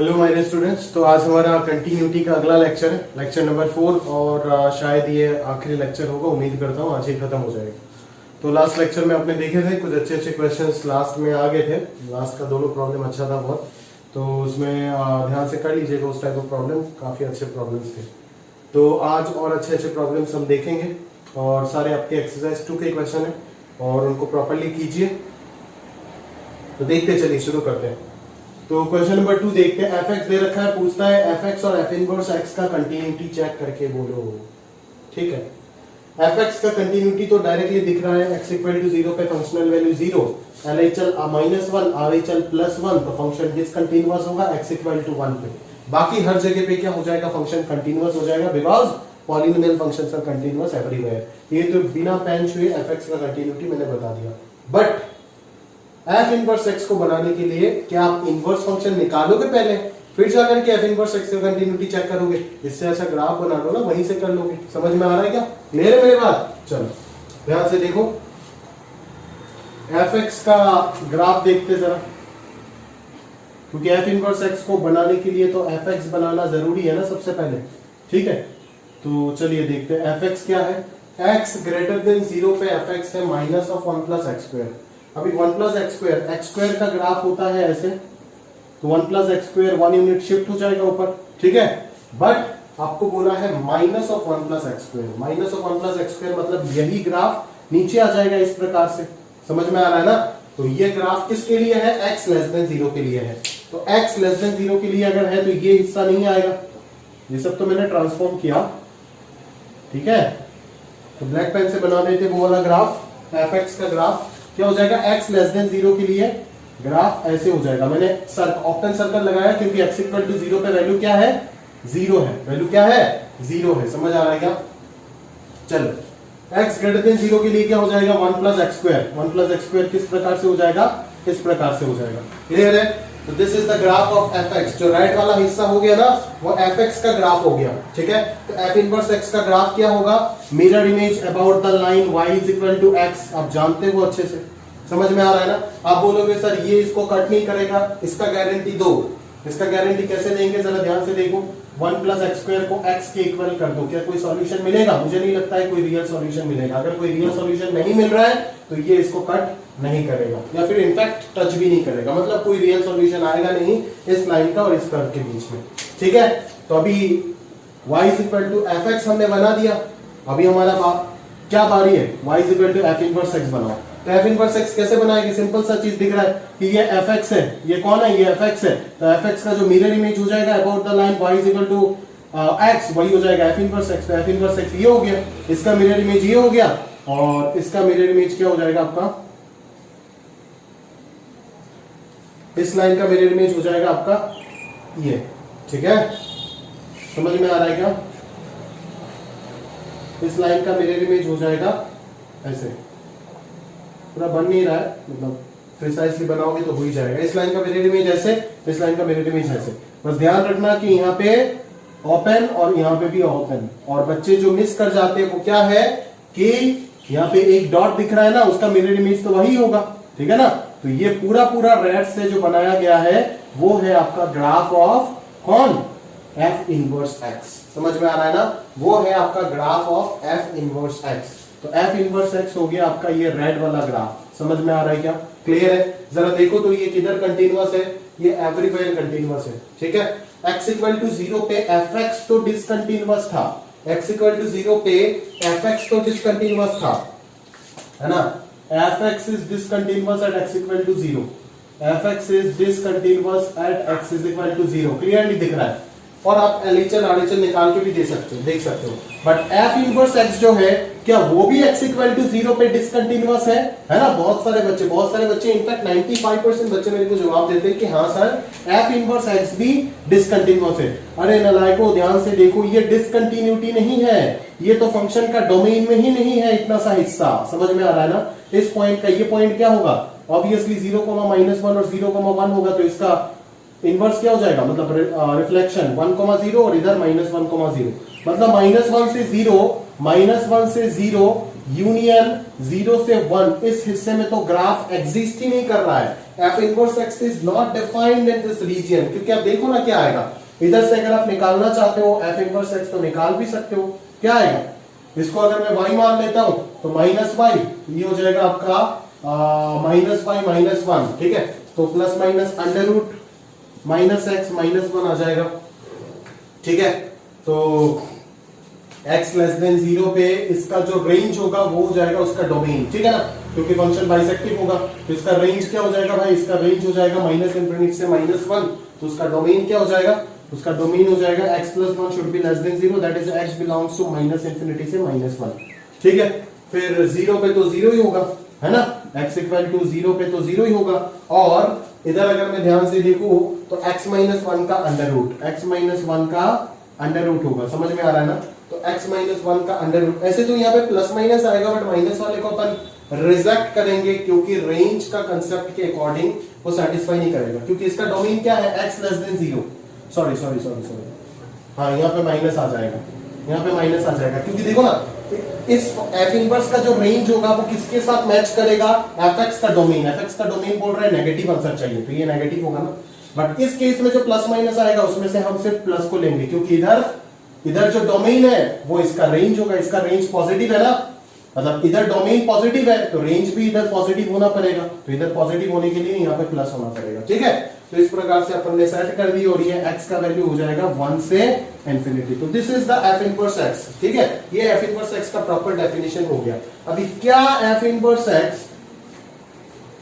Hello my dear students. तो आज हमारा कंटिन्यूटी का अगला लेक्चर है, लेक्चर नंबर 4 और शायद ये आखिरी लेक्चर होगा। उम्मीद करता हूँ आज ही खत्म हो जाएगा। तो लास्ट लेक्चर में आपने देखे थे कुछ अच्छे अच्छे क्वेश्चंस लास्ट में आ गए थे। लास्ट का दोनों प्रॉब्लम अच्छा था बहुत, तो उसमें ध्यान से कर लीजिएगा। उस टाइप ऑफ प्रॉब्लम काफ़ी अच्छे प्रॉब्लम्स थे। तो आज और अच्छे अच्छे प्रॉब्लम्स हम देखेंगे और सारे आपके एक्सरसाइज 2 के क्वेश्चन है और उनको प्रॉपरली कीजिए। तो देखते चलिए, शुरू करते हैं। तो क्वेश्चन नंबर 2 देखते हैं। एफ एक्स दे रखा है, पूछता है एफ एक्स और एफ इनवर्स एक्स का कंटिन्यूटी चेक करके बोलो। ठीक है, एफ एक्स का कंटिन्यूटी तो डायरेक्टली दिख रहा है, एक्स इक्वल टू 0 पे फंक्शनल वैल्यू 0, LHL -1, RHL +1, तो फंक्शन डिसकंटीन्यूअस होगा एक्स इक्वल टू 1 पे। बाकी हर जगह पे क्या हो जाएगा, फंक्शन कंटीन्यूअस हो जाएगा, because polynomial functions are continuous everywhere. ये तो बिना पेन छुए एफ एक्स का कंटिन्यूटी मैंने बता दिया। बट एफ इनवर्स एक्स को बनाने के लिए क्या आप इनवर्स फंक्शन निकालोगे पहले, फिर जाकर के एफ इनवर्स एक्स का कंटिन्यूटी चेक करोगे? इससे अच्छा ग्राफ बना लो ना, वहीं से कर लोगे। समझ में आ रहा है क्या? क्लियर है मेरी बात? चलो ध्यान से देखो, एफ एक्स का ग्राफ देखते जरा, क्योंकि एफ इनवर्स एक्स को बनाने के लिए तो एफ एक्स बनाना जरूरी है ना सबसे पहले। ठीक है, तो चलिए देखते हैं एफ एक्स क्या है। एक्स ग्रेटर देन 0 पे एफ एक्स है minus of 1 plus x square. अभी 1 प्लस एक्स स्क्वायर का ग्राफ होता है ऐसे, तो 1 plus x square 1 unit shift हो जाएगा ऊपर। ठीक है, बट आपको बोला है minus of 1 plus x square. Minus of 1 plus x square मतलब यही ग्राफ नीचे आ जाएगा इस प्रकार से। समझ में आ रहा है ना? तो ये ग्राफ किसके लिए है? एक्स लेस देन 0 के लिए है। तो एक्स लेस देन 0 के लिए अगर है तो ये हिस्सा नहीं आएगा। ये सब तो मैंने ट्रांसफॉर्म किया। ठीक है, तो ब्लैक पेन से बना देते वो वाला ग्राफ। एफ एक्स का ग्राफ क्या हो जाएगा? x लेस देन 0 के लिए ग्राफ ऐसे हो जाएगा। मैंने ऑक्टेन सर्कल लगाया क्योंकि x इक्वल टू 0 पे वैल्यू क्या है? 0 है। वैल्यू क्या है? 0 है। समझ आ रहा है क्या? चलो, x ग्रेटर देन 0 के लिए क्या हो जाएगा? 1 plus x square. 1 plus x square किस प्रकार से हो जाएगा? इस प्रकार से हो जाएगा। क्लियर है? तो this is the graph of F x. जो राइट वाला हिस्सा हो गया ना, वो एफ एक्स का ग्राफ हो गया। ठीक है, तो एफ इनवर्स एक्स का ग्राफ क्या होगा? Mirror image about the line y is equal to x। आप जानते हो अच्छे से, समझ में आ रहा है ना? आप बोलोगे सर ये इसको कट नहीं करेगा, इसका गारंटी दो। इसका गारंटी कैसे देंगे, जरा ध्यान से देखो। 1 प्लस एक्स स्क्वायर को x के इक्वल कर दो, क्या कोई सॉल्यूशन मिलेगा? मुझे नहीं लगता है कोई रियल सॉल्यूशन मिलेगा। अगर कोई रियल सॉल्यूशन नहीं मिल रहा है तो ये इसको कट नहीं करेगा, या फिर इनफैक्ट टच भी नहीं करेगा। मतलब कोई रियल सॉल्यूशन आएगा नहीं इस लाइन का और इस कर्व के बीच में। ठीक है, तो अभी y is equal to f x हमने बना दिया। अभी हमारा क्या बारी है? y is equal to f inverse x बनाओ। तो एफ इनवर्स एक्स कैसे बनाएंगे? सिंपल सा चीज दिख रहा है कि ये एफ एक्स है, ये कौन है? ये एफ एक्स है। तो एफ एक्स का जो मिरर इमेज हो जाएगा about the line y is equal to x, वही हो जाएगा एफ इनवर्स एक्स। तो एफ इनवर्स एक्स ये हो गया, इसका मिरर इमेज ये हो गया, और इसका मिरर इमेज क्या हो जाएगा आपका? इस लाइन का मिरर इमेज हो जाएगा आपका ये। ठीक है, समझ में आ रहा है क्या? इस लाइन का मिरर इमेज हो जाएगा ऐसे। पूरा बन नहीं रहा है, मतलब प्रिसाइसली बनाओगे तो हो ही जाएगा। इस लाइन का मिरर इमेज ऐसे, इस लाइन का मिरर इमेज ऐसे। बस ध्यान रखना कि यहाँ पे ओपन और यहाँ पे भी ओपन। और बच्चे जो मिस कर जाते हैं वो क्या है कि यहाँ पे एक डॉट दिख रहा है ना, उसका मिरर इमेज तो वही होगा। ठीक है ना? तो ये पूरा पूरा रेड से जो बनाया गया है वो है आपका ग्राफ ऑफ कौन? F inverse x. समझ में आ रहा है ना? वो है आपका graph of F inverse x. तो एफ इनवर्स एक्स हो गया आपका ये रेड वाला ग्राफ। समझ में आ रहा है क्या? क्लियर है? जरा देखो तो ये किधर कंटीन्यूअस है? ये एवरीवेयर कंटीन्यूअस है। ठीक है, x इक्वल टू 0 पे एफ एक्स तो डिसकंटीन्यूअस था। x इक्वल टू 0 पे एफ एक्स तो डिसकंटीन्यूअस था, है ना? f(x) is discontinuous at x equal to 0. f(x) is discontinuous at x is equal to 0. Clearly दिख रहा है। और आप LHL RHL निकाल के भी देख सकते हो। बट f इनवर्स x जो है, क्या वो भी x इक्वल टू 0 पे डिसकंटिन्यूअस है ना? बहुत सारे बच्चे इनफैक्ट 95% बच्चे मेरे को जवाब देते हैं कि हाँ सर f इनवर्स x भी डिसकंटिन्यूअस है। अरे नालायकों, ध्यान से देखो, ये डिसकंटिन्यूटी नहीं है, ये तो फंक्शन का डोमेन में ही नहीं है इतना सा हिस्सा। समझ में आ रहा है ना? इस पॉइंट का ये पॉइंट क्या होगा? ऑब्वियसली 0,-1 और 0,1 होगा, तो इसका इनवर्स क्या हो जाएगा? मतलब रिफ्लेक्शन 1,0 और इधर -1,0। मतलब -1 से 0 यूनियन 0 से 1 इस हिस्से में तो ग्राफ एग्जिस्ट ही नहीं कर रहा है। F inverse x is not defined in this region, क्योंकि आप देखो ना क्या आएगा इधर से। अगर आप निकालना चाहते हो एफ इनवर्स एक्स तो निकाल भी सकते हो। क्या आएगा, इसको अगर मैं y मान लेता हूं तो माइनस वाई, ये हो जाएगा आपका माइनस वाई माइनस 1, ठीक है। तो plus minus under root minus x minus 1 आ जाएगा, ठीक है। तो x लेस देन 0 पे इसका जो रेंज होगा वो हो जाएगा उसका डोमेन, ठीक है ना, क्योंकि फंक्शन बाइसेक्टिव होगा। तो इसका रेंज क्या हो जाएगा भाई, इसका रेंज हो जाएगा माइनस इंफिनिटी से माइनस 1। तो उसका डोमेन क्या हो जाएगा, उसका डोमेन हो जाएगा x plus 1 should be less than 0, that is x belongs to minus infinity से माइनस 1, ठीक है। फिर 0 पे तो 0 ही होगा, है ना, x इक्वल टू 0 पे तो 0 ही होगा। और इधर अगर मैं ध्यान से देखूं तो x माइनस 1 का अंडर रूट, x माइनस 1 का अंडर रूट होगा, समझ में आ रहा है ना। तो x माइनस 1 का अंडर रूट, ऐसे तो यहाँ पे प्लस माइनस आएगा बट माइनस वाले को अपन रिजेक्ट करेंगे क्योंकि रेंज का कंसेप्ट के अकॉर्डिंग वो सेटिस्फाई नहीं करेगा, क्योंकि इसका डोमेन क्या है x लेस देन 0। सॉरी, हाँ यहाँ पे माइनस आ जाएगा, यहाँ पे माइनस आ जाएगा, क्योंकि देखो ना इस एफ इनवर्स का जो रेंज होगा वो किसके साथ मैच करेगा, एफ एक्स का डोमेन। एफ एक्स का डोमेन बोल रहा है नेगेटिव आंसर चाहिए, तो ये नेगेटिव होगा ना। बट इस केस में जो प्लस माइनस आएगा उसमें से हम सिर्फ प्लस को लेंगे, क्योंकि इधर जो डोमेन है वो इसका रेंज होगा, इसका रेंज पॉजिटिव है ना, मतलब इधर डोमेन पॉजिटिव है तो रेंज भी इधर पॉजिटिव होना पड़ेगा। तो इधर पॉजिटिव होने के लिए यहाँ पे प्लस होना पड़ेगा, ठीक है। तो इस प्रकार से अपन ने सेट कर दी और ये x का वैल्यू हो जाएगा 1 से इंफिनिटी। तो this is the f inverse x, ठीक है। ये f इनवर्स x का प्रॉपर डेफिनेशन हो गया। अभी क्या f इनवर्स x,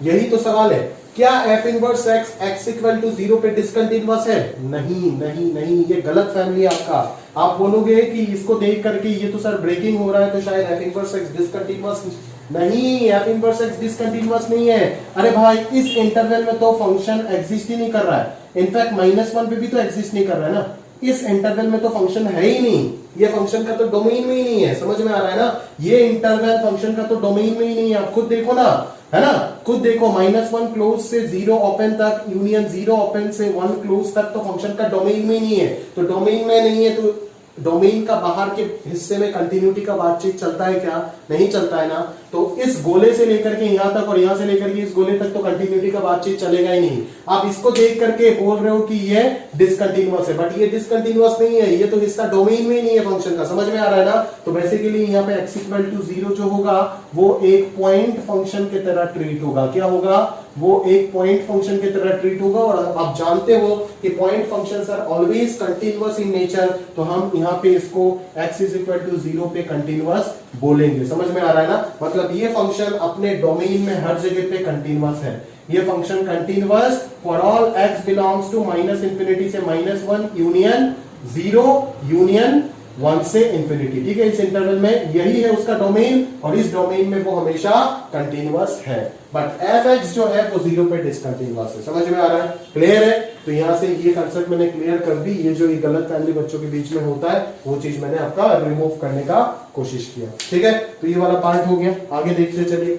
यही तो सवाल है, क्या f inverse x x equal to 0 पे डिसकंटीन्यूअस है? नहीं नहीं नहीं, ये गलत फैमिली आपका। आप बोलोगे कि इसको देख करके ये तो सर ब्रेकिंग हो रहा है तो शायद f इनवर्स x डिसकंटीन्यूअस नहीं, f इनवर्स x डिसकंटीन्यूअस नहीं है। अरे भाई इस इंटरवल में तो फंक्शन एग्जिस्ट ही नहीं कर रहा है, इनफैक्ट -1 पे भी तो एग्जिस्ट नहीं कर रहा है ना। इस इंटरवल में तो फंक्शन है ही नहीं, ये फंक्शन का तो डोमेन में ही नहीं है, समझ में आ रहा है ना। ये इंटरवल फंक्शन का तो डोमेन में ही नहीं है, आप खुद देखो ना, है ना, खुद देखो। -1 क्लोज से 0 ओपन तक, यूनियन 0 ओपन से 1 क्लोज तक तो फंक्शन का डोमेन में ही नहीं है। तो डोमेन में नहीं है तो डोमेन का बाहर के हिस्से में कंटिन्यूटी का बातचीत चलता है क्या? नहीं चलता है ना। तो इस गोले से लेकर के यहां तक और यहां से लेकर के इस गोले तक तो कंटिन्यूटी का बातचीत चलेगा ही नहीं। आप इसको देख करके बोल रहे हो कि ये डिसकंटिन्यूअस है, बट ये डिसकंटिन्यूअस नहीं है, ये तो हिस्सा डोमेन में ही नहीं है फंक्शन का, समझ में आ रहा है ना। तो बेसिकली यहाँ पे x इक्वल टू 0 जो होगा वो एक पॉइंट फंक्शन की तरह ट्रीट होगा। क्या होगा? वो एक पॉइंट फंक्शन की तरह ट्रीट होगा। और आप जानते हो कि point functions are always continuous in nature, तो हम यहाँ पे इसको x इज इक्वल टू 0 पे कंटीन्यूअस बोलेंगे, समझ में आ रहा है ना। मतलब ये फंक्शन अपने डोमेन में हर जगह पे कंटीन्यूअस है। ये function continuous for all x belongs to minus infinity से -1 यूनियन 0 यूनियन 1 से इंफिनिटी, ठीक है। इस इंटरवल में यही है उसका डोमेन और इस डोमेन में वो हमेशा कंटीन्यूअस है। बट f(x) जो है वो 0 पे डिसकंटीन्यूअस है, समझ में आ रहा है, क्लियर है। तो यहां से ये कंसेप्ट मैंने क्लियर कर दी। ये जो ये गलत फैमिली बच्चों के बीच में होता है वो चीज मैंने आपका रिमूव करने का कोशिश किया, ठीक है। तो ये वाला पार्ट हो गया, आगे देखते चलिए,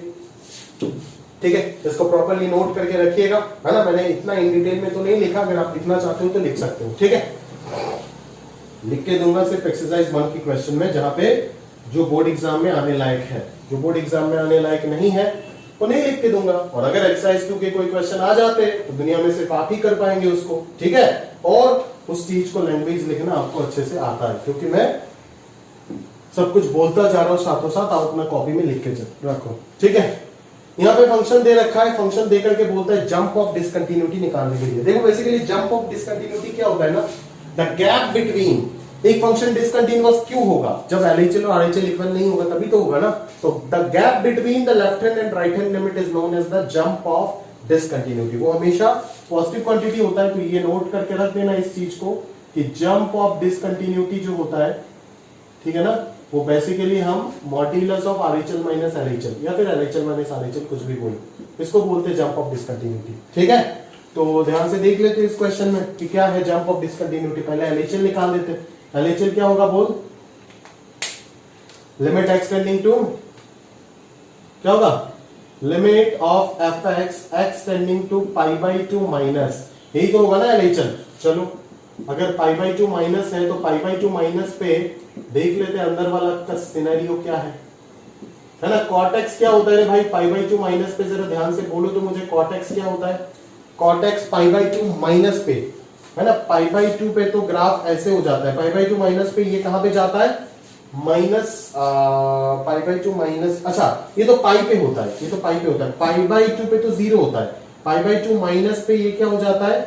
ठीक है। इसको प्रॉपर्ली नोट करके रखिएगा, है ना। मैंने इतना इन डिटेल में तो नहीं लिखा, अगर आप लिखना चाहते हो तो लिख सकते हो, ठीक है। लिख के दूंगा सिर्फ एक्सरसाइज 1 की क्वेश्चन में, जहां पे जो बोर्ड एग्जाम में आने लायक है। जो बोर्ड एग्जाम में आने लायक नहीं है वो नहीं लिख के दूंगा। और अगर एक्सरसाइज 2 के कोई क्वेश्चन आ जाते तो दुनिया में सिर्फ आप ही कर पाएंगे उसको, ठीक है। और उस चीज को लैंग्वेज लिखना आपको अच्छे से आता है, क्योंकि मैं सब कुछ बोलता जा रहा हूं, साथों साथ आप अपना कॉपी में लिख के रखो, ठीक है। यहाँ पे फंक्शन दे रखा है, फंक्शन दे करके बोलता है जंप ऑफ डिसकंटिन्यूटी निकालने के लिए। देखो बेसिकली जंप ऑफ डिसकंटिन्यूटी क्या होता है ना, द गैप बिटवीन। एक फंक्शन डिसकंटिन्यूअस क्यों होगा? जब LHL और RHL इक्वल नहीं होगा तभी तो होगा ना। तो the gap between the left hand and right hand limit is known as the jump of discontinuity. वो हमेशा पॉजिटिव क्वांटिटी होता है, तो ये नोट करके रख देना इस चीज को कि जंप ऑफ डिसकंटिन्यूटी जो होता है, ठीक है ना, वो बेसिकली हम modulus of RHL minus LHL या फिर LHL माइनस RHL कुछ भी बोलो, इसको बोलते हैं जंप ऑफ डिसकंटिन्यूटी, ठीक है। तो ध्यान से देख लेते हैं इस क्वेश्चन में कि क्या है जंप ऑफ डिसकंटिन्यूटी। पहले LHL निकाल देते हैं। LHL क्या होगा बोल? लिमिट x टेंडिंग टू, क्या होगा? Limit of f(x) x tending to π/2 minus, यही तो होगा ना LHL। चलो अगर π/2 माइनस है तो π/2 माइनस पे देख लेते हैं अंदर वाला का सिनेरियो क्या है। है ना। cot x क्या होता है भाई, पाई बाई 2 माइनस पे, जरा ध्यान से बोलो तो मुझे cot x क्या होता है, cot x pi by 2 minus पे, है ना। पाई बाई 2 पे तो ग्राफ ऐसे हो जाता है, पाई बाई 2 माइनस पे ये कहां पे जाता है, माइनस पाई बाई 2 माइनस, अच्छा ये तो पाई पे होता है, ये तो पाई पे होता है, पाई बाई 2 पे तो जीरो होता है, पाई बाई 2 माइनस पे ये क्या हो जाता है,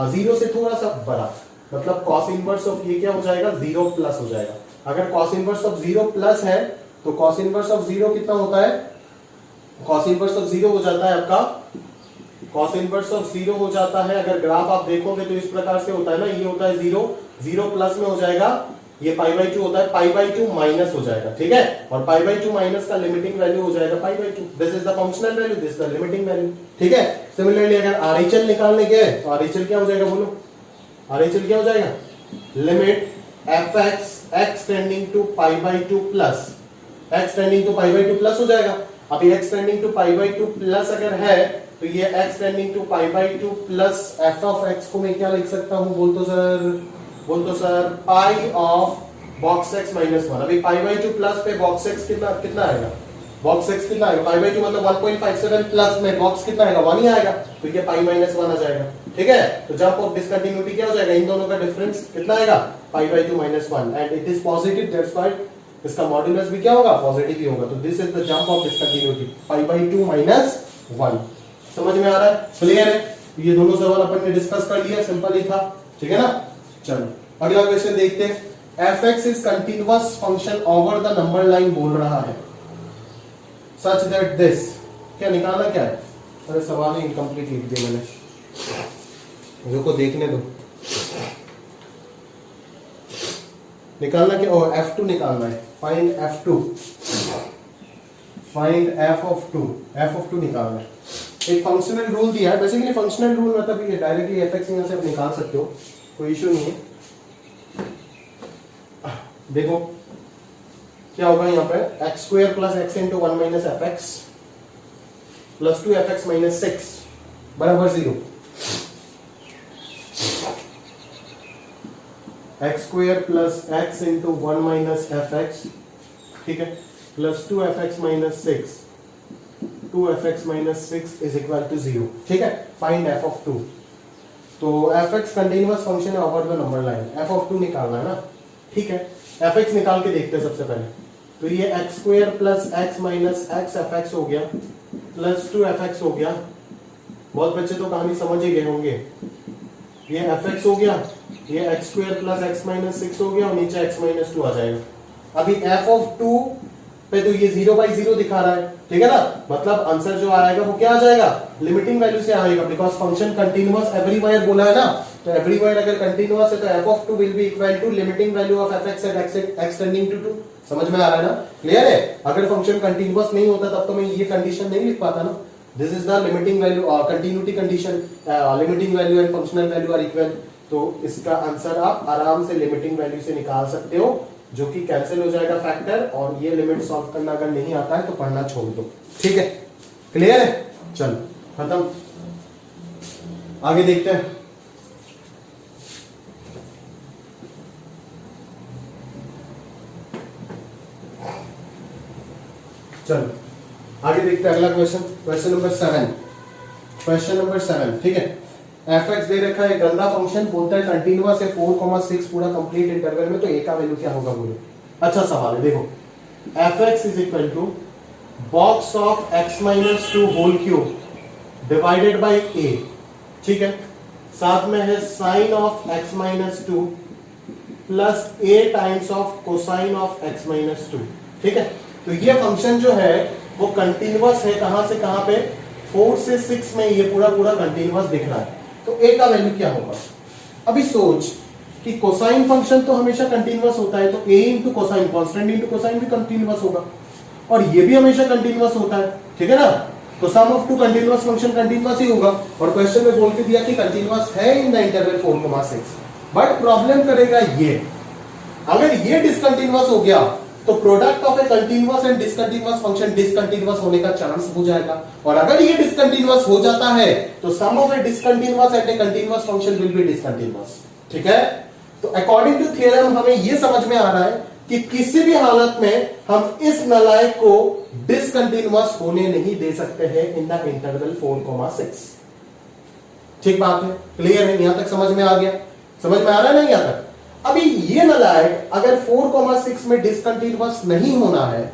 जीरो से थोड़ा सा बड़ा, मतलब cos इनवर्स ऑफ ये क्या हो जाएगा, जीरो प्लस हो जाएगा। अगर cos inverse of zero plus है तो cos इनवर्स ऑफ जीरो कितना होता है, cos इनवर्स ऑफ जीरो हो जाता है आपका, cos इनवर्स ऑफ जीरो हो जाता है, अगर ग्राफ आप देखोगे तो इस प्रकार से होता है ना, ये होता है जीरो, जीरो प्लस में हो जाएगा, ये पाई बाई 2 होता है, पाई बाई 2 माइनस हो जाएगा, ठीक है। और पाई बाई 2 माइनस का लिमिटिंग वैल्यू हो जाएगा पाई by 2, this is the functional value, this is the limiting value, ठीक है। सिमिलरली अगर आरएचएल निकालने के तो आरएचएल क्या हो जाएगा, बोलो आरएचएल क्या हो जाएगा, limit f x tending to pi by 2 plus x tending to pi by 2 plus हो जाएगा। अभी x tending to pi by 2 plus अगर है तो ये x tending to pi by 2 plus f of x को मैं क्या लिख सकता हूं, बोल तो sir pi of box x minus 1। अभी पाई बाई 2 प्लस पे बॉक्स एक्स कितना आएगा, बॉक्स एक्स कितना आएगा, पाई बाई 2 मतलब 1.57 प्लस में बॉक्स कितना आएगा, 1 ही आएगा, तो ये पाई माइनस 1 आ जाएगा, ठीक है। तो जंप ऑफ डिसकंटिन्यूटी क्या हो जाएगा, इन दोनों का डिफरेंस कितना आएगा, पाई by 2 minus 1, and it is positive, that's why इसका मॉड्यूलस भी क्या होगा, पॉजिटिव ही होगा। तो this is the jump of discontinuity, pi by 2 minus 1। समझ में आ रहा है, क्लियर है। ये दोनों सवाल अपन ने डिस्कस कर लिया, सिंपल ही था, ठीक है ना। चलो अगला क्वेश्चन देखते हैं, fx is continuous function over the number line बोल रहा है, सच दैट दिस, क्या निकालना क्या है, अरे सवाल ही इनकम्प्लीट लिख दिया मैंने, मुझे को देखने दो, निकालना क्या, और f2 निकालना है, find f2, find f of 2 निकालना है। एक फंक्शनल रूल दिया है, बेसिकली फंक्शनल रूल मतलब ये डायरेक्टली fx यहां से आप निकाल सकते हो, कोई इशू नहीं है। देखो क्या होगा यहाँ पे, x square plus x into 1 minus f x plus 2 f x minus 6 बराबर 0। X square plus x into 1 minus f x, ठीक है, plus 2 f x minus 6, 2 f x minus 6 is equal to 0, ठीक है। फाइंड एफ ऑफ 2, तो f x continuous function है over the number line, f of 2 निकालना है ना, ठीक है। एफ एक्स निकाल के देखते हैं सबसे पहले, तो ये x square plus x minus x F x हो गया, प्लस 2 एफ एक्स हो गया, बहुत बच्चे तो कहानी समझ ही गए होंगे, ये एफ एक्स हो गया, ये x square plus x minus 6 हो गया, और नीचे एक्स माइनस 2 आ जाएगा। अभी एफ ऑफ 2 पे तो ये 0/0 दिखा रहा है, ठीक है ना, मतलब आंसर जो आएगा वो क्या आ जाएगा, लिमिटिंग वैल्यू से आएगा, बिकॉज फंक्शन कंटीन्यूअस एवरीवेयर बोला है ना, तो एवरीवेयर अगर कंटीन्यूअस है तो f of 2 will be equal to limiting value of F x at x tending to 2। समझ में आ रहा है ना, क्लियर है। अगर फंक्शन कंटीन्यूअस नहीं होता तब तो मैं ये कंडीशन नहीं लिख पाता ना, this is the limiting value continuity condition, limiting value and functional value are equal, तो इसका आंसर आप आराम से लिमिटिंग वैल्यू से निकाल सकते हो, जो कि कैंसिल हो जाएगा फैक्टर, और ये लिमिट सॉल्व करना अगर नहीं आता है तो पढ़ना छोड़ दो, ठीक है, क्लियर है। चलो खत्म, आगे देखते हैं। चलो आगे देखते हैं अगला question, question number 7, question number 7, ठीक है। एफ एक्स दे रखा है, गंदा फंक्शन, बोलता है कंटिन्यूअस है 4,6 पूरा कंप्लीट इंटरवल में, तो ए का वैल्यू क्या होगा बोलो। अच्छा सवाल है, देखो F X is equal to box of X minus 2 whole cube divided by A, ठीक है, साथ में है sine of X minus 2 plus A times of cosine of X minus 2, ठीक है। तो ये फंक्शन जो है वो कंटिन्यूअस है, कहां से कहां पे, 4 से 6 में ये पूरा कंटिन्यूअस दिख रहा है, तो ए का वैल्यू क्या होगा। अभी सोच कि कोसाइन फंक्शन तो हमेशा कंटिन्यूअस होता है, तो A into cosine, constant into cosine भी कंटिन्यूअस होगा, और ये भी हमेशा कंटिन्यूअस होता है, ठीक है ना, तो sum of two continuous function continuous ही होगा। और क्वेश्चन में बोल के दिया कि कंटिन्यूअस है इन द इंटरवल 4,6, बट प्रॉब्लम करेगा ये, अगर ये डिसकंटिन्यूअस हो गया तो product of A continuous and discontinuous function discontinuous होने का चांस हो जाएगा, और अगर ये डिसकंटिन्यूअस हो जाता है तो sum of a discontinuous and a continuous function will be discontinuous, ठीक है। तो अकॉर्डिंग टू थ्योरम हमें ये समझ में आ रहा है कि किसी भी हालत में हम इस नलायक को डिसकंटिन्यूअस होने नहीं दे सकते हैं इन द इंटरवल 4,6। ठीक बात है, क्लियर है, यहां तक समझ में आ गया, समझ में आ रहा है ना यहां तक। अभी ये नलायक अगर 4,6 में डिसकंटिन्यूअस नहीं होना है,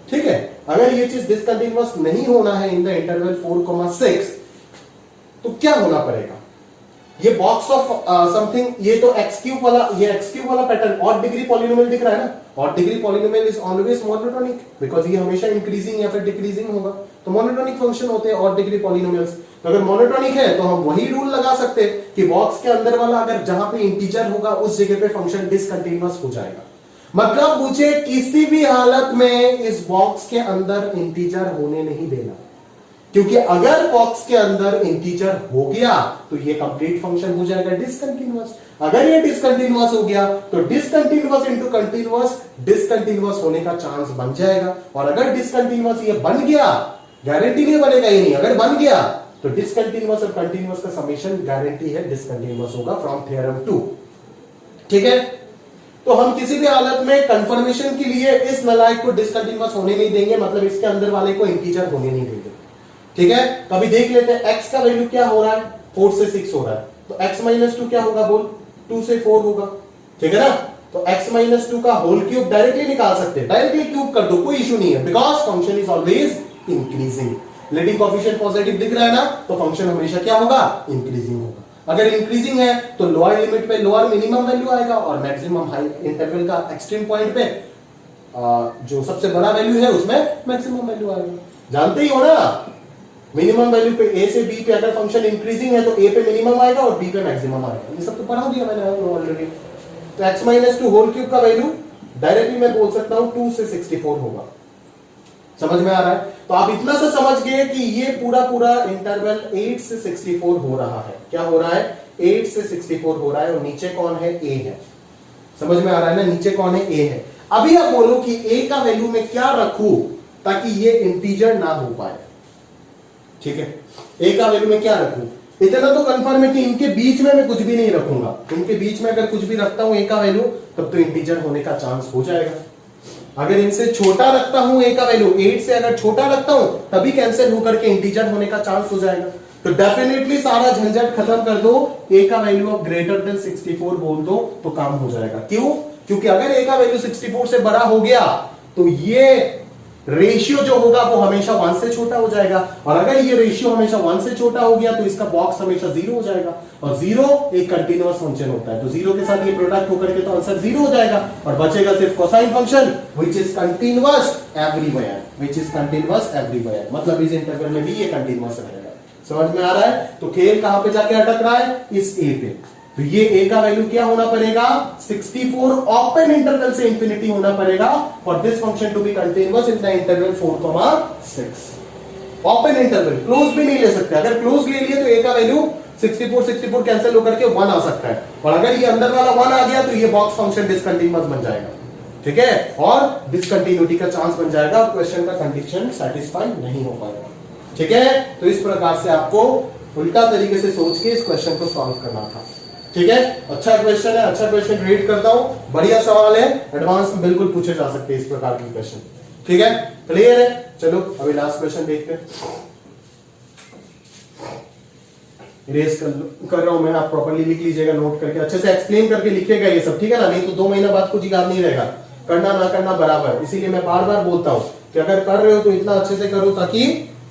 ठीक है, अगर ये चीज डिसकंटिन्यूअस नहीं होना है इन द इंटरवल 4,6, तो क्या होना पड़ेगा? ये बॉक्स ऑफ समथिंग, ये तो एक्स क्यूब वाला, ये एक्स क्यूब वाला पैटर्न ऑड डिग्री पॉलिनोमियल दिख रहा है ना। Odd degree polynomial is always monotonic because ये हमेशा इंक्रीजिंग या फिर डिक्रीजिंग होगा, तो मोनोटोनिक फंक्शन होते हैं ऑड डिग्री पॉलिनोमियल्स। तो अगर मोनोटोनिक है तो हम वही रूल लगा सकते हैं कि बॉक्स के अंदर वाला अगर जहां पे इंटीजर होगा उस जगह पे फंक्शन डिसकंटिन्यूअस हो जाएगा। मतलब मुझे किसी भी हालत में इस बॉक्स के अंदर इंटीजर होने नहीं देना, क्योंकि अगर बॉक्स के अंदर इंटीजर हो गया तो ये कंप्लीट फंक्शन हो जाएगा डिसकंटिन्यूअस। अगर ये डिसकंटिन्यूअस हो गया तो डिसकंटिन्यूअस इनटू कंटिन्यूअस, डिसकंटिन्यूअस होने का चांस बन जाएगा। और अगर डिसकंटिन्यूअस ये बन गया, गारंटी नहीं बनेगा ही नहीं, अगर बन गया तो डिसकंटिन्यूअस और कंटिन्यूअस का समेशन गारंटी है डिसकंटिन्यूअस होगा फ्रॉम थ्योरम 2। ठीक है, तो हम किसी भी हालत में कंफर्मेशन के लिए इस नलायक को डिसकंटिन्यूअस होने नहीं देंगे, मतलब इसके अंदर वाले को इंटीजर होने नहीं देंगे। ठीक है, तो अभी देख लेते हैं x का वैल्यू क्या हो रहा है, 4 से 6 हो रहा है, तो x माइनस 2 क्या होगा बोल, 2 से 4 होगा। ठीक है ना, तो x माइनस 2 का होल क्यूब डायरेक्टली निकाल सकते हैं, डायरेक्टली क्यूब कर दो, कोई इशू नहीं है, because function is always increasing. Leading coefficient positive दिख रहा है ना, तो फंक्शन हमेशा क्या होगा, इंक्रीजिंग होगा। अगर इंक्रीजिंग है तो लोअर लिमिट पे लोअर मिनिमम वैल्यू आएगा और मैक्सिमम हाई इंटरवल का एक्सट्रीम पॉइंट पे जो सबसे बड़ा वैल्यू है उसमें मैक्सिमम वैल्यू आएगा। जानते ही हो ना, मिनिमम वैल्यू पे a से b पे अगर फंक्शन इंक्रीजिंग है तो a पे मिनिमम आएगा और b पे मैक्सिमम आएगा, ये सब तो पढ़ा दिया मैंने ऑलरेडी। तो x माइनस 2 होल क्यूब का वैल्यू डायरेक्टली मैं बोल सकता हूं 2 से 64 होगा। समझ में आ रहा है? तो आप इतना सा समझ गए कि ये पूरा पूरा इंटरवल 8 से 64 हो रहा है। क्या हो रहा है, 8 से 64 हो रहा है, और नीचे कौन है, a है। समझ में आ रहा है ना, नीचे कौन है, a है। अभी आप बोलो कि a का वैल्यू मैं क्या रखूं ताकि ये इंटीजर ना हो पाए। ठीक है, a का वैल्यू मैं क्या रखूं, इतना तो कंफर्म है कि इनके बीच में मैं कुछ भी नहीं रखूंगा। इनके बीच में अगर कुछ भी रखता हूं a का वैल्यू, तब तो इंटीजर होने का चांस हो जाएगा। अगर इनसे छोटा रखता हूं a का वैल्यू, 8 से अगर छोटा रखता हूं तभी कैंसिल होकर के इंटीजर होने का चांस हो जाएगा। तो डेफिनेटली सारा झंझट खत्म कर दो, a का वैल्यू ऑफ ग्रेटर देन 64 बोल दो तो काम हो जाएगा। क्यों, क्योंकि अगर a का वैल्यू 64 से बड़ा हो गया तो ये रेशियो जो होगा वो हमेशा 1 से छोटा हो जाएगा, और अगर ये रेशियो हमेशा 1 से छोटा हो गया तो इसका बॉक्स हमेशा 0 हो जाएगा, और 0 एक कंटीन्यूअस फंक्शन होता है, तो 0 के साथ ये प्रोडक्ट होकर के तो आंसर 0 हो जाएगा, और बचेगा सिर्फ cosine function which is continuous everywhere, which is continuous everywhere, मतलब इस इंटरवल में भी ये कंटीन्यूअस रहेगा। समझ में आ रहा है? तो खेल कहां पे जाके अटक रहा है, इस a पे। तो ये a का वैल्यू क्या होना पड़ेगा, 64 ओपन इंटरवल से इंफिनिटी होना पड़ेगा for this function to be continuous in the interval 4,6। Open interval, close भी नहीं ले सकते। अगर क्लोज ले लिए तो a का वैल्यू 64 कैंसिल होकर के 1 आ सकता है, और अगर ये अंदर वाला 1 आ गया तो ये बॉक्स फंक्शन डिसकंटीन्यूअस बन जाएगा। ठीक है, और डिसकंटिन्यूटी का चांस बन जाएगा, क्वेश्चन का कंडीशन सेटिस्फाई नहीं हो पाएगा। ठीक है, तो इस प्रकार से आपको उल्टा तरीके से सोच के इस क्वेश्चन को सॉल्व करना था। ठीक है, अच्छा क्वेश्चन है, अच्छा क्वेश्चन रेट करता हूं, बढ़िया सवाल है, एडवांस में बिल्कुल पूछे जा सकते हैं इस प्रकार के क्वेश्चन। ठीक है, क्लियर है? चलो अभी लास्ट क्वेश्चन देखते हैं। इरेज कर रहा हूं मैं, आप प्रॉपर्ली लिख लीजिएगा, नोट करके अच्छे से एक्सप्लेन करके लिखिएगा ये सब। ठीक है ना, नहीं तो 2 महीना बाद कुछ याद नहीं रहेगा, करना ना करना बराबर। इसीलिए मैं बार बार बोलता हूं कि अगर कर रहे हो तो इतना अच्छे से करो ताकि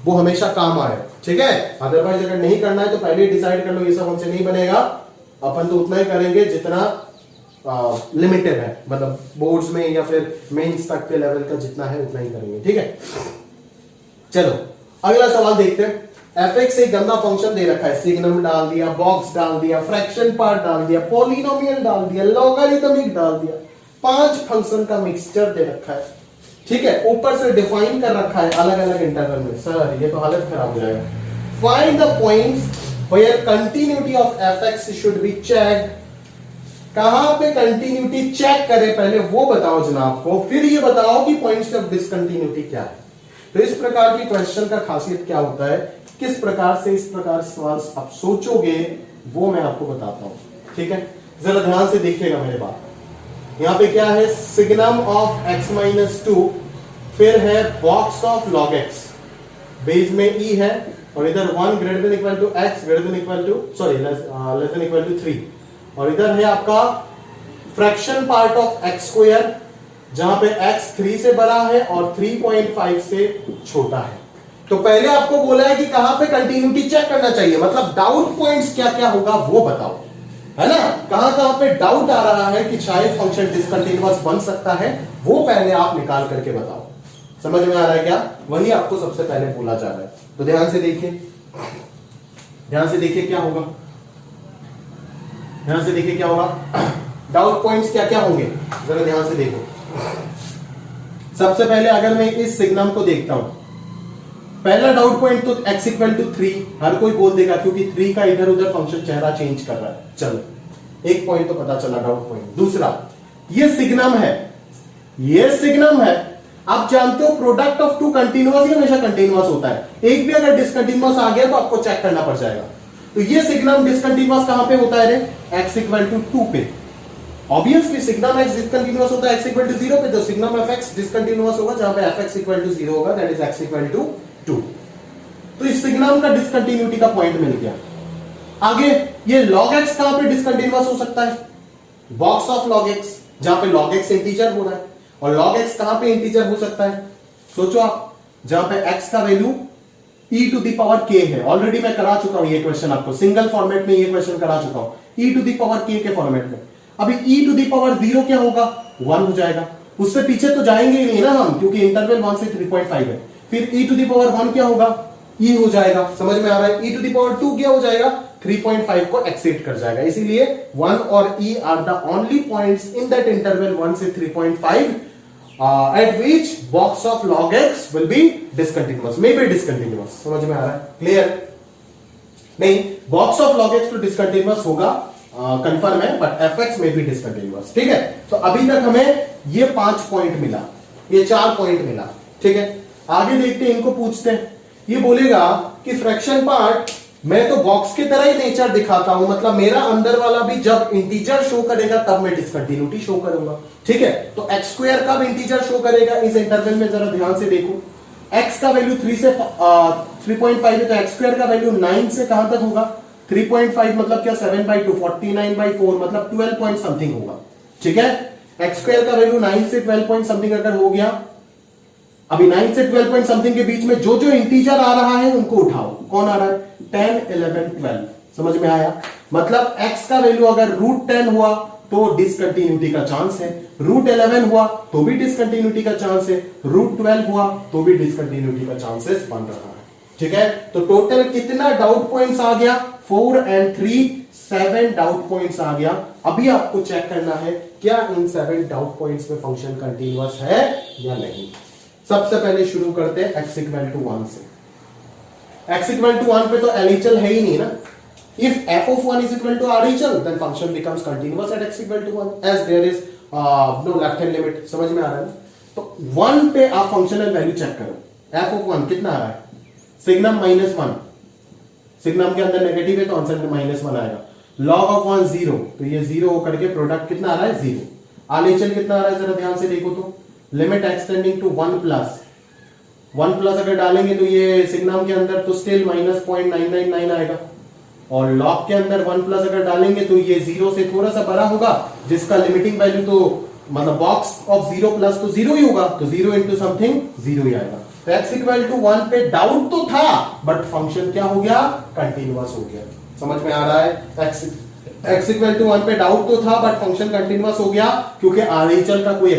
वो हमेशा काम आए। ठीक है, अदरवाइज अगर नहीं करना है तो पहले डिसाइड कर लो ये सब हमसे नहीं बनेगा, अपन तो उतना ही करेंगे जितना लिमिटेड है, मतलब बोर्ड्स में या फिर मेंस तक के लेवल का जितना है उतना ही करेंगे। ठीक है, चलो अगला सवाल देखते हैं। fx एक गंदा फंक्शन दे रखा है, सिग्नम डाल दिया, बॉक्स डाल दिया, फ्रैक्शन पार्ट डाल दिया, पॉलिनोमियल डाल दिया, लॉगरिथमिक डाल दिया, 5 फंक्शन का मिक्सचर दे रखा है। ठीक है, ऊपर से डिफाइन कर रखा है अलग अलग इंटरवल में। सर ये तो हालत खराब हो जाएगा। Find the points where continuity of fx should be checked। कहां पे कंटिन्यूटी चेक करें पहले वो बताओ जनाब को, फिर ये बताओ कि पॉइंट्स ऑफ डिसकंटिन्यूटी क्या है। तो इस प्रकार की क्वेश्चन का खासियत क्या होता है, किस प्रकार से इस प्रकार सवाल आप सोचोगे वो मैं आपको बताता हूं। ठीक है, जरा ध्यान से देखिएगा मेरे बात। यहाँ पे क्या है, सिग्नम ऑफ x माइनस 2, फिर है box of log x, base में e है, और इधर 1 greater than equal to x greater than equal to less than equal to 3, और इधर है आपका fraction part of x square, जहां पे x 3 से बड़ा है और 3.5 से छोटा है। तो पहले आपको बोला है कि कहां पे कंटिन्यूटी चेक करना चाहिए, मतलब डाउट पॉइंट्स क्या क्या होगा वो बताओ, है ना, कहां कहां पे डाउट आ रहा है कि शायद फंक्शन डिसकंटिन्यूअस बन सकता है, वो पहले आप निकाल करके बताओ। समझ में आ रहा है क्या, वही आपको सबसे पहले बोला जा रहा है। तो ध्यान से देखिए, ध्यान से देखिए क्या होगा, ध्यान से देखिए क्या होगा, डाउट पॉइंट्स क्या क्या होंगे, जरा ध्यान से देखो। सबसे पहले अगर मैं इस सिग्नम को देखता हूं, पहला डाउट पॉइंट तो x इक्वल टू 3, हर कोई बोल देगा क्योंकि 3 का इधर उधर फंक्शन चेहरा चेंज कर रहा है। चलो एक पॉइंट तो पता चला, डाउट पॉइंट। दूसरा, ये सिग्नम है, ये सिग्नम है। आप जानते हो प्रोडक्ट ऑफ टू कंटिन्यूअस ही हमेशा कंटिन्यूअस होता है, एक भी अगर डिसकंटिन्यूअस आ गया तो आपको चेक करना पड़ जाएगा। तो ये सिग्नम डिसकंटिन्यूअस कहां पे होता है रे, x इक्वल टू 2 पे। ऑब्वियसली सिग्नम x डिसकंटिन्यूअस होता है x इक्वल टू 0 पे, तो सिग्नम fx डिसकंटिन्यूअस होगा जहां पे fx इक्वल टू 0 होगा, that is x equal to 2। तो इस सिग्नम का डिसकंटिन्यूटी का पॉइंट मिल गया। आगे ये log x कहां पे डिसकंटिन्यूअस हो सकता है, बॉक्स ऑफ log x, जहां पे log x इंटीजर हो रहा है, और log x कहां पे इंटीजर हो सकता है, सोचो आप, जहां पे x का value e to the power k है। ऑलरेडी मैं करा चुका हूं ये क्वेश्चन, आपको सिंगल फॉर्मेट में ये क्वेश्चन करा चुका हूं, e to the power k के फॉर्मेट में। अभी e टू द पावर 0 क्या होगा, 1 हो जाएगा, उससे पीछे तो जाएंगे ही नहीं ना हम, क्योंकि इंटरवल 1 से 3.5 है। फिर e टू द पावर 1 क्या होगा, e हो जाएगा, समझ में आ रहा है। e टू द पावर 2 क्या हो जाएगा, 3.5 को एक्सीड कर जाएगा। इसीलिए 1 और e are the only points in that interval 1 से 3.5 at which box of log x will be discontinuous, may be discontinuous। समझ में आ रहा है, क्लियर? नहीं, box of log x तो discontinuous होगा, कंफर्म है, बट fx में भी डिसकंटिन्यूअस। ठीक है, तो अभी तक हमें ये 5 पॉइंट मिला, ये 4 पॉइंट मिला। ठीक है, आगे देखते हैं, इनको पूछते हैं। ये बोलेगा कि फ्रैक्शन पार्ट मैं तो बॉक्स की तरह ही नेचर दिखाता हूं, मतलब मेरा अंदर वाला भी जब इंटीजर शो करेगा तब मैं डिसकंटिन्यूटी शो करूंगा। ठीक है, तो एक्स स्क्वायर कब इंटीजर शो करेगा इस इंटरवल में, जरा ध्यान से देखो। एक्स का वैल्यू 3 से 3.5 है, तो एक्स स्क्वायर का वैल्यू 9 से कहां तक होगा, 3.5 मतलब क्या, 7/2, 49/4 मतलब 12 पॉइंट समथिंग होगा। ठीक है, एक्स स्क्वायर का वैल्यू 9 से 12 पॉइंट समथिंग अगर हो गया, अभी 9 से 12 पॉइंट समथिंग के बीच में जो जो इंटीजर आ रहा है उनको उठाओ। कौन आ रहा है, 10, 11, 12। समझ में आया, मतलब x का वैल्यू अगर √10 हुआ तो डिसकंटिन्यूटी का चांस है, √11 हुआ तो भी डिसकंटिन्यूटी का चांस है, √12 हुआ तो भी डिसकंटिन्यूटी का चांसेस बन रहा है। ठीक है, तो टोटल कितना डाउट पॉइंट्स आ गया, 4 and 3, 7 डाउट पॉइंट्स आ गया। अभी आपको चेक करना है क्या इन 7 डाउट पॉइंट्स में फंक्शन कंटिन्यूअस है या नहीं। सबसे पहले शुरू करते हैं x इक्वल टू 1 से। x इक्वल टू 1 पे तो LHL है ही नहीं ना। If f of 1 is equal to RHL, then function becomes continuous at x equal to 1 as there is no left hand limit। समझ में आ रहा है ना? तो 1 पे आप फंक्शनल वैल्यू चेक करो, f of 1 कितना आ रहा है, सिग्नम -1, सिग्नम के अंदर नेगेटिव है तो आंसर -1 आएगा। log of 1 0, तो ये 0 होकर के प्रोडक्ट कितना आ रहा है, 0। RHL कितना आ रहा है, जरा ध्यान से देखो तो, लिमिट एक्सटेंडिंग टू 1 प्लस अगर डालेंगे तो ये सिग्नम के अंदर तो स्टिल -0.999 आएगा, और लॉग के अंदर 1 प्लस अगर डालेंगे तो ये 0 से थोड़ा सा बड़ा होगा, जिसका लिमिटिंग वैल्यू तो मतलब बॉक्स ऑफ 0 प्लस तो 0 ही होगा, तो 0 इंटू समथिंग 0 ही आएगा। तो x इक्वल टू 1 पे डाउट तो था, बट फंक्शन क्या हो गया, कंटिन्यूअस हो गया। समझ में आ रहा है, x इक्वल टू 1 पे डाउट तो था बट फंक्शन कंटिन्यूअस हो गया, क्योंकि LHL का कोई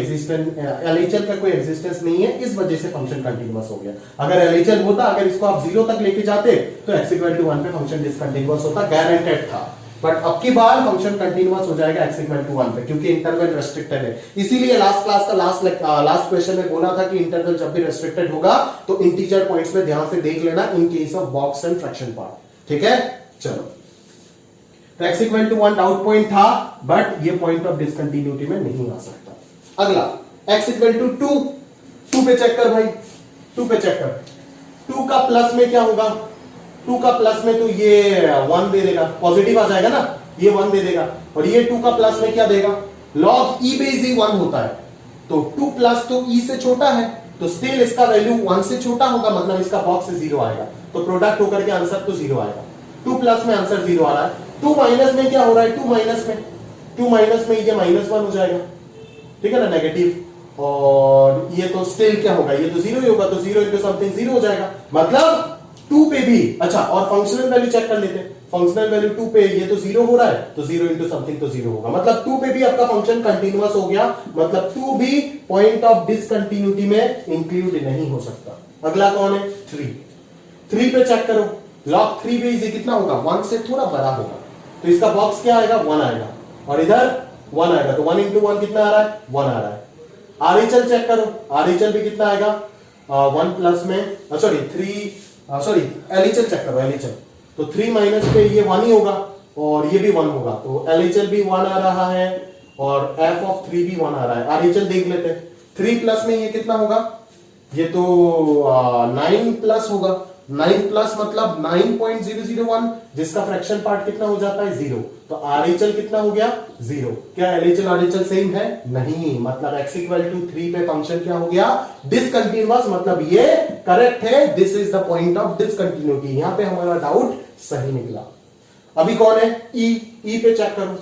एग्जिस्टेंस नहीं है, इस वजह से फंक्शन कंटिन्यूअस हो गया। अगर LHL होता, अगर इसको आप 0 तक लेके जाते तो x इक्वल टू 1 पे फंक्शन डिसकंटिन्यूअस होता, गारंटेड था। बट अब की बार फंक्शन कंटिन्यूअस हो जाएगा x इक्वल टू 1 पे, क्योंकि इंटरवल रेस्ट्रिक्टेड है। इसीलिए लास्ट क्लास का लास्ट क्वेश्चन में बोला था कि इंटरवल जब भी रेस्ट्रिक्टेड होगा तो इंटीजर पॉइंट्स में ध्यान से देख लेना in case of box and fraction part. ठीक है, चलो, तो x equal to 1 doubt point था, बट ये पॉइंट ऑफ डिसकंटिन्यूटी में नहीं आ सकता। अगला x इक्वल टू 2 पे चेक कर भाई, 2 पे चेक कर। 2 का प्लस में क्या होगा, 2 का प्लस में तो ये 1 दे देगा, पॉजिटिव आ जाएगा ना, ये 1 दे देगा, और ये 2 का प्लस में क्या देगा, लॉग ई बेस ई 1 होता है, तो 2 प्लस तो ई से छोटा है, तो स्टिल इसका वैल्यू 1 से छोटा होगा, मतलब इसका बॉक्स से 0 आएगा, तो प्रोडक्ट होकर के आंसर तो 0 आएगा। 2 प्लस में आंसर 0 आ रहा है, 2 माइनस में क्या हो रहा है, 2 माइनस में ये -1 हो जाएगा, ठीक है ना, नेगेटिव, और ये तो स्टिल क्या होगा, ये तो 0 ही होगा, तो 0 इंटू समथिंग 0 हो जाएगा, मतलब 2 पे भी। अच्छा, और फंक्शनल वैल्यू चेक कर लेते हैं, फंक्शनल वैल्यू 2 पे, ये तो 0 हो रहा है, तो 0 इंटू समथिंग तो 0 होगा, मतलब 2 पे भी आपका फंक्शन कंटिन्यूअस हो गया, मतलब 2 भी पॉइंट ऑफ डिसकंटिन्यूटी में इंक्लूड नहीं हो सकता। अगला कौन है, 3 पे चेक करो, लॉग 3 बेस ये कितना होगा, 1 से थोड़ा बड़ा होगा, तो इसका बॉक्स क्या आएगा, 1 आएगा, और इधर 1 आएगा, तो 1 इंटू 1 कितना आ रहा है, 1 आ रहा है। आरएचएल चेक करो, आरएचएल भी कितना आएगा, 1 प्लस में, सॉरी 3, सॉरी एलएचएल चेक करो, एलएचएल तो 3 माइनस पे ये 1 ही होगा, और ये भी 1 होगा, तो एलएचएल भी 1 आ रहा है, और एफ ऑफ 3 भी 1 आ रहा है। आरएचएल देख लेते हैं, 3 प्लस में ये कितना होगा, ये तो 9 प्लस होगा, 9 प्लस मतलब 9.001, जिसका फ्रैक्शन पार्ट कितना हो जाता है, 0, तो आरएचएल कितना हो गया, 0। क्या एलएचएल आरएचएल सेम है, नहीं, मतलब x इक्वल टू 3 पे फंक्शन क्या हो गया, डिसकंटिन्यूअस, मतलब ये करेक्ट है, this is the point of discontinuity, यहां पे हमारा डाउट सही निकला। अभी कौन है, ई पे चेक करो,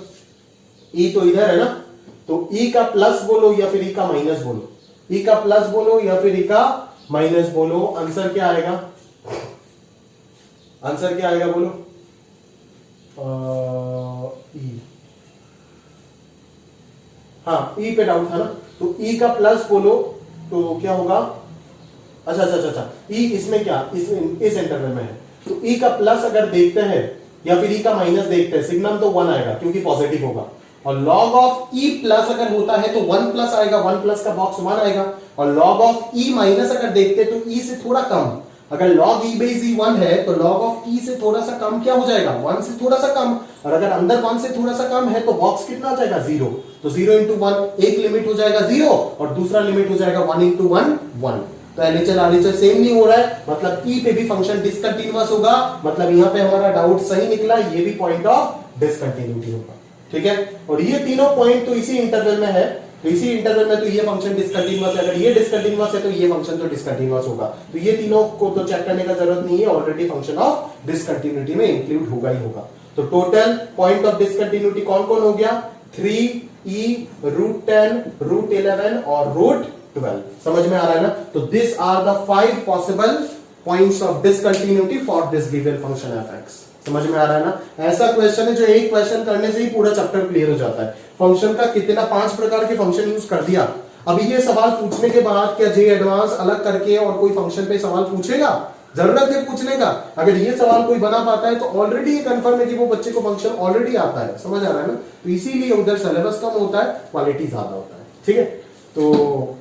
ई तो इधर है ना, तो ई का प्लस बोलो या फिर ई का माइनस बोलो, ई का प्लस बोलो या फिर ई का माइनस बोलो, आंसर क्या आएगा, आंसर क्या आएगा बोलो, ई, हाँ ई पे डाउट था ना, तो ई का प्लस बोलो तो क्या होगा, अच्छा, ई इसमें क्या, इस इंटरवल में है, तो ई का प्लस अगर देखते हैं या फिर ई का माइनस देखते हैं, सिग्नम तो 1 आएगा क्योंकि पॉजिटिव होगा, और लॉग ऑफ ई प्लस अगर होता है तो 1 प्लस आएगा, 1 प्लस का बॉक्स 1 आएगा, और लॉग ऑफ ई माइनस अगर देखते हैं तो ई से थोड़ा कम, अगर log e बेस e 1 है तो log ऑफ e से थोड़ा सा कम क्या हो जाएगा, 1 से थोड़ा सा कम, और अगर अंदर 1 से थोड़ा सा कम है तो बॉक्स कितना आ जाएगा, 0, तो 0 इंटू 1, एक लिमिट हो जाएगा 0 और दूसरा लिमिट हो जाएगा 1 इंटू 1 1, तो एलएचएल आरएचएल सेम नहीं हो रहा है, मतलब e पे भी फंक्शन डिसकंटिन्यूअस होगा, मतलब यहां पे हमारा डाउट सही निकला, ये भी पॉइंट ऑफ डिसकंटिन्यूटी होगा, ठीक है। और ये तीनों पॉइंट तो इसी इंटरवल में है, तो इसी इंटरवल में तो ये फंक्शन डिसकंटिन्यूअस है, अगर ये डिसकंटिन्यूअस है तो ये फंक्शन तो डिसकंटिन्यूअस होगा, तो ये तीनों को तो चेक करने का जरूरत नहीं है, ऑलरेडी फंक्शन ऑफ डिसकंटिन्यूटी में इंक्लूड होगा ही होगा। तो टोटल पॉइंट ऑफ डिसकंटिन्यूटी कौन कौन हो गया, 3e, √10, √11 और √12, समझ में आ रहा है ना। तो this are the 5 possible points of discontinuity for this given function f(x), समझ में आ रहा है ना। ऐसा क्वेश्चन है जो एक क्वेश्चन करने से ही पूरा चैप्टर क्लियर हो जाता है। फंक्शन का कितना 5 प्रकार के फंक्शन यूज कर दिया। अभी ये सवाल पूछने के बाद क्या जे एडवांस अलग करके और कोई फंक्शन पे सवाल पूछेगा, जरूरत है पूछने का। अगर ये सवाल कोई बना पाता है तो ऑलरेडी ये कंफर्म है कि वो बच्चे को फंक्शन ऑलरेडी आता है, समझ आ रहा है ना। तो इसीलिए उधर सिलेबस कम होता है, क्वालिटी ज्यादा होता है, ठीक है। तो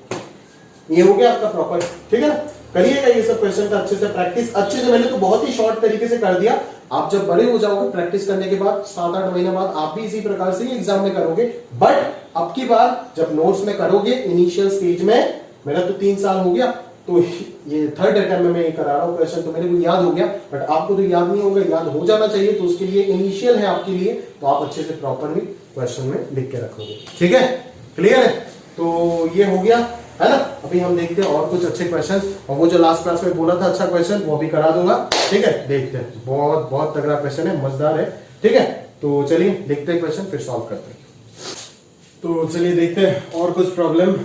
ये हो गया आपका प्रॉपर, ठीक है ना। करिएगा ये सब क्वेश्चन का अच्छे से प्रैक्टिस, अच्छे से। मैंने तो बहुत ही शॉर्ट तरीके से कर दिया, आप जब बड़े हो जाओगे प्रैक्टिस करने के बाद 7-8 महीने बाद आप भी इसी प्रकार से ही एग्जाम में करोगे। बट अब की बार जब नोट्स में करोगे इनिशियल स्टेज में, मेरा तो 3 साल हो गया, तो ये 3rd अटेम्प्ट में मैं ये करा रहा हूँ क्वेश्चन, तो मेरे को याद हो गया, बट आपको तो याद नहीं होगा, याद हो जाना चाहिए। तो उसके लिए इनिशियल है आपके लिए, तो आप अच्छे से प्रॉपरली क्वेश्चन में लिख के रखोगे, ठीक है, क्लियर है। तो ये हो गया है ना। अभी हम देखते हैं और कुछ अच्छे क्वेश्चन, और वो जो लास्ट क्लास में बोला था अच्छा क्वेश्चन वो भी करा दूंगा, ठीक है। देखते हैं, बहुत बहुत तगड़ा क्वेश्चन है, मजेदार है, ठीक है। तो चलिए देखते हैं क्वेश्चन, फिर सॉल्व करते हैं। तो चलिए देखते हैं और कुछ प्रॉब्लम।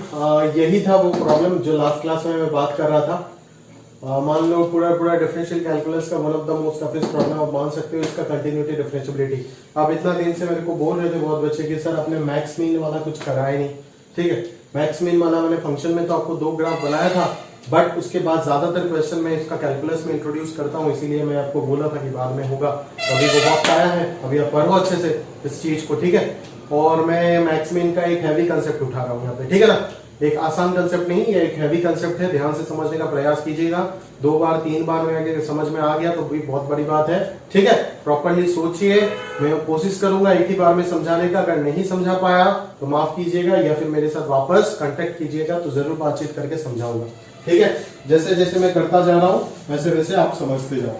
यही था वो प्रॉब्लम जो लास्ट क्लास में मैं बात कर रहा था। मान लो पूरा डिफरेंशियल कैलकुलस का one of the most toughest problem आप मान सकते हो, इसका कंटिन्यूटी डिफरेंशिएबिलिटी। आप इतना दिन से मेरे को बोल रहे थे बहुत बच्चे कि सर आपने मैक्स मीन वाला कुछ कराया नहीं, ठीक है। मैक्स मीन वाला मैंने फंक्शन में तो आपको 2 ग्राफ बनाया था, बट उसके बाद ज्यादातर क्वेश्चन में इसका कैलकुलस में इंट्रोड्यूस करता हूँ, इसीलिए मैं आपको बोला था कि बाद में होगा। अभी वो वक्त आया है, अभी आप पढ़ो अच्छे से इस चीज को, ठीक है। और मैं मैक्स मीन का एक हैवी कंसेप्ट उठा रहा हूँ यहाँ पे, ठीक है ना। एक आसान कंसेप्ट नहीं, ये एक हैवी कंसेप्ट है, ध्यान से समझने का प्रयास कीजिएगा। 2 बार 3 बार में अगर समझ में आ गया तो भी बहुत बड़ी बात है, ठीक है। प्रॉपरली सोचिए, मैं कोशिश करूंगा एक ही बार में समझाने का। अगर नहीं समझा पाया तो माफ कीजिएगा, या फिर मेरे साथ वापस कांटेक्ट कीजिएगा, तो जरूर बातचीत करके समझाऊंगा, ठीक है। जैसे जैसे मैं करता जा रहा हूं वैसे वैसे आप समझते जाओ,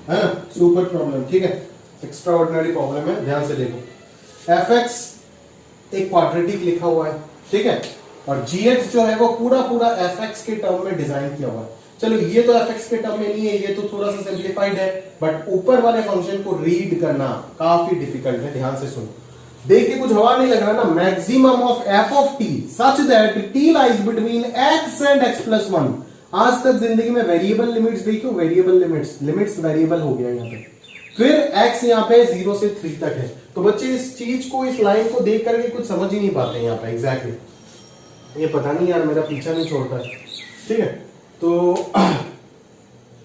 है ना। सुपर प्रॉब्लम, ठीक है, एक्स्ट्राऑर्डिनरी प्रॉब्लम है, ध्यान से देखो। एफ एक्स एक क्वाड्रेटिक लिखा हुआ है, ठीक है, और जी एक्स जो है वो पूरा पूरा एफ एक्स के टर्म में डिजाइन किया हुआ है। चलो ये तो एफ एक्स के टर्म में नहीं है, ये तो थोड़ा सा सिंप्लीफाइड है, बट ऊपर वाले फंक्शन को रीड करना काफी डिफिकल्ट है। ध्यान से सुनो, देख के कुछ हवा नहीं लग रहा ना। Maximum of F of T such that T lies between x and x plus one. आज तक जिंदगी में वेरिएबल लिमिट्स देखो, वेरिएबल लिमिट्स वेरिएबल हो गया यहाँ पे, फिर x यहाँ पे 0 से 3 तक है। तो बच्चे इस चीज को, इस लाइन को देख करके कुछ समझ ही नहीं पाते यहाँ पे एग्जैक्टली। ये पता नहीं यार मेरा पीछा नहीं छोड़ता है, ठीक है। तो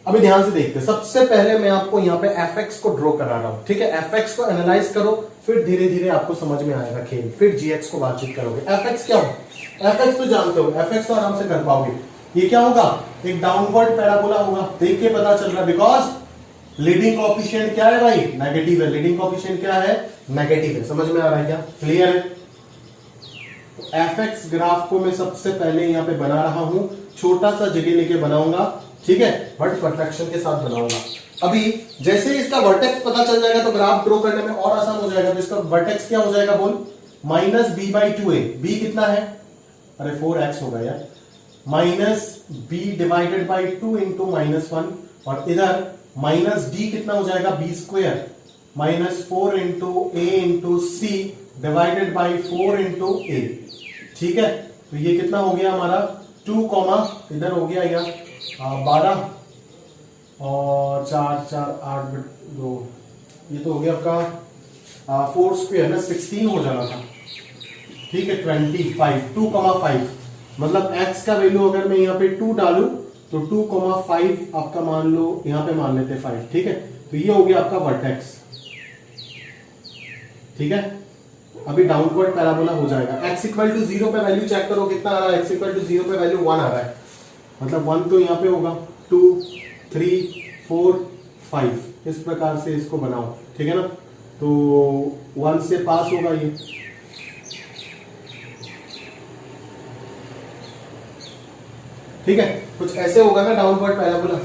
अभी ध्यान से देखते हैं। सबसे पहले मैं आपको यहाँ पे fx को ड्रॉ करा रहा हूं, ठीक है। fx को एनालाइज करो, फिर धीरे धीरे आपको समझ में आएगा खेल, फिर gx को बातचीत करोगे। fx क्या हो, fx तो जानते हो, fx तो आराम से कर पाओगे। ये क्या होगा, एक डाउनवर्ड पैराबोला होगा, देख के पता चल रहा है, बिकॉज लीडिंग कोएफिशिएंट क्या है भाई, नेगेटिव है। लीडिंग कोएफिशिएंट क्या है, नेगेटिव है। समझ में आ रहा है क्या, क्लियर है। तो fx ग्राफ को मैं सबसे पहले यहाँ पे बना रहा हूं, छोटा सा जगह लेके बनाऊंगा, ठीक है, बट परफेक्शन के साथ बनाऊंगा। अभी जैसे इसका वर्टेक्स पता चल जाएगा तो ग्राफ ड्रॉ करने में और आसान हो जाएगा। तो इसका वर्टेक्स क्या हो जाएगा बोल, minus B by 2a। B कितना है, अरे 4x होगा यार, minus B divided by 2 into -1, और इधर माइनस डी कितना हो जाएगा, B square minus 4 into A into C divided by 4 into A, ठीक है। तो ये कितना हो गया हमारा 2, इधर हो गया यार 12 और 4 4 8 2, ये तो हो गया आपका 4 स्क्वायर ना 16 हो जाना था, ठीक है। 25 2,5 मतलब x का वैल्यू अगर मैं यहाँ पे 2 डालू तो 2,5 आपका मान लो, यहाँ पे मान लेते 5, ठीक है। तो ये हो गया आपका वर्टेक्स, ठीक है। अभी डाउनवर्ड पैराबोला हो जाएगा। x इक्वल टू 0 पे वैल्यू चेक करो कितना आ रहा है, x इक्वल टू 0 पे वैल्यू 1 आ रहा है, मतलब 1 तो यहाँ पे होगा, 2 3 4 5 इस प्रकार से इसको बनाओ, ठीक है ना। तो 1 से पास होगा ये, ठीक है। कुछ ऐसे होगा ना डाउनवर्ड पैराबोला।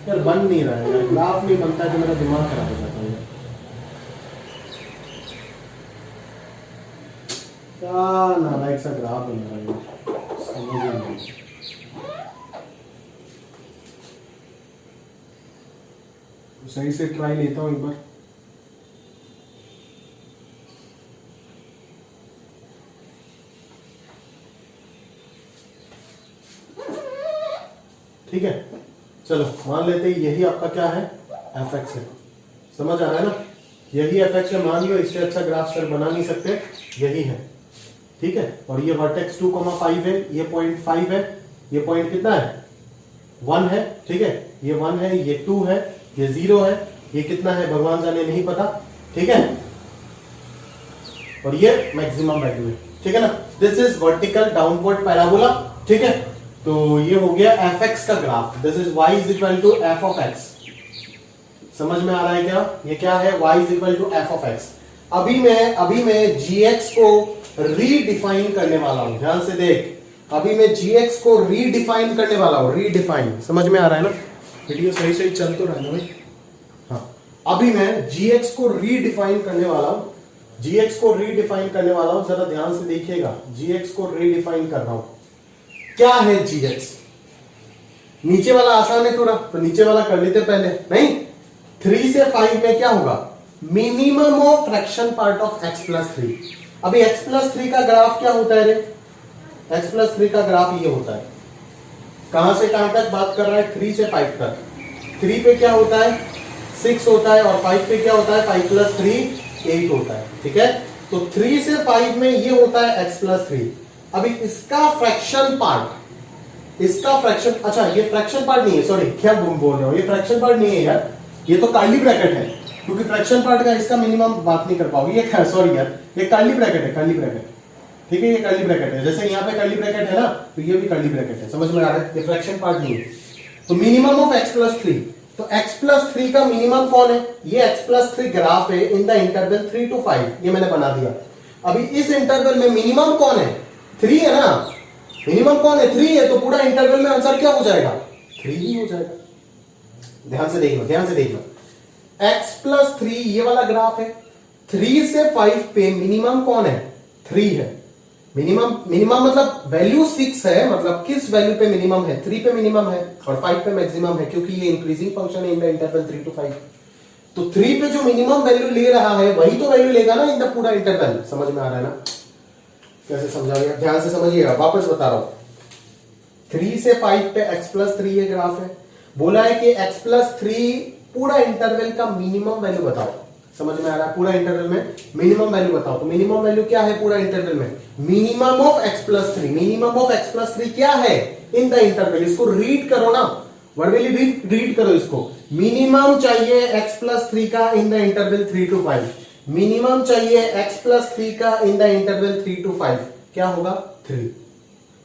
यार बन नहीं रहा है यार, ग्राफ नहीं बनता है तो मेरा दिमाग खराब हो जाता है यार। क्या नालायक सा ग्राफ बन रहा है, समझ ही नहीं। सही से ट्राई लेता हूं एक बार। ठीक है, चलो मान लेते हैं यही आपका क्या है, fx है। समझ आ रहा है ना, यही fx है, मान लो। इससे अच्छा ग्राफ सर बना नहीं सकते, यही है, ठीक है। और ये वर्टेक्स 2,5 है, ये 0.5 है, ये पॉइंट कितना है 1 है, ठीक है। ये 1 है, ये 2 है, ये 0 है, ये कितना है भगवान जाने, नहीं पता, ठीक है। और ये मैक्सिमम वैल्यू है, ठीक है ना। This is vertical downward parabola, ठीक है। तो ये हो गया fx का graph. This is y is equal to f of x। समझ में आ रहा है क्या, ये क्या है, y is equal to f of x। अभी मैं gx को रीडिफाइन करने वाला हूं, ध्यान से देख। अभी मैं gx को रीडिफाइन करने वाला हूं, रीडिफाइन। समझ में आ रहा है ना, वीडियो सही सही चल तो रहा है ना भाई। हाँ, अभी मैं gx को रीडिफाइन करने वाला हूं, gx को रीडिफाइन करने वाला हूं। जरा ध्यान से देखिएगा, gx को रीडिफाइन कर रहा हूं। क्या है gx, नीचे वाला आसान है थोड़ा, तो नीचे वाला कर लेते पहले। नहीं, 3 से 5 में क्या होगा, minimum of fraction part of x plus 3। अभी x प्लस 3 का ग्राफ क्या होता है रे, x प्लस 3 का ग्राफ ये होता है। कहां से कहां तक बात कर रहा है, 3 से 5 तक। 3 पे क्या होता है 6 होता है, और 5 पे क्या होता है 5 प्लस 3 8 होता है, ठीक है। तो 3 से 5 में ये होता है x प्लस 3। अभी इसका फ्रैक्शन पार्ट, इसका फ्रैक्शन, अच्छा ये फ्रैक्शन पार्ट नहीं है, सॉरी क्या बोल रहा हूं, ये फ्रैक्शन पार्ट नहीं है यार, ये तो कर्ली ब्रैकेट है, क्योंकि फ्रैक्शन पार्ट का इसका मिनिमम बात नहीं कर पाओगे। ये सॉरी यार, ये कर्ली ब्रैकेट है, कर्ली ब्रैकेट, ठीक है। ये कर्ली ब्रैकेट है, जैसे यहाँ पे कर्ली ब्रैकेट है ना, तो ये भी कर्ली ब्रैकेट है। समझ में आ रहा है, ये फ्रैक्शन पार्ट नहीं है। तो मिनिमम ऑफ x प्लस 3, तो x प्लस 3 का मिनिमम कौन है, ये x प्लस 3 ग्राफ है इन द इंटरवल 3 to 5, ये मैंने बना दिया। अभी इस इंटरवल में मिनिमम कौन है, 3 है ना, मिनिमम कौन है 3 है, तो पूरा इंटरवल में आंसर क्या हो जाएगा, 3 ही हो जाएगा। ध्यान से देखना, ध्यान से देखना। x प्लस 3 ये वाला ग्राफ है, 3 से 5 पे मिनिमम कौन है? 3 है। मिनिमम मतलब वैल्यू 6 है, मतलब किस वैल्यू पे मिनिमम है? 3 पे मिनिमम है और 5 पे मैक्सिमम है, क्योंकि ये इंक्रीजिंग फंक्शन है इन द इंटरवल 3 to 5। तो 3 पे जो मिनिमम वैल्यू ले रहा है वही तो वैल्यू लेगा ना इन द पूरा इंटरवल। समझ में आ रहा है ना? कैसे समझा गया? ध्यान से समझिएगा, वापस बता रहा हूं। 3 से 5 पे x+3 ये ग्राफ है। बोला है कि x+3 पूरा इंटरवल का मिनिमम वैल्यू बताओ। समझ में आ रहा है? पूरा इंटरवल में मिनिमम वैल्यू बताओ। तो मिनिमम वैल्यू क्या है पूरा इंटरवल में? Minimum of x+3। Minimum of x+3 क्या है इन द इंटरवल? इसको रीड करो ना, वर्बली रीड करो इसको। मिनिमम चाहिए x+3 का इन द इंटरवल 3 to 5। मिनिमम चाहिए x+3 का इन द इंटरवल 3 to 5। क्या होगा? 3।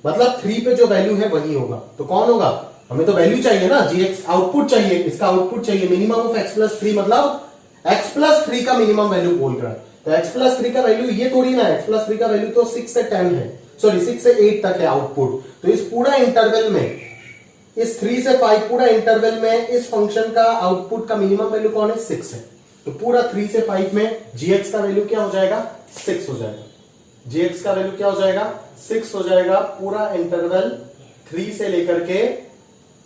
मतलब 3 पे जो वैल्यू है वही होगा। तो कौन होगा? हमें तो वैल्यू चाहिए ना, gx आउटपुट चाहिए, इसका आउटपुट चाहिए। मिनिमम ऑफ x+3 मतलब x+3 का मिनिमम वैल्यू बोल रहा है। तो x+3 का वैल्यू ये थोड़ी ना है, x+3 का वैल्यू तो 6 से 10 है, सॉरी 6 से 8 तक है आउटपुट। तो इस पूरा इंटरवल में, इस 3 से 5 पूरा इंटरवल में इस फंक्शन का आउटपुट का मिनिमम वैल्यू कौन है? 6 है। तो पूरा 3 से 5 में gx का वैल्यू क्या हो जाएगा? 6 हो जाएगा। gx का वैल्यू क्या हो जाएगा? 6 हो जाएगा पूरा इंटरवल 3 से लेकर के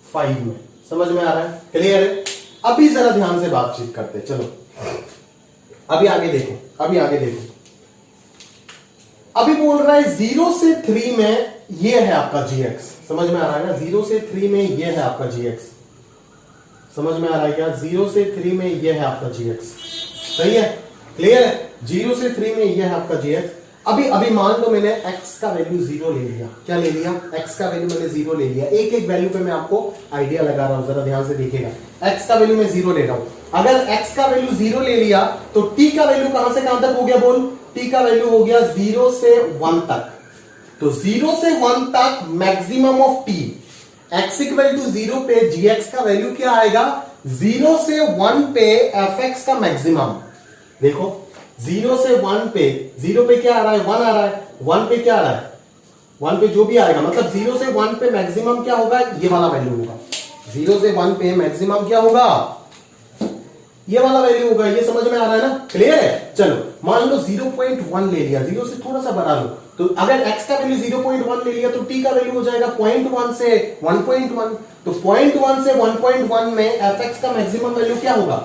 5 में। समझ में आ रहा है? क्लियर है? अभी जरा ध्यान से बातचीत करते हैं। चलो अभी आगे देखो, अभी आगे देखो। अभी बोल रहा है 0 से 3 में ये है आपका gx। समझ में आ रहा है ना? 0 से 3 में ये है आपका gx। समझ में आ रहा है क्या? 0 से 3 में ये है आपका gx। सही है? क्लियर है? 0 से 3 में ये है आपका gx। अभी मान लो मैंने x का वैल्यू 0 ले लिया। क्या ले लिया? x का वैल्यू मैंने 0 ले लिया। एक एक वैल्यू पे मैं आपको आइडिया लगा रहा हूं, जरा ध्यान से देखिएगा। x का वैल्यू मैं 0 ले रहा हूं। अगर x का वैल्यू 0 ले लिया तो t का वैल्यू कहां से कहां तक हो गया? बोल। t का वैल्यू हो गया 0 से 1 तक। तो 0 से 1 तक maximum of t। x equal to 0 पे gx का वैल्यू क्या आएगा? 0 से 1 पे fx का मैक्सिमम। देखो 0 से 1 पे, 0 पे क्या आ रहा है? 1 आ रहा है। 1 पे क्या आ रहा है? 1 पे जो भी आएगा, मतलब 0 से 1 पे मैक्सिमम क्या होगा? ये वाला वैल्यू होगा। 0 से 1 पे मैक्सिमम क्या होगा? ये वाला वैल्यू होगा। ये समझ में आ रहा है ना? क्लियर है? चलो मान लो 0.1 ले लिया, 0 से थोड़ा सा बढ़ा लो। तो अगर x का वैल्यू 0.1 ले लिया तो t का वैल्यू हो जाएगा 0.1 से 1.1। तो 0.1 से 1.1 में fx का मैक्सिमम वैल्यू क्या होगा?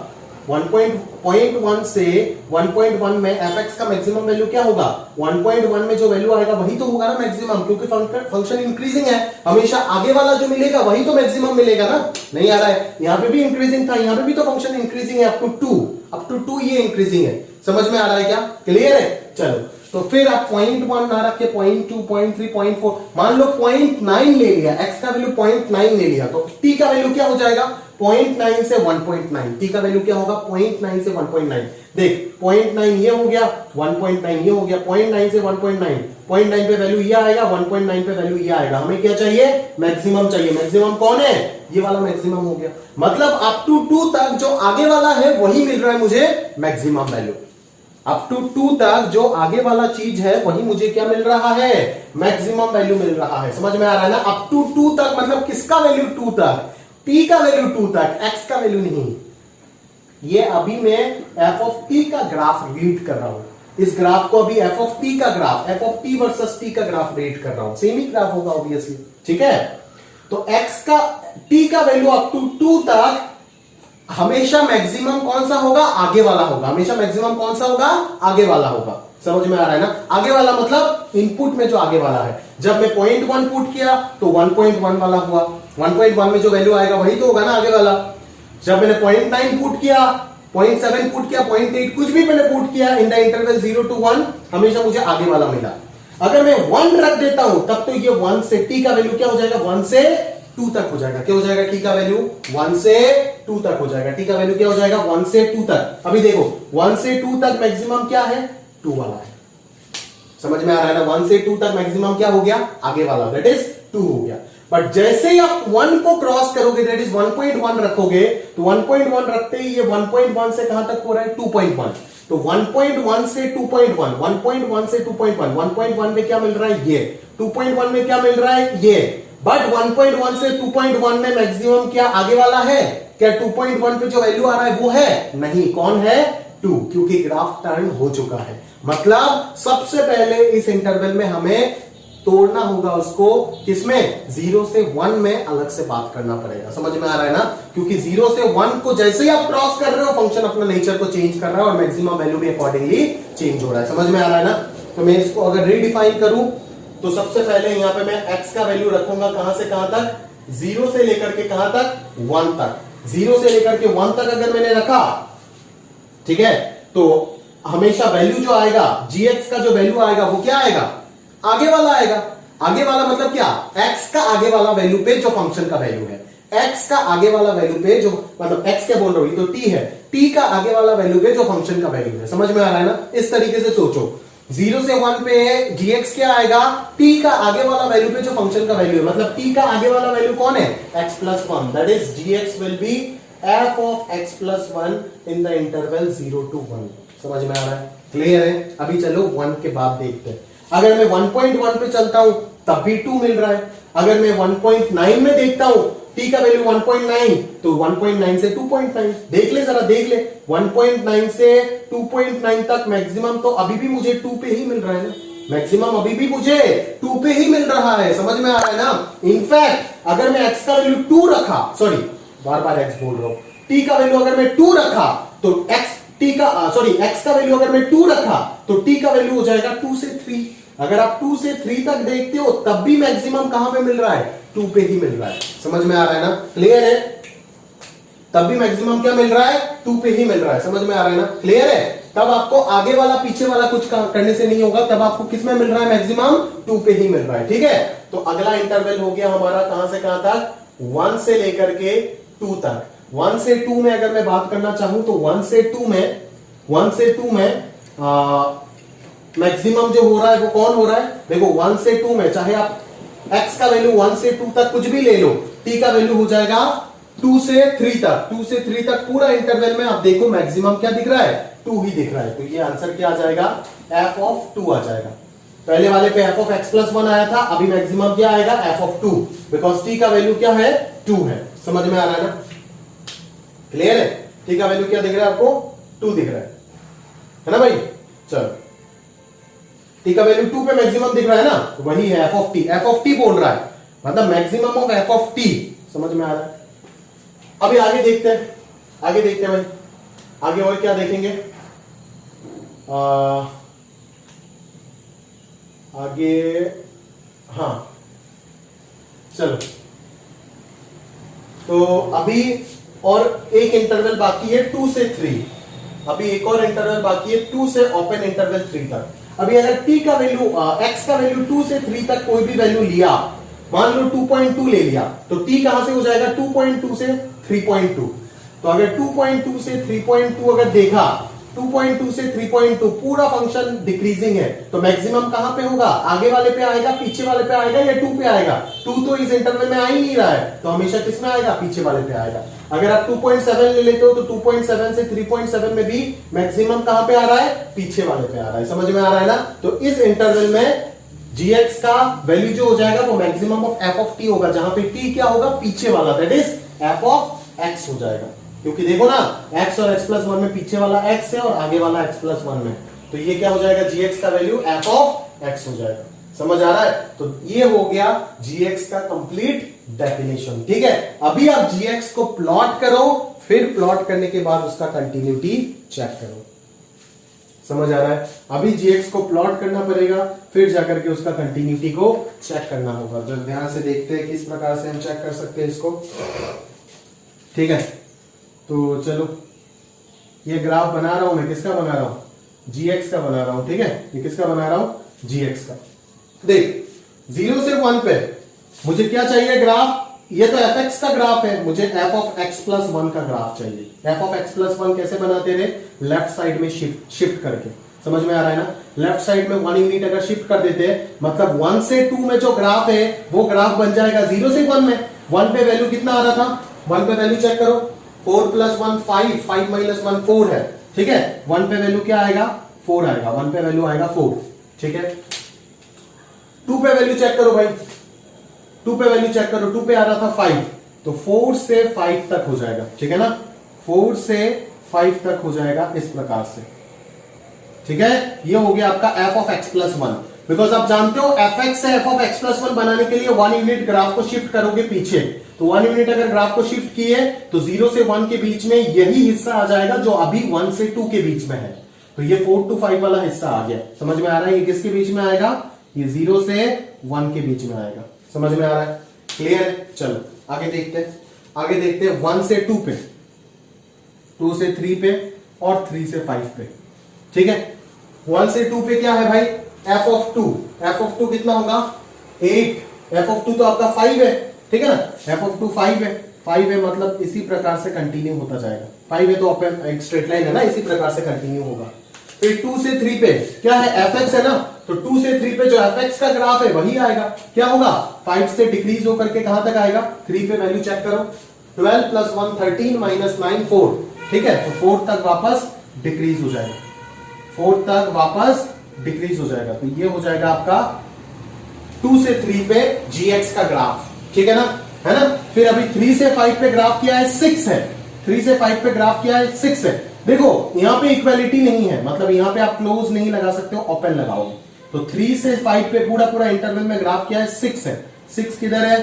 1.1 से 1.1 में fx का मैक्सिमम वैल्यू क्या होगा? 1.1 में जो वैल्यू आएगा वही तो होगा ना मैक्सिमम, क्योंकि फंक्शन इंक्रीजिंग है। हमेशा आगे वाला जो मिलेगा वही तो मैक्सिमम मिलेगा ना। नहीं आ रहा है? यहां पे भी इंक्रीजिंग था, यहां पे भी तो फंक्शन इंक्रीजिंग है अप टू 2 ये इंक्रीजिंग है। समझ में आ रहा है क्या? क्लियर है? चलो तो फिर आप 0.1 ना रख के 0.2, 0.3, 0.4, मान लो 0.9 ले लिया, x का वैल्यू 0.9 ले लिया, तो t का वैल्यू क्या हो जाएगा? 0.9 से 1.9। t का वैल्यू क्या होगा? 0.9 से 1.9। देख 0.9 ये हो गया, 1.9 ये हो गया। 0.9 से 1.9, 0.9 पे वैल्यू ये आएगा, 1.9 पे वैल्यू ये आएगा। हमें क्या चाहिए? मैक्सिमम चाहिए। मैक्सिमम कौन है? ये वाला मैक्सिमम हो गया। मतलब अप टू 2 तक जो आगे वाला है वही मिल रहा है मुझे मैक्सिमम वैल्यू। अप टू 2 तक जो आगे वाला चीज है वही मुझे क्या मिल रहा है? मैक्सिमम वैल्यू मिल रहा है। समझ में आ रहा है ना? अप टू 2 तक मतलब किसका वैल्यू? 2 तक। t का वैल्यू 2 तक, x का वैल्यू नहीं। ये अभी मैं f ऑफ t का ग्राफ रीड कर रहा हूं। इस ग्राफ को अभी f ऑफ t का graph, f of t versus t का ग्राफ रीड कर रहा हूं। सेम ही ग्राफ होगा ऑब्वियसली। ठीक है? तो x का, t का वैल्यू अप टू 2 तक हमेशा मैक्सिमम कौन सा होगा? आगे वाला होगा। हमेशा मैक्सिमम कौन सा होगा? आगे वाला होगा। समझ में आ रहा है ना? आगे वाला मतलब इनपुट में जो आगे वाला है। जब मैं 0.1 पुट किया तो 1.1 वाला हुआ। 1.1 में जो वैल्यू आएगा वही तो होगा ना आगे वाला। जब मैंने 0.9 पुट किया, 0.7 पुट किया, 0.8 कुछ भी मैंने पुट किया इन द इंटरवल 0 to 1, हमेशा मुझे आगे वाला मिला। अगर मैं 1 रख देता हूं तब तो ये 1 से t का वैल्यू क्या हो जाएगा? 1 से 2 तक हो जाएगा। क्या हो जाएगा? t का वैल्यू 1 से 2 तक हो जाएगा। t का वैल्यू क्या हो जाएगा? 1 से 2 तक। अभी देखो 1 से 2 तक मैक्सिमम क्या है? 2 वाला है। समझ में आ रहा है ना? 1 से 2 तक मैक्सिमम क्या हो गया? आगे वाला, दैट इज 2 हो गया। बट जैसे ही आप 1 को क्रॉस करोगे, दैट इज 1.1 रखोगे, तो 1.1 रखते ही ये 1.1 से कहां तक हो रहा है? 2.1। तो 1.1 से 2.1, 1.1 से 2.1, 1.1 में क्या मिल रहा है? ये 2.1 में क्या मिल रहा है? ये। बट 1.1 से 2.1 में मैक्सिमम क्या आगे वाला है? क्या 2.1 पे जो वैल्यू आ रहा है वो है? नहीं। कौन है? 2, क्योंकि ग्राफ टर्न हो चुका है। मतलब सबसे पहले इस इंटरवल में हमें तोड़ना होगा उसको, किसमें? 0 से 1 में अलग से बात करना पड़ेगा। समझ में आ रहा है ना? क्योंकि 0 से 1 को जैसे ही आप क्रॉस कर रहे हो, फंक्शन अपना नेचर को चेंज कर रहा है और मैक्सिमम वैल्यू भी अकॉर्डिंगली चेंज हो रहा है। समझ में आ रहा है ना? तो मैं इसको अगर रीडिफाइन करूं तो सबसे पहले यहां पे मैं x का वैल्यू रखूंगा कहां से कहां तक? 0 से लेकर के कहां तक? 1 तक। 0 से लेकर के 1 तक अगर मैंने रखा, ठीक है, तो हमेशा वैल्यू जो आएगा gx का जो वैल्यू आएगा वो क्या आएगा? आगे वाला आएगा। आगे वाला मतलब क्या? x का आगे वाला वैल्यू पे जो फंक्शन का वैल्यू है, x का आगे वाला वैल्यू पे जो, मतलब x क्या बोल रहा हूं, ये तो t है, t का आगे वाला वैल्यू पे जो फंक्शन का वैल्यू है। समझ में आ रहा है ना? इस तरीके से सोचो, 0 से 1 पे gx क्या आएगा? t का आगे वाला वैल्यू पे जो फंक्शन का वैल्यू है, मतलब t का आगे वाला वैल्यू कौन है? x plus 1, that is gx will be f of x plus 1 in the interval 0 to 1। समझ में आ रहा है? क्लियर है? अभी चलो 1 के बाद देखते हैं। अगर मैं 1.1 पे चलता हूं तब भी 2 मिल रहा है। अगर मैं 1.9 में देखता हूं, t का वैल्यू 1.9, तो 1.9 से 2.9 देख ले, जरा देख ले, 1.9 से 2.9 तक मैक्सिमम तो अभी भी मुझे 2 पे ही मिल रहा है ना? मैक्सिमम अभी भी मुझे 2 पे ही मिल रहा है। समझ में आ रहा है ना? इनफैक्ट अगर मैं x का वैल्यू 2 रखा, सॉरी बार बार x बोल रहा हूं, t का वैल्यू अगर मैं 2 रखा तो x का वैल्यू अगर मैं 2 रखा तो t का वैल्यू हो जाएगा 2 से 3। अगर आप 2 से 3 तक देखते हो तब भी मैक्सिमम कहां पे मिल रहा है? 2 पे ही मिल रहा है। समझ में आ रहा है ना? क्लियर है? तब भी मैक्सिमम क्या मिल रहा है? 2 पे ही मिल रहा है। समझ में आ रहा है ना? क्लियर है? तब आपको आगे वाला पीछे वाला कुछ करने से नहीं होगा, तब आपको किस में मिल रहा है? मैक्सिमम 2 पे ही मिल रहा है। ठीक है, तो अगला इंटरवल हो गया हमारा कहां से कहां तक? 1 से लेकर के 2 तक। 1 से 2 में अगर मैं बात करना चाहूं तो 1 से 2 में मैक्सिमम जो हो रहा है वो कौन हो रहा है? देखो 1 से 2 में चाहे आप x का वैल्यू 1 से 2 तक कुछ भी ले लो, t का वैल्यू हो जाएगा 2 से 3 तक। 2 से 3 तक पूरा इंटरवल में आप देखो मैक्सिमम क्या दिख रहा है? 2 ही दिख रहा है। तो ये आंसर क्या आ जाएगा? f of 2 आ जाएगा। पहले वाले पे f of x plus 1 आया था, अभी मैक्सिमम क्या आएगा? f of 2, बिकॉज t का वैल्यू क्या है? 2 है। समझ में आ रहा है ना? क्लियर है? t का वैल्यू क्या दिख रहा है आपको? 2 दिख रहा है ना भाई? चलो, t का वैल्यू 2 पे मैक्सिमम दिख रहा है ना, वही है f of t। f of t बोल रहा है, मतलब maximum of f of t। समझ में आ रहा है? अभी आगे देखते हैं भाई, आगे और क्या देखेंगे? आगे, हाँ चलो, तो अभी और एक इंटरवल बाकी है 2 से 3। अभी एक और इंटरवल बाकी है 2 से ओपन इंटरवल 3 तक। अभी अगर t का वैल्यू x का वैल्यू 2 से 3 तक कोई भी वैल्यू लिया, मान लो 2.2 ले लिया, तो t कहां से हो जाएगा? 2.2 से 3.2। तो अगर 2.2 से 3.2 अगर देखा, 2.2 से 3.2 पूरा फंक्शन डिक्रीजिंग है, तो मैक्सिमम कहां पे होगा? आगे वाले पे आएगा, पीछे वाले पे आएगा, या 2 पे आएगा? 2 तो इस इंटरवल में आ ही नहीं रहा है, तो हमेशा किस में आएगा? पीछे वाले पे आएगा। अगर आप 2.7 ले लेते हो तो 2.7 से 3.7 में भी मैक्सिमम कहां पे आ रहा है? पीछे वाले पे आ रहा है। समझ में आ रहा है ना? तो इस इंटरवल में gx का वैल्यू जो हो जाएगा वो maximum of f of t होगा, जहां पे t क्या होगा? पीछे वाला, that is f of x हो जाएगा। क्योंकि देखो ना, x और x plus 1 में पीछे वाला x है और आगे वाला x plus 1 में, तो ये क्या हो जाएगा? gx का वैल्यू f of x हो जाएगा। समझ आ रहा है? तो ये हो गया gx का कंप्लीट डेफिनेशन। ठीक है, अभी आप gx को प्लॉट करो, फिर प्लॉट करने के बाद उसका कंटिन्यूटी चेक करो। समझ आ रहा है? अभी gx को प्लॉट करना पड़ेगा, फिर जाकर के उसका कंटिन्यूटी को चेक करना होगा। जब ध्यान से देखते हैं किस प्रकार से हम चेक कर सकते हैं इसको। ठीक है, तो चलो, ये ग्राफ बना रहा हूं मैं, किसका बना रहा हूं? gx का बना रहा हूं। ठीक है, ये किसका बना रहा हूं? gx का। देख, 0 से 1 पे मुझे क्या चाहिए ग्राफ? ये तो fx का ग्राफ है, मुझे f of x plus 1 का ग्राफ चाहिए। f of x plus 1 कैसे बनाते रहे? लेफ्ट साइड में शिफ्ट करके। समझ में आ रहा है ना? लेफ्ट साइड में 1 यूनिट अगर शिफ्ट कर देते हैं, मतलब 1 से 2 में जो ग्राफ है वो ग्राफ बन जाएगा 0 से 1 में। 1 पे वैल्यू कितना आ रहा था? 1 पे वैल्यू चेक करो, 4 plus 1 5, 5 minus 1 4 है। ठीक है, 1 पे वैल्यू क्या आएगा? 4 आएगा। 1 पे वैल्यू आएगा 4। ठीक है, 2 पे वैल्यू चेक करो भाई, 2 पे वैल्यू चेक करो, 2 पे आ रहा था 5, तो 4 से 5 तक हो जाएगा। ठीक है ना? 4 से 5 तक हो जाएगा इस प्रकार से। ठीक है, ये हो गया आपका F of x plus one. Because आप जानते हो एफ एक्स से F of x plus one बनाने के लिए 1 यूनिट ग्राफ को शिफ्ट करोगे पीछे, तो 1 यूनिट अगर ग्राफ को शिफ्ट किए तो 0 से 1 के बीच में यही हिस्सा आ जाएगा जो अभी 1 से 2 के बीच में है। तो ये 4 to 5 वाला हिस्सा आ गया। समझ में आ रहा है ये किसके बीच में आएगा? ये 0 से 1 के बीच में आएगा। समझ में आ रहा है? क्लियर है? चलो आगे देखते हैं। आगे देखते हैं 1 से 2 पे, 2 से 3 पे और 3 से 5 पे। ठीक है, 1 से 2 पे क्या है भाई? f of 2। f ऑफ 2 कितना होगा? 8। f ऑफ 2 तो आपका 5 है। ठीक है ना, f ऑफ 2 5 है। 5 है मतलब इसी प्रकार से कंटिन्यू होता जाएगा। 5 है तो अपन एक स्ट्रेट लाइन है ना, इसी प्रकार से कंटिन्यू होगा। फिर 2 से 3 पे क्या है? fx है ना, तो 2 से 3 पे जो fx का ग्राफ है वही आएगा। क्या होगा? 5 से डिक्रीज होकर के कहां तक आएगा? 3 पे वैल्यू चेक करो। 12 + 1 13 - 9 4। ठीक है, तो 4 तक वापस डिक्रीज हो जाएगा। 4 तक वापस डिक्रीज हो जाएगा। तो ये हो जाएगा आपका 2 से 3 पे gx का ग्राफ। ठीक है ना? फिर अभी 3 से 5 पे ग्राफ किया है 6 है। 3 से 5 पे ग्राफ किया है 6 है। देखो यहां पे इक्वालिटी नहीं है, मतलब यहां पे आप क्लोज नहीं लगा सकते हो, ओपन लगाओगे। तो 3 से 5 पे पूरा इंटरवल में ग्राफ किया है 6 है। 6 किधर है?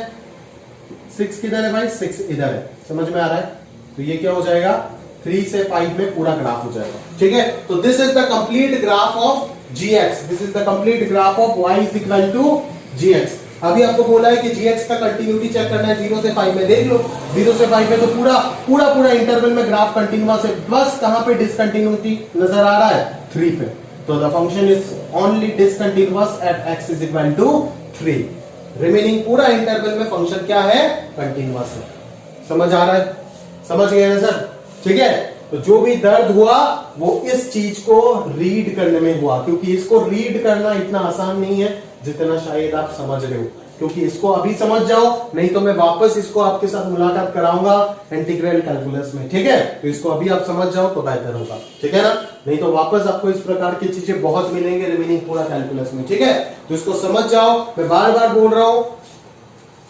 6 किधर है भाई? 6 इधर है। समझ में आ रहा है? तो ये क्या हो जाएगा? 3 से 5 में पूरा ग्राफ हो जाएगा। ठीक है, तो this is the complete graph of gx। This is the complete graph of y is equal to gx। अभी आपको बोला है कि gx का कंटिन्यूटी चेक करना है 0 से 5 में। देख लो 0 से 5 में तो पूरा इंटरवल में ग्राफ कंटिन्यूअस है। बस कहां पे डिसकंटिन्यूटी नजर आ रहा है? 3 पे। तो the function is only discontinuous at x is equal to 3। Remaining पूरा इंटरवल में फंक्शन क्या है? कंटिन्यूअस है। समझ आ रहा है? समझ गए ना सर? ठीक है, तो जो भी दर्द हुआ वो इस चीज को रीड करने में हुआ, क्योंकि इसको रीड करना इतना आसान नहीं है जितना शायद आप समझ रहे हो। क्योंकि इसको अभी समझ जाओ, नहीं तो मैं वापस इसको आपके साथ मुलाकात कराऊंगा इंटीग्रल कैलकुलस में। ठीक है, तो इसको अभी आप समझ जाओ तो बेहतर होगा। ठीक है ना, नहीं तो वापस आपको इस प्रकार की चीजें बहुत मिलेंगे रिमेनिंग पूरा कैलकुलस में। ठीक है, तो इसको समझ जाओ। मैं बार बार बोल रहा हूं,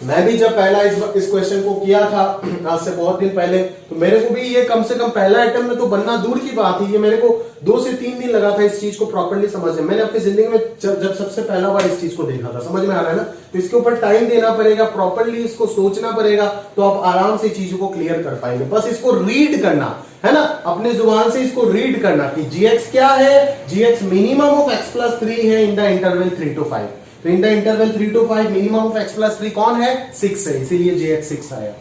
मैं भी जब पहला इस क्वेश्चन को किया था आज से बहुत दिन पहले, तो मेरे को भी ये कम से कम पहला अटेम्प्ट में तो बनना दूर की बात है, ये मेरे को 2 से 3 दिन लगा था इस चीज को प्रॉपर्ली समझने। मैंने अपनी जिंदगी में जब सबसे पहला बार इस चीज को देखा था। समझ में आ रहा है ना? तो इसके ऊपर टाइम देना पड़ेगा, प्रॉपर्ली इसको सोचना पड़ेगा, तो आप आराम से चीजों को क्लियर कर पाएंगे। बस इसको रीड करना है ना, अपने जुबान से इसको रीड करना कि gx क्या है? gx मिनिमम ऑफ x + 3 है इन द इंटरवल 3 to 5। तो इन the interval 3 to 5 minimum of x + 3 कौन है? 6 है, इसीलिए gx 6 आया।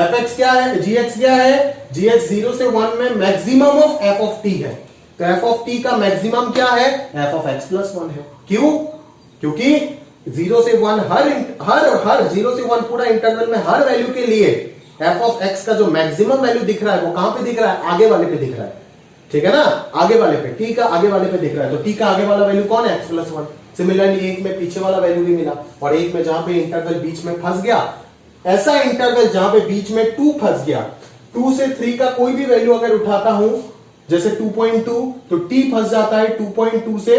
fx क्या है? gx क्या है? gx 0 से 1 में maximum of f of t है। तो f ऑफ t का मैक्सिमम क्या है? f ऑफ x + 1 है। क्यों? क्योंकि 0 से 1 हर 0 से 1 पूरा इंटरवल में हर वैल्यू के लिए f ऑफ x का जो मैक्सिमम वैल्यू दिख रहा है वो कहां पे दिख रहा है? आगे वाले पे दिख रहा है। ठीक है ना, आगे वाले पे, t का आगे वाले पे दिख रहा है। तो t का आगे वाला वैल्यू कौन है? x + 1। सिमिलरली एक में पीछे वाला वैल्यू भी मिला, और एक में जहां पे इंटरवल बीच में फंस गया, ऐसा इंटरवल जहां पे बीच में 2 फंस गया, 2 से 3 का कोई भी वैल्यू अगर उठाता हूं, जैसे 2.2, तो t फंस जाता है 2.2 से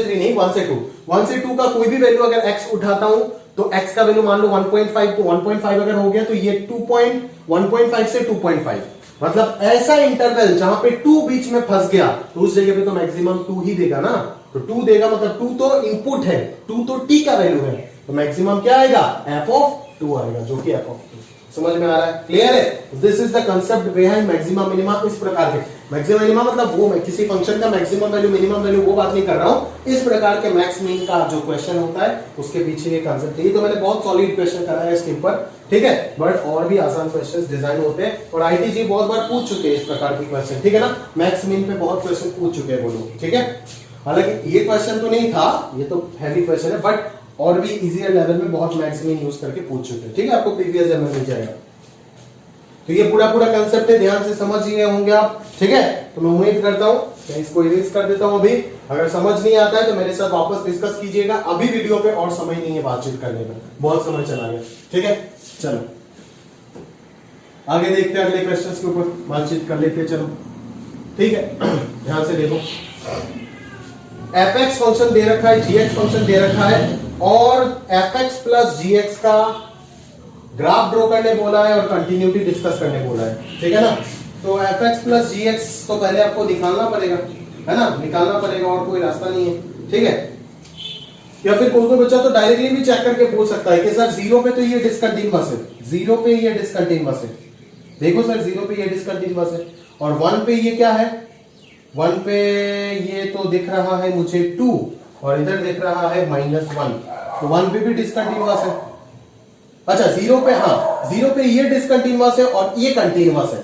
3 नहीं, 1 से 2। 1 से 2 का कोई भी वैल्यू अगर x उठाता हूं तो x का वैल्यू मान लो 1.5, तो 1.5 अगर हो गया तो ये 1.5 से 2.5, मतलब ऐसा इंटरवल जहां पे 2 बीच में फंस गया तो उस जगह पे तो मैक्सिमम 2 ही देगा ना। तो 2 देगा मतलब 2 तो इनपुट है, 2 तो t का वैल्यू है, तो मैक्सिमम क्या आएगा? f ऑफ 2 आएगा, जो कि f ऑफ 2। समझ में आ रहा है? क्लियर है? This is the concept behind maximum minima. इस प्रकार के मैक्सिमम मिनिमा मतलब वो, मैं किसी फंक्शन का मैक्सिमम वैल्यू मिनिमम वैल्यू वो बात नहीं कर रहा हूं। इस प्रकार के मैक्स मीन का जो क्वेश्चन होता है उसके पीछे ये कंसेप्ट है। तो मैंने बहुत सॉलिड क्वेश्चन कराया है इसके ऊपर। ठीक है, बट और भी आसान क्वेश्चन डिजाइन होते हैं, और आईटीजी बहुत बार पूछ चुके हैं इस प्रकार के क्वेश्चन। ठीक है ना, मैक्स मीन पे बहुत क्वेश्चन पूछ चुके हैं वो लोग। ठीक है, हालांकि ये क्वेश्चन तो नहीं था, ये तो हैवी क्वेश्चन है, बट और भी इजियर लेवल में बहुत मैक्स मीन यूज करके पूछ चुके हैं। ठीक है, आपको प्रीवियस में मिल जाएगा। तो ये पूरा कंसेप्ट है, ध्यान से समझ गए होंगे आप। ठीक है, तो मैं उम्मीद करता हूं, मैं इसको इरेज कर देता हूं अभी। अगर समझ नहीं आता है तो मेरे साथ वापस डिस्कस कीजिएगा। अभी वीडियो पे और समय नहीं है बातचीत करने में, बहुत समय चला गया। ठीक है, चलो आगे देखते हैं, अगले क्वेश्चंस के ऊपर बातचीत कर लेते हैं। चलो ठीक है, ध्यान से देखो। fx फंक्शन दे रखा है, gx फंक्शन दे रखा है, और fx + gx का ग्राफ ड्रॉ करने बोला है और कंटिन्यूटी डिस्कस करने बोला है। ठीक है ना, तो एफ एक्स प्लस जी एक्स तो पहले आपको निकालना पड़ेगा, है ना, निकालना पड़ेगा, और कोई रास्ता नहीं है, ठीक है। या फिर कोई बच्चा तो डायरेक्टली भी चेक करके पूछ सकता है कि सर जीरो पे तो ये डिसकंटिन्यूअस है, जीरो पे ये डिसकंटिन्यूअस है, देखो सर जीरो पे ये डिसकंटिन्यूअस है, और वन पे ये क्या है, वन पे ये तो दिख रहा है मुझे 2 और इधर दिख रहा है -1, तो वन पे भी डिसकंटिन्यूअस है। अच्छा जीरो पे, हाँ जीरो पे ये डिसकंटिन्यूअस है और ये कंटिन्यूअस है,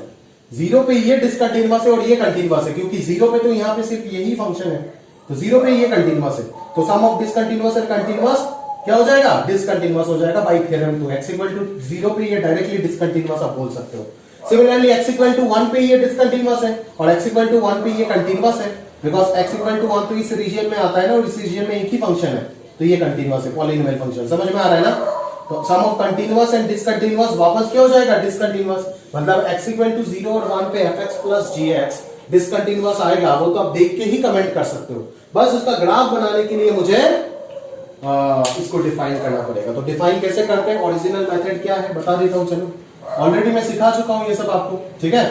जीरो पे ये डिसकंटिन्यूअस है और ये कंटिन्यूअस है, क्योंकि जीरो पे तो यहाँ पे सिर्फ यही फंक्शन है, तो जीरो पे ये कंटिन्यूअस है, तो sum of discontinuous and continuous क्या हो जाएगा, डिसकंटिन्यूअस हो जाएगा by theorem 2। x equal to zero पे ये डायरेक्टली डिसकंटिन्यूअस आप बोल सकते हो। सिमिलरली x इक्वल टू 1 पे ये डिसकंटिन्यूअस है और x इक्वल टू 1 पे ये कंटिन्यूअस है, बिकॉज x इक्वल टू 1 तो इस रीजन में आता है ना, और इस रीजन में एक ही फंक्शन है, तो ये कंटिन्यूअस है, पॉलिनोमियल फंक्शन, समझ में आ रहा है ना। तो sum of continuous and discontinuous वापस क्या हो जाएगा, डिसकंटिन्यूअस, मतलब x इक्वल टू 0 और 1 पे fx प्लस gx डिसकंटिन्यूअस आएगा, वो तो आप देख के ही कमेंट कर सकते हो, बस उसका ग्राफ बनाने के लिए मुझे इसको डिफाइन करना पड़ेगा। तो डिफाइन कैसे करते हैं, ओरिजिनल मेथड क्या है बता देता हूं, चलो ऑलरेडी मैं सिखा चुका हूं ये सब आपको, ठीक है।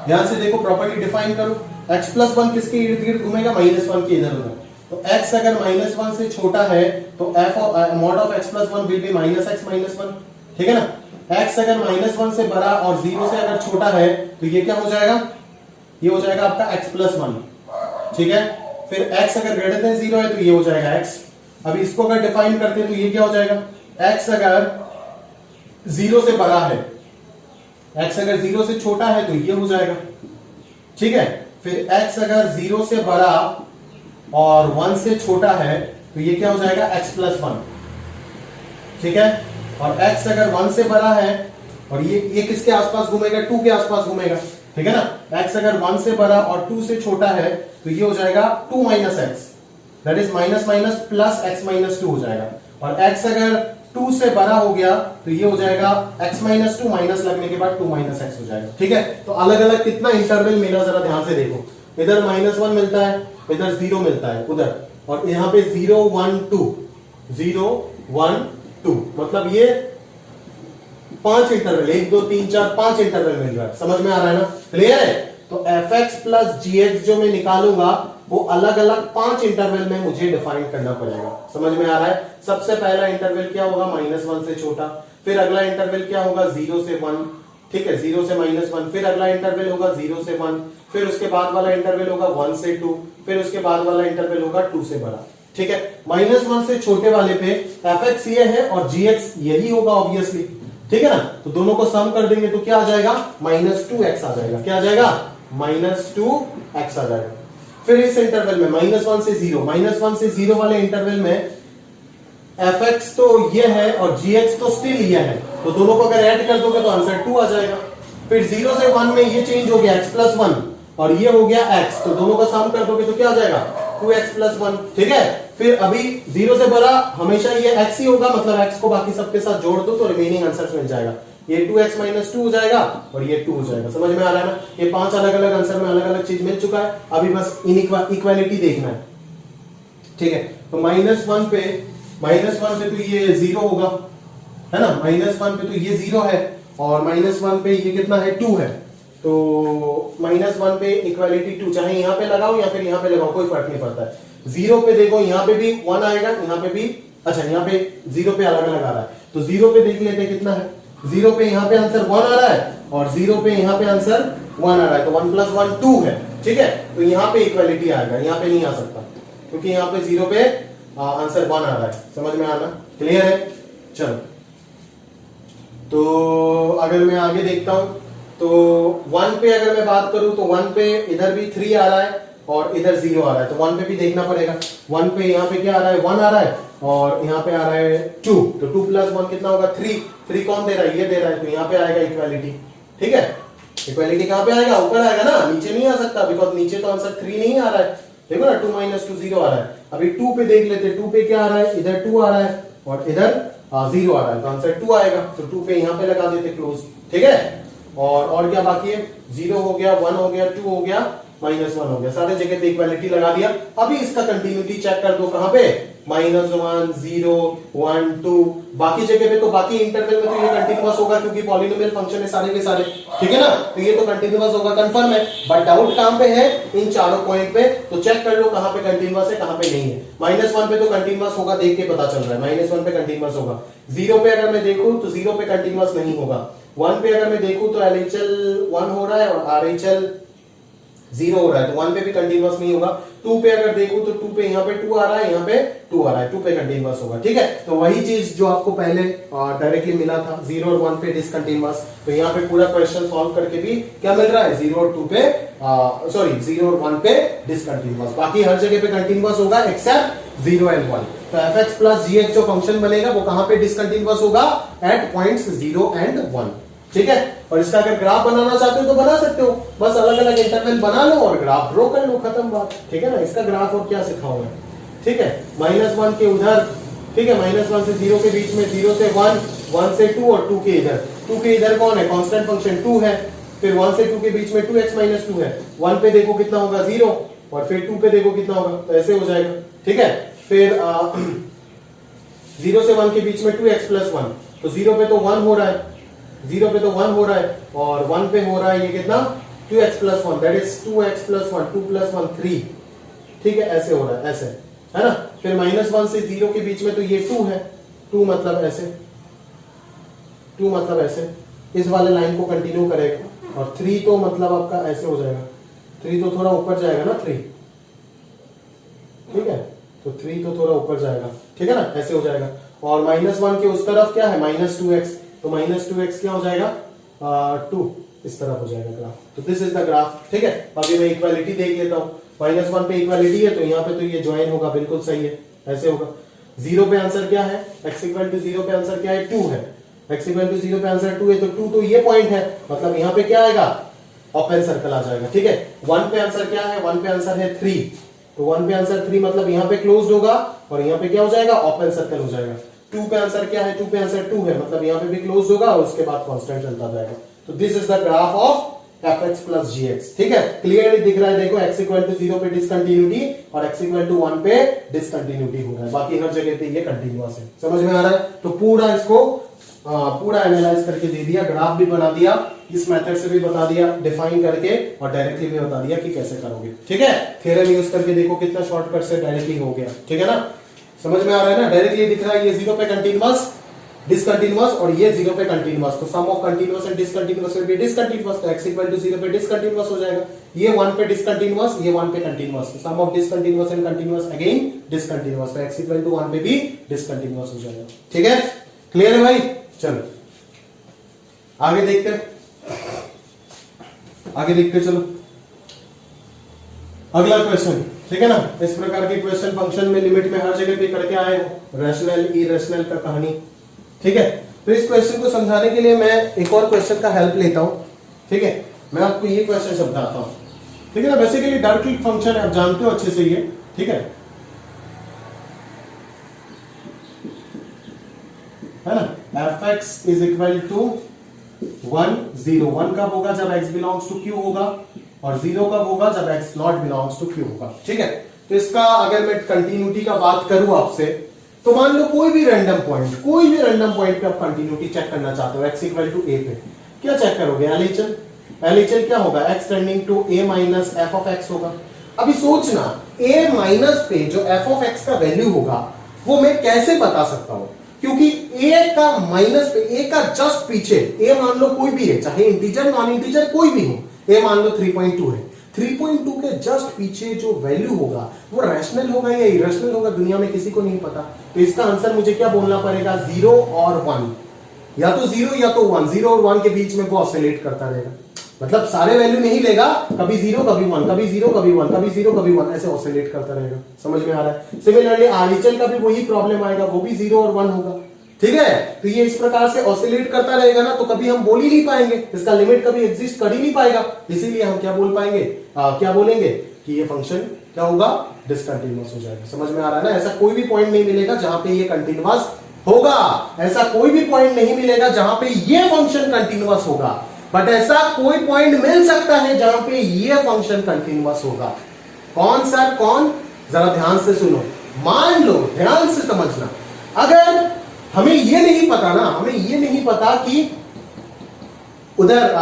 ध्यान से देखो, प्रॉपर्टी डिफाइन करो, x प्लस 1 किसके इर्द गिर्द घूमेगा, -1 के इधर उधर, तो x अगर -1 से छोटा है तो f mod of x plus 1 will be -x -1, ठीक है ना। x अगर -1 से बड़ा और 0 से अगर छोटा है तो ये क्या हो जाएगा, ये हो जाएगा आपका x प्लस 1, ठीक है। फिर x अगर ग्रेटर देन 0 है तो ये हो जाएगा x। अभी इसको अगर डिफाइन करते हैं तो ये क्या हो जाएगा, x अगर 0 से बड़ा है, x अगर 0 से छोटा है तो ये हो जाएगा, ठीक है। फिर x अगर 0 से बड़ा और 1 से छोटा है तो ये क्या हो जाएगा, x प्लस 1, ठीक है। और x अगर 1 से बड़ा है और ये किसके आसपास घूमेगा, 2 के आसपास घूमेगा, ठीक है ना। x अगर 1 से बड़ा और 2 से छोटा है तो ये हो जाएगा 2 minus x, that is minus minus plus x minus 2 हो जाएगा। और x अगर 2 से बड़ा हो गया तो ये हो जाएगा x माइनस 2, माइनस लगने के बाद 2 माइनस एक्स हो जाएगा, ठीक है। तो अलग अलग कितना इंटरवल मिला जरा ध्यान से देखो, इधर -1 मिलता है, इधर 0 मिलता है उधर, और यहाँ पे 0 1 2 0 1 2, मतलब ये 5 इंटरवल, 1 2 3 4 5 इंटरवल मिल रहा है, समझ में आ रहा है ना, क्लियर है। तो fx प्लस gx जो मैं निकालूंगा वो अलग अलग 5 इंटरवल में मुझे डिफाइन करना पड़ेगा, समझ में आ रहा है। सबसे पहला इंटरवल क्या होगा, -1 से छोटा, फिर अगला इंटरवल क्या होगा, 0 से 1, ठीक है, 0 से -1, फिर अगला इंटरवल होगा 0 से 1, फिर उसके बाद वाला इंटरवल होगा 1 से 2, फिर उसके बाद वाला इंटरवल होगा 2 से बड़ा, ठीक है। -1 से छोटे वाले पे fx ये है और gx यही होगा ऑब्वियसली, ठीक है ना। तो दोनों को सम कर देंगे तो क्या आ जाएगा, -2x आ जाएगा, क्या आ जाएगा, -2x आ जाएगा। फिर इस इंटरवल में -1 से 0, -1 से 0 वाले इंटरवल में fx तो ये है और gx तो स्टिल ये है, तो दोनों को अगर ऐड कर दोगे तो आंसर 2 आ जाएगा। फिर 0 से 1 में ये चेंज हो गया x प्लस 1 और ये हो गया x, तो दोनों का सम कर दोगे तो क्या आ जाएगा, 2x प्लस 1, ठीक है। फिर अभी 0 से बड़ा हमेशा ये x ही होगा, मतलब x को बाकी सबके साथ जोड़ दो तो रिमेनिंग आंसर मिल जाएगा, ये 2x माइनस 2 हो जाएगा और ये 2 हो जाएगा, समझ में आ रहा है ना। ये 5 अलग अलग आंसर में अलग अलग चीज मिल चुका है, अभी बस इक्वालिटी देखना है, ठीक है। तो -1 पे तो ये 0 होगा, है ना, -1 पे तो ये 0 है और -1 पे ये कितना है, 2 है, तो -1 पे इक्वालिटी 2, चाहे यहां पे लगाओ या फिर यहां पे लगाओ कोई फर्क नहीं पड़ता है। 0 पे देखो यहां पे भी 1 आएगा, यहां पे भी, अच्छा यहां पे 0 पे अलग अलग आ रहा है, तो 0 पे देख लेते हैं कितना है, 0 पे यहां पे आंसर 1 आ रहा है और 0 पे यहां पे आंसर 1 आ रहा है, तो 1 प्लस 1 2 है, ठीक है। तो यहां पे इक्वालिटी आएगा, यहां पे नहीं आ सकता क्योंकि यहां पे 0 पे आंसर 1 आ रहा है, समझ में आना, क्लियर है। चलो तो अगर मैं आगे देखता हूं तो 1 पे अगर मैं बात करूं तो 1 पे इधर भी 3 आ रहा है और इधर 0 आ रहा है, तो 1 पे भी देखना पड़ेगा। 1 पे यहाँ पे क्या आ रहा है, 1 आ रहा है और यहाँ पे आ रहा है 2, तो 2 प्लस 1 कितना होगा, 3 कौन दे रहा है, ये दे रहा है, तो यहाँ पे आएगा इक्वालिटी, ठीक है। इक्वालिटी कहाँ पे आएगा, ऊपर आएगा ना, नीचे नहीं आ सकता, बिकॉज नीचे तो आंसर 3 नहीं आ रहा है, देखो ना 2 माइनस 2 0 आ रहा है। अभी 2 पे देख लेते, 2 पे क्या आ रहा है, इधर 2 आ रहा है और इधर 0 आ रहा है, तो आंसर 2 आएगा, तो 2 पे यहाँ पे लगा देते क्लोज, ठीक है। और क्या बाकी है, 0 हो गया, 1 हो गया, 2 हो गया, -1 हो गया, सारे जगह पे इक्वालिटी लगा दिया। अभी इसका कंटिन्यूटी चेक कर दो, कहां पे, -1 0 1 2, बाकी जगह पे तो बाकी इंटरवल में तो ये कंटिन्यूअस होगा क्योंकि पॉलिनोमियल फंक्शन है सारे के सारे, ठीक है ना, तो ये तो कंटिन्यूअस होगा, कंफर्म है। बट डाउट कहां पे है, इन चारों पॉइंट पे, तो चेक कर लो कहां पे कंटिन्यूअस है कहां पे नहीं है। -1 पे तो कंटिन्यूअस होगा, देख के पता चल रहा है, -1 पे कंटिन्यूअस होगा। 0 पे अगर मैं देखूं तो 0 पे कंटिन्यूअस नहीं होगा। 1 पे अगर मैं देखूं तो LHL 1 हो रहा है और RHL 0 हो रहा है, तो 1 पे भी कंटिन्यूअस नहीं होगा। 2 पे अगर देखूं तो 2 पे यहाँ पे 2 आ रहा है, यहाँ पे 2 आ रहा है, 2 पे कंटिन्यूअस होगा, ठीक है। तो वही चीज जो आपको पहले डायरेक्टली मिला था, 0 और 1 पे डिसकंटिन्यूअस, तो यहाँ पे पूरा क्वेश्चन सॉल्व करके भी क्या मिल रहा है, 0 और 2 पे सॉरी 0 और 1 पे डिसकंटिन्यूअस, बाकी हर जगह पे कंटिन्यूअस होगा एक्सेप्ट 0 एंड 1। तो fx प्लस gx जो फंक्शन बनेगा वो कहां पे डिसकंटिन्यूअस होगा, एट पॉइंट्स 0 एंड 1, ठीक है। और इसका अगर ग्राफ बनाना चाहते हो तो बना सकते हो, बस अलग अलग इंटरवल बना लो और ग्राफ ड्रॉ कर लो, खत्म बात, ठीक है ना। इसका ग्राफ और क्या सिखाऊंगा, ठीक है। -1 के उधर, ठीक है, -1 से 0 के बीच में, 0 से 1, 1 से 2 और 2 के इधर, 2 के इधर कौन है, कांस्टेंट फंक्शन 2 है, फिर 1 से 2 के बीच में 2x - 2 है, 1 पे देखो कितना होगा 0 और फिर 2 पे देखो कितना होगा, तो ऐसे हो जाएगा, ठीक है। फिर 0 से 1 के बीच में 2x + 1, तो 0 पे तो 1 हो रहा है, 0 पे तो 1 हो रहा है और 1 पे हो रहा है ये कितना, 2x + 1, दैट इज 2x + 1, 2 + 1 3, ठीक है, ऐसे हो रहा है, ऐसे है ना। फिर -1 से 0 के बीच में तो ये 2 है, 2 मतलब ऐसे, 2 मतलब ऐसे, इस वाले लाइन को कंटिन्यू करेगा और 3 तो मतलब आपका ऐसे हो जाएगा, 3 तो थोड़ा ऊपर जाएगा ना 3, ठीक है, तो 3 तो थोड़ा ऊपर जाएगा, ठीक है ना, ऐसे हो जाएगा। और -1 के उस तरफ क्या है, -2x, तो -2x क्या हो जाएगा, 2, इस तरफ हो जाएगा ग्राफ। तो दिस इज द ग्राफ, ठीक है। अभी मैं इक्वालिटी देख लेता हूँ, -1 पे इक्वालिटी है तो यहाँ पे तो ये ज्वाइन होगा, बिल्कुल सही है, ऐसे होगा। 0 पे आंसर क्या है, x = 0 पे आंसर क्या है, 2 है, x = 0 पे आंसर 2 है, तो 2 तो ये पॉइंट है, मतलब यहाँ पे क्या आएगा, ओपन सर्कल आ जाएगा, ठीक है। 1 पे आंसर क्या है, 1 पे आंसर है 3, तो 1 पे आंसर 3 मतलब यहाँ पे क्लोज्ड होगा और यहाँ पे क्या हो जाएगा, ओपन सर्कल हो जाएगा। 2 पे आंसर क्या है, 2 पे आंसर 2 है, मतलब यहाँ पे भी क्लोज्ड होगा और उसके बाद कांस्टेंट चलता जाएगा। तो this is the graph of fx + gx, ठीक है, क्लियरली दिख रहा है, देखो x = 0 पे डिसकंटिन्यूटी और x = 1 पे डिसकंटिन्यूटी हो रहा है, बाकी हर जगह पे ये कंटिन्यूअस है, समझ में आ रहा है। तो पूरा इसको पूरा एनालाइज करके दे दिया, ग्राफ भी बना दिया, इस मेथड से भी बता दिया, डिफाइन करके और डायरेक्टली भी बता दिया कि कैसे करोगे, ठीक है। थ्योरम यूज करके देखो कितना शॉर्टकट से डायरेक्टली हो गया, ठीक है ना, समझ में आ रहा है ना। डायरेक्टली दिख रहा है ये 0 पे कंटिन्यूअस, डिसकंटिन्यूअस और ये 0 पे कंटिन्यूअस, तो sum of continuous and discontinuous will be discontinuous, तो x = 0 पे डिसकंटिन्यूअस हो जाएगा। ये 1 पे डिसकंटिन्यूअस, ये 1 पे कंटिन्यूअस, तो sum of discontinuous and continuous again discontinuous, तो x = 1 पे भी डिसकंटिन्यूअस हो जाएगा, ठीक है। क्लियर है भाई, चलो आगे देखते हैं, आगे देखते चलो अगला क्वेश्चन, ठीक है ना। इस प्रकार के क्वेश्चन फंक्शन में लिमिट में हर जगह पे करके आए हो, रैशनल इरेशनल का कहानी, ठीक है। तो इस क्वेश्चन को समझाने के लिए मैं एक और क्वेश्चन का हेल्प लेता हूं, ठीक है। मैं आपको ये क्वेश्चन समझाता हूं, ठीक है ना। बेसिकली डायरेक्ट फंक्शन है, आप जानते हो अच्छे से ये, ठीक है ना। fx = 1 0, 1 कब होगा, जब x बिलोंग्स टू q होगा और 0 कब होगा, जब x not belongs to q होगा, ठीक है। तो इसका अगर मैं कंटिन्यूटी का बात करूं आपसे, तो मान लो कोई भी रैंडम पॉइंट पे आप कंटिन्यूटी चेक करना चाहते हो, x = a पे, क्या चेक करोगे, LHL क्या होगा, x tending to a - f(x) होगा। अभी सोचना, a - पे जो f(x) का वैल्यू होगा वो मैं कैसे बता सकता हूं, क्योंकि a का माइनस पे, a का जस्ट पीछे, a मान लो कोई भी है, चाहे इंटीजर नॉन इंटीजर कोई भी हो, a मान लो 3.2 है, 3.2 के जस्ट पीछे जो वैल्यू होगा वो रैशनल होगा या इरेशनल होगा, दुनिया में किसी को नहीं पता। तो इसका आंसर मुझे क्या बोलना पड़ेगा, 0 और 1, या तो 0 या तो 1, 0 और 1 के बीच में वो ऑसिलेट करता रहेगा, मतलब सारे वैल्यू नहीं लेगा, कभी 0 कभी 1, कभी 0 कभी 1, कभी 0 कभी 1, ऐसे ऑसिलेट करता रहेगा, समझ में आ रहा है। सिमिलरली RHL का भी वही प्रॉब्लम आएगा, वो भी 0 और 1 होगा, ठीक है। तो ये इस प्रकार से ऑसिलेट करता रहेगा ना, तो कभी हम बोल ही नहीं पाएंगे, इसका लिमिट कभी एग्जिस्ट कर ही नहीं पाएगा, इसीलिए हम क्या बोल पाएंगे, क्या बोलेंगे कि ये फंक्शन क्या होगा, डिसकंटिन्यूअस हो जाएगा, समझ में आ रहा है ना। ऐसा कोई भी पॉइंट नहीं मिलेगा जहां पे ये कंटिन्यूअस होगा, ऐसा कोई भी पॉइंट नहीं मिलेगा जहां पे ये फंक्शन कंटिन्यूअस होगा, बट ऐसा कोई पॉइंट मिल सकता है जहां पे ये फंक्शन कंटिन्यूअस होगा। कौन सर, कौन, जरा ध्यान से सुनो, मान लो, ध्यान से समझना, अगर हमें ये नहीं पता ना, हमें ये नहीं पता कि उधर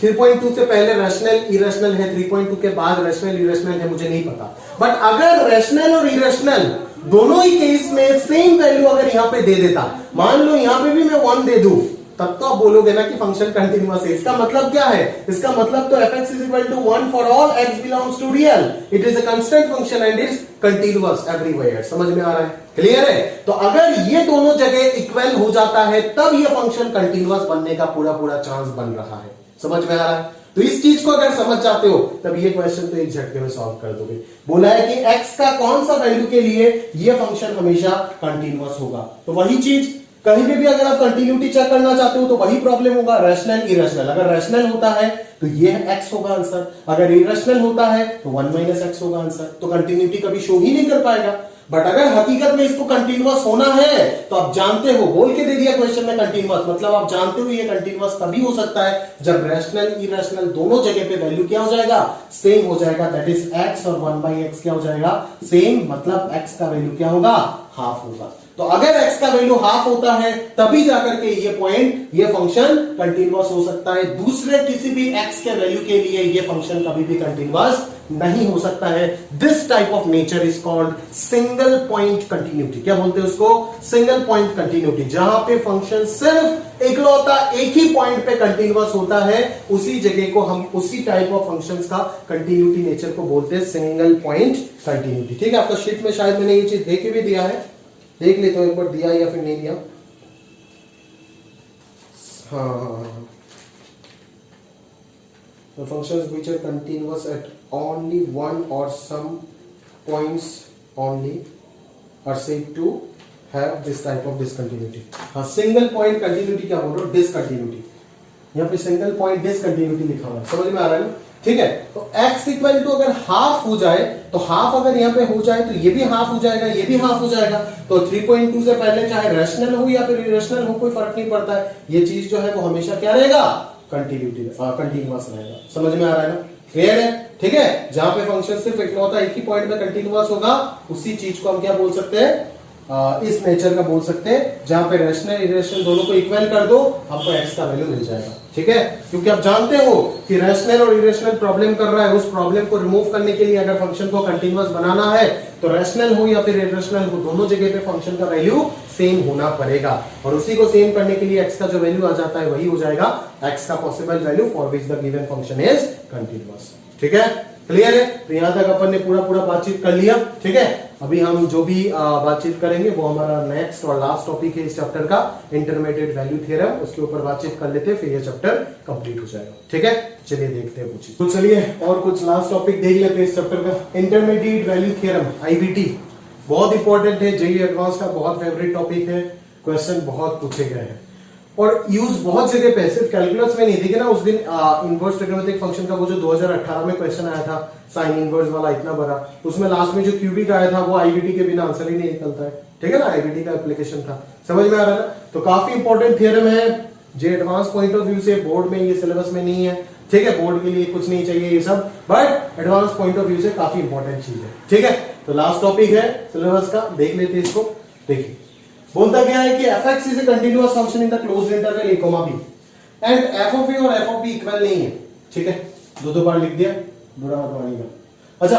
3.2 से पहले रैशनल इरेशनल है, 3.2 के बाद रैशनल इरेशनल है, मुझे नहीं पता। बट अगर रैशनल और इरेशनल दोनों ही केस में सेम वैल्यू अगर यहां पे दे देता, मान लो यहां पे भी मैं 1 दे दूं, तब तो आप बोलोगे ना कि फंक्शन कंटिन्यूअस है। इसका मतलब क्या है? इसका मतलब तो fx is equal to 1 for all x belongs to real. It is a constant function and is continuous everywhere. समझ में आ रहा है? क्लियर है? तो अगर ये दोनों जगह इक्वल हो जाता है तब ये फंक्शन कंटिन्यूअस बनने का पूरा पूरा चांस बन रहा है। समझ में आ रहा है? तो इस चीज को अगर समझ जाते हो तब ये क्वेश्चन तो एक झटके में सॉल्व कर दोगे। बोला है कि x का कौन सा वैल्यू के लिए ये फंक्शन हमेशा कंटिन्यूअस होगा, तो वही चीज कहीं पे भी अगर आप कंटिन्यूटी चेक करना चाहते हो तो वही प्रॉब्लम होगा, रैशनल इरेशनल। अगर रैशनल होता है तो ये x होगा आंसर, अगर इरेशनल होता है तो 1 - x होगा आंसर। तो कंटिन्यूटी कभी शो ही नहीं कर पाएगा। बट अगर हकीकत में इसको कंटिन्यूअस होना है तो आप जानते हो, बोल के दे दिया क्वेश्चन में कंटिन्यूअस, मतलब आप जानते हो ये कंटिन्यूअस तभी हो सकता है जब रैशनल इरेशनल दोनों जगह पे वैल्यू क्या हो जाएगा, सेम हो जाएगा। दैट इज x और 1/x क्या हो जाएगा, सेम, मतलब x का वैल्यू क्या होगा, हाफ होगा। तो अगर x का वैल्यू हाफ होता है तभी जाकर के ये पॉइंट, ये फंक्शन कंटिन्यूअस हो सकता है। दूसरे किसी भी x के वैल्यू के लिए ये फंक्शन कभी भी कंटिन्यूअस नहीं हो सकता है। This type of nature is called single point continuity. क्या बोलते हैं उसको? Single point continuity. जहां पे फंक्शन सिर्फ इकलौता एक ही पॉइंट पे कंटिन्यूअस होता है, उसी जगह को हम, उसी टाइप ऑफ फंक्शंस का कंटिन्यूटी नेचर को बोलते हैं सिंगल पॉइंट कंटिन्यूटी। ठीक है, आपका शीट में शायद मैंने ये चीज देख के भी दिया है, देख लेते हो एक बार दिया या फिर नहीं दिया। हाँ, the functions which are continuous at only one or some points only are said to have this type of discontinuity। हाँ, सिंगल पॉइंट कंटिन्यूटी क्या बोल रहे हो? डिसकंटिन्यूटी। यहाँ पे सिंगल पॉइंट डिसकंटिन्यूटी लिखा हुआ है, समझ में आ रहा है? ठीक है, तो x इक्वल टू अगर हाफ हो जाए, तो हाफ अगर यहाँ पे हो जाए तो ये भी हाफ हो जाएगा, ये भी हाफ हो जाएगा। तो 3.2 से पहले चाहे रैशनल हो या फिर इरेशनल हो, कोई फर्क नहीं पड़ता है। ये चीज जो है वो हमेशा क्या रहेगा, कंटिन्यूटी, कंटिन्यूअस रहेगा। समझ में आ रहा है ना? क्लियर है? ठीक है, जहां पे फंक्शन सिर्फ इकलौता एक ही पॉइंट में कंटिन्यूअस होगा, उसी चीज को हम क्या बोल सकते हैं, इस नेचर का बोल सकते हैं। जहां पे रैशनल इरेशनल दोनों को इक्वल कर दो, आपको x का वैल्यू मिल जाएगा। ठीक है, क्योंकि आप जानते हो कि रैशनल और इरेशनल प्रॉब्लम कर रहा है, उस प्रॉब्लम को रिमूव करने के लिए अगर फंक्शन को कंटिन्यूअस बनाना है तो रैशनल हो या फिर इरेशनल हो, दोनों जगह पे फंक्शन का वैल्यू सेम होना पड़ेगा। और उसी को सेम करने के लिए x का जो वैल्यू आ जाता है वही हो जाएगा x का possible value for which the given function is continuous. ठीक है, क्लियर है? तो यहां तक अपन ने पूरा बातचीत कर लिया। ठीक है, अभी हम जो भी बातचीत करेंगे वो हमारा नेक्स्ट और लास्ट टॉपिक है इस चैप्टर का, इंटरमीडिएट वैल्यू थ्योरम। उसके ऊपर बातचीत कर लेते हैं, फिर ये चैप्टर कंप्लीट हो जाएगा। ठीक है, चलिए देखते हैं कुछ। तो चलिए और कुछ लास्ट टॉपिक देख लेते हैं इस चैप्टर का, इंटरमीडिएट वैल्यू थ्योरम, IVT। बहुत इंपॉर्टेंट है, जेईई एडवांस का बहुत फेवरेट टॉपिक है, क्वेश्चन बहुत पूछे गए हैं और यूज बहुत जगह पे, सिर्फ कैलकुलस में नहीं। देखिए ना, उस दिन इनवर्स ट्रिग्नोमेट्रिक फंक्शन का वो जो 2018 में क्वेश्चन आया था, साइन इनवर्स वाला इतना बड़ा, उसमें लास्ट में जो क्यूबिक आया था वो IVT के बिना आंसर ही नहीं निकलता है। ठीक है ना, IVT का एप्लीकेशन था। समझ में आ रहा है ना? तो काफी इंपॉर्टेंट थ्योरम है, जे एडवांस पॉइंट ऑफ व्यू से, बोर्ड में ये सिलेबस में नहीं है। ठीक है, बोर्ड के लिए कुछ नहीं चाहिए ये सब, but advance point of view से काफी इंपॉर्टेंट चीज है। ठीक है, तो लास्ट टॉपिक है सिलेबस का, देख लेते हैं इसको। देखिए, बोलता क्या है कि fx is a continuous function in the closed interval a, b and f of a और f of b इक्वल नहीं है। ठीक है, दो बार लिख दिया, बुरा मत मानिएगा। अच्छा,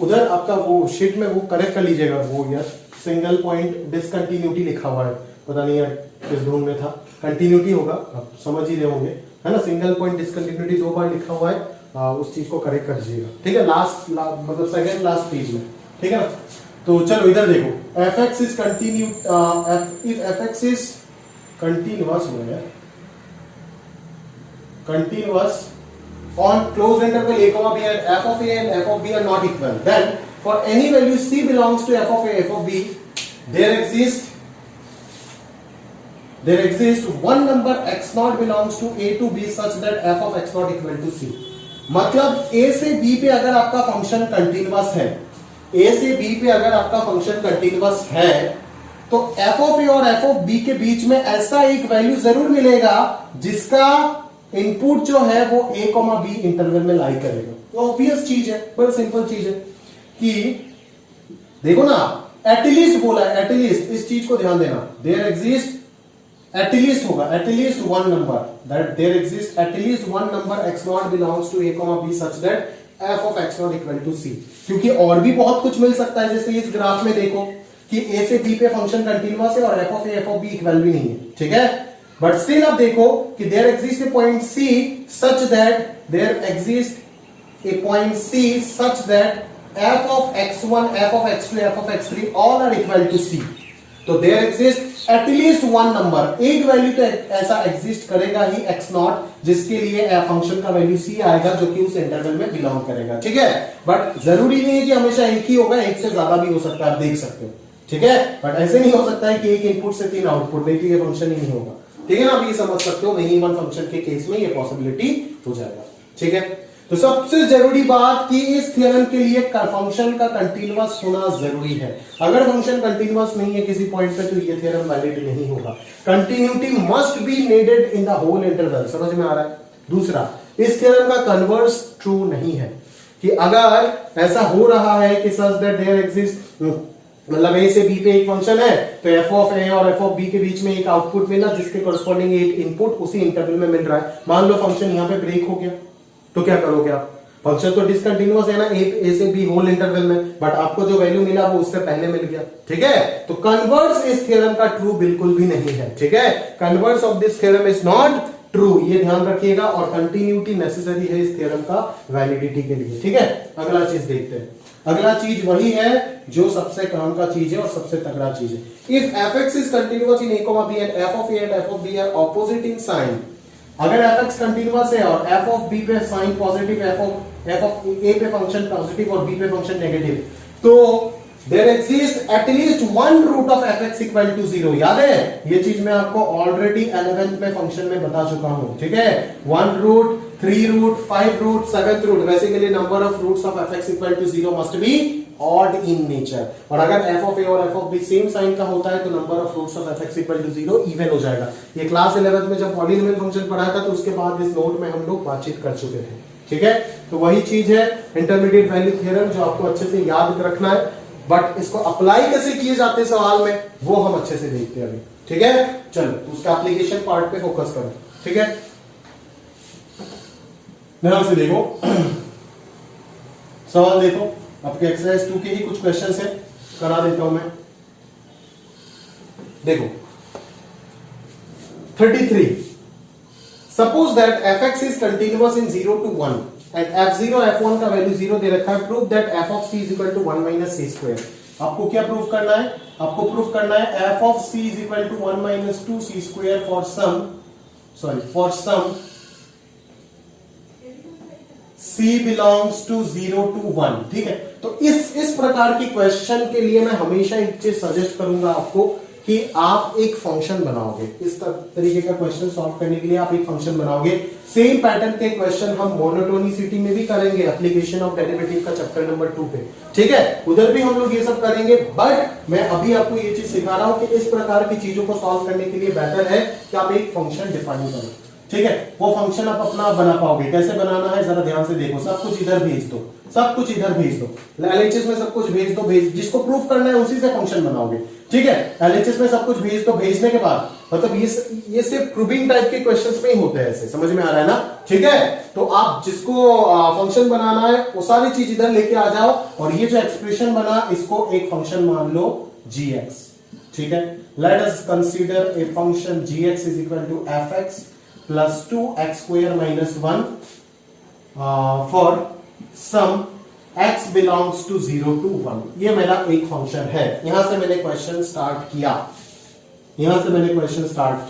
उधर आपका वो शीट में वो करेक्ट कर लीजिएगा, वो यार सिंगल पॉइंट डिसकंटिन्यूटी लिखा हुआ है, पता नहीं यार किस धुन में था, कंटिन्यूटी होगा, आप समझ ही रहे होंगे, है ना? सिंगल पॉइंट डिसकंटिन्यूटी 2 बार लिखा हुआ है, उस चीज को करेक्ट कर दीजिएगा। ठीक है, लास्ट मतलब सेकंड लास्ट पेज में। ठीक है ना? तो चलो इधर देखो, fx is if fx is continuous on closed interval a, b and f of a and f of b are not equal, then for any value c belongs to f of a, f of b, there exists one number x naught belongs to a to b such that f of x naught equal to c। मतलब a से b पे अगर आपका function continuous है, a से b पे अगर आपका फंक्शन कंटिन्यूअस है, तो f of a और f of b के बीच में ऐसा एक वैल्यू जरूर मिलेगा जिसका इनपुट जो है वो a, b इंटरवल में लाई करेगा। तो ऑब्वियस चीज है, बड़ी सिंपल चीज है कि देखो ना, एटलीस्ट बोला है, एटलीस्ट, इस चीज को ध्यान देना, देयर एग्जिस्ट एटलीस्ट होगा, at least one number, that there exist at least one number x not belongs to a, b such that f of x not equal to c। क्योंकि और भी बहुत कुछ मिल सकता है, जैसे इस ग्राफ में देखो कि a से b पे फंक्शन कंटिन्यूअस है और f of a f of b equal भी नहीं है, ठीक है, बट स्टिल आप देखो कि there exist a point c such that there exist a point c such that f of x1 f of x2 f of x3 all are equal to c। तो there exist at least one number, एक value तो ऐसा exist करेगा ही x not, जिसके लिए function का value c आएगा, जो कि उस इंटरवल में बिलोंग करेगा, ठीक है। बट जरूरी नहीं है कि हमेशा एक ही होगा, एक से ज्यादा भी हो सकता है, आप देख सकते हो, ठीक है। बट ऐसे नहीं हो सकता है कि एक इनपुट से 3 आउटपुट, नहीं तो ये फंक्शन ही नहीं होगा, ठीक है ना। आप ये समझ सकते हो, मिनिमम फंक्शन के केस में ये पॉसिबिलिटी हो जाएगा, ठीक है। तो सबसे जरूरी बात कि इस थ्योरम के लिए फंक्शन का कंटीन्यूअस होना जरूरी है। अगर फंक्शन कंटीन्यूअस नहीं है किसी पॉइंट पे, तो ये थ्योरम वैलिड नहीं होगा। Continuity must be needed in the whole interval, समझ में आ रहा है। दूसरा, इस थ्योरम का कन्वर्स ट्रू नहीं है, कि अगर ऐसा हो रहा है कि सच दैट देयर एग्जिस्ट, मतलब a से b पे एक फंक्शन है, तो f ऑफ a और f ऑफ b के बीच में एक आउटपुट मिला, जिसके कॉरस्पॉन्डिंग एक इनपुट उसी इंटरवल में मिल रहा है। मान लो फंक्शन यहां पे ब्रेक हो गया, तो क्या करोगे आप? फंक्शन तो डिसकंटिन्यूअस है ना ए से बी होल इंटरवल में, बट आपको जो वैल्यू मिला वो उससे पहले मिल गया, ठीक है। तो कन्वर्स इस थ्योरम का ट्रू बिल्कुल भी नहीं है, ठीक है। Converse of this theorem is not true, ये ध्यान रखिएगा, और कंटिन्यूटी नेसेसरी है इस थ्योरम का वैलिडिटी के लिए, ठीक है। अगला चीज देखते हैं। अगला चीज वही है जो सबसे काम का चीज है और सबसे तगड़ा चीज है। If fx is continuous in a, b and f of a and f of b are opposite in sign, अगर fx कंटिन्यूअस है और f of b पे sign positive, f of a पे फंक्शन पॉजिटिव और b पे function negative, तो there exist at least one root of fx equal to 0। याद है, ये चीज मैं आपको ऑलरेडी 11th में फंक्शन में बता चुका हूं, ठीक है। 1 root, 3 root, 5 root, 7th root, वैसे के लिए number of roots of fx equal to 0 must be odd in nature. और अगर f of a और f of b same sign का होता है, तो number of roots of fx equal to 0 even हो जाएगा। ये क्लास 11th में जब पॉलिनोमियल फंक्शन पढ़ाया था, तो उसके बाद इस नोट में हम लोग बातचीत कर चुके थे, ठीक है। तो वही चीज है इंटरमीडिएट वैल्यू थ्योरम, जो आपको अच्छे से याद रखना है, बट इसको अप्लाई कैसे किए जाते हैं सवाल में, वो हम अच्छे से देखते हैं अभी, ठीक है। चलो, तो उसका एप्लीकेशन पार्ट पे फोकस करो, ठीक है। ध्यान से देखो, सवाल देखो, आपके एक्सरसाइज 2 के ही कुछ क्वेश्चंस हैं, करा देता हूं मैं। देखो 33, suppose that fx is continuous in 0 to 1 and f0 f1 का वैल्यू 0 दे रखा है। Prove that f of c is equal to 1 minus c square। आपको क्या प्रूफ करना है? आपको प्रूफ करना है f of c is equal to 1 minus 2c square for some c belongs to 0 to 1, ठीक है। तो इस प्रकार की क्वेश्चन के लिए मैं हमेशा एक चीज सजेस्ट करूंगा आपको, कि आप एक फंक्शन बनाओगे। इस तरीके का क्वेश्चन सॉल्व करने के लिए आप एक फंक्शन बनाओगे। सेम पैटर्न के क्वेश्चन हम मोनोटोनिसिटी में भी करेंगे, एप्लीकेशन ऑफ डेरिवेटिव का चैप्टर नंबर 2 पे, ठीक है। उधर भी हम लोग ये सब करेंगे, बट मैं अभी आपको ये चीज सिखा रहा हूं कि इस प्रकार की चीजों को सॉल्व करने के लिए बेटर है कि आप एक फंक्शन डिफाइन करो, ठीक है। वो फंक्शन आप अपना बना पाओगे। कैसे बनाना है जरा ध्यान से देखो। सब कुछ इधर भेज दो, सब कुछ इधर भेज दो, एलएचएस में सब कुछ भेज दो, जिसको प्रूफ करना है उसी से फंक्शन बनाओगे, ठीक है। एलएचएस में सब कुछ भेज दो, भेजने के बाद मतलब ये सिर्फ प्रूविंग टाइप के क्वेश्चंस में ही होते हैं, ऐसे समझ में आ रहा है ना, ठीक है। तो आप जिसको फंक्शन बनाना है वो सारी चीज इधर लेके आ जाओ, और ये जो एक्सप्रेशन बना इसको एक फंक्शन मान लो gx, ठीक है। Let us consider a function gx is equal to fx plus 2x square minus 1 for some x belongs to 0 to 1। ये मेरा एक फंक्शन है। यहां से मैंने क्वेश्चन स्टार्ट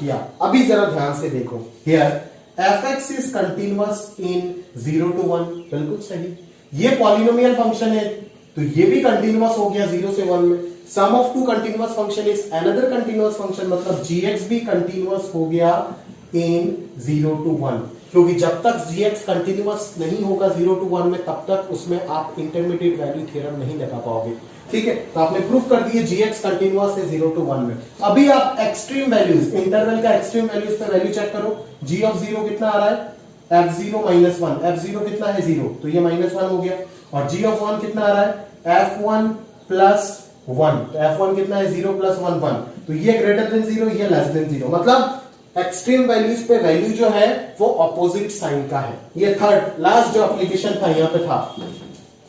किया, अभी जरा ध्यान से देखो। Here fx is continuous in 0 to 1, बिल्कुल सही। ये पॉलिनोमियल फंक्शन है, तो ये भी कंटिन्यूअस हो गया 0 से 1 में। Sum of two continuous function is another continuous function, मतलब gx भी कंटिन्यूअस हो गया इन 0 to 1, क्योंकि जब तक gx कंटिन्यूअस नहीं होगा 0 to 1 में, तब तक उसमें आप इंटरमीडिएट वैल्यू थ्योरम नहीं लगा पाओगे, ठीक है। तो आपने प्रूफ कर दिए gx कंटिन्यूअस है 0 to 1 में। अभी आप एक्सट्रीम वैल्यूज, इंटरवल का एक्सट्रीम वैल्यूज पे वैल्यू चेक करो। g ऑफ 0 कितना आ रहा है? f0 minus 1, f0 कितना है 0, तो ये -1 हो गया। और g ऑफ 1 कितना आ रहा है? f1 प्लस 1, तो f1 कितना है 0 प्लस 1 1, तो ये ग्रेटर देन 0, ये लेस देन 0, मतलब एक्सट्रीम वैल्यूज पे वैल्यू जो है वो ऑपोजिट साइन का है। ये थर्ड लास्ट जो एप्लीकेशन था यहां पे था,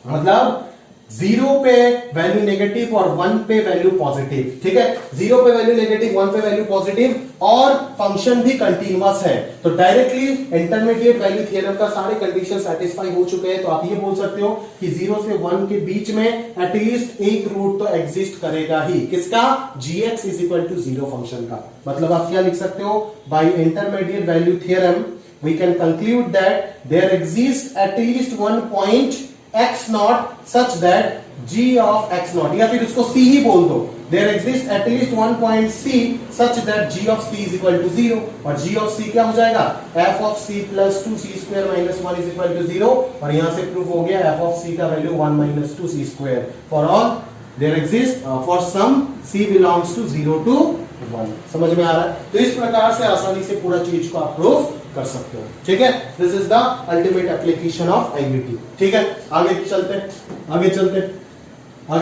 मतलब 0 पे वैल्यू नेगेटिव और 1 पे वैल्यू पॉजिटिव, ठीक है, 0 पे वैल्यू नेगेटिव 1 पे वैल्यू पॉजिटिव और फंक्शन भी कंटीन्यूअस है, तो डायरेक्टली इंटरमीडिएट वैल्यू थ्योरम का सारे कंडीशन सेटिस्फाई हो चुके हैं। तो आप ये बोल सकते हो कि 0 से 1 के बीच में एटलीस्ट एक रूट तो एग्जिस्ट करेगा ही, किसका, gx is equal to 0 function का। मतलब आप क्या लिख सकते हो, by intermediate value theorem we can conclude that there exist at least one point x not such that g of x not, या फिर उसको c ही बोल दो, there exist at least one point c such that g of c is equal to 0, और g of c क्या हो जाएगा, f of c plus 2c square minus 1 is equal to 0, और यहां से प्रूफ हो गया f of c का value 1 minus 2c square for all there exist for some c belongs to 0 to 1। समझ में आ रहा है? तो इस प्रकार से आसानी से पूरा चीज को आप प्रूफ कर सकते हो, ठीक है। This is the ultimate application of IVT, ठीक है। आगे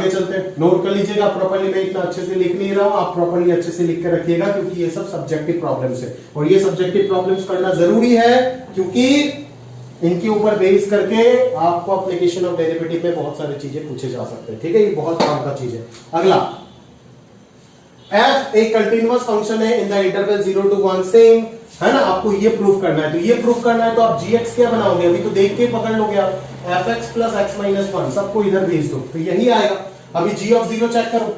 चलते नोट कर लीजिएगा प्रॉपर्ली, मैं इतना अच्छे से लिख नहीं रहा हूं, आप प्रॉपर्ली अच्छे से लिख के रखिएगा, क्योंकि ये सब सब्जेक्टिव प्रॉब्लम्स है, और ये सब्जेक्टिव प्रॉब्लम्स करना जरूरी है, क्योंकि इनके ऊपर बेस करके आपको एप्लीकेशन ऑफ डेरिवेटिव में बहुत सारी चीजें पूछे जा सकते हैं, ठीक है, ये बहुत काम का चीज है। अगला, f एक कंटीन्यूअस फंक्शन है इन द इंटरवल 0 to 1 सेम, है ना, आपको ये प्रूफ करना है। तो ये प्रूफ करना है तो आप gx क्या बनाओगे, अभी तो देख के पकड़ लोगे आप, fx प्लस x माइनस 1 सबको इधर भेज दो, तो यही आएगा। अभी g of 0 चेक करो,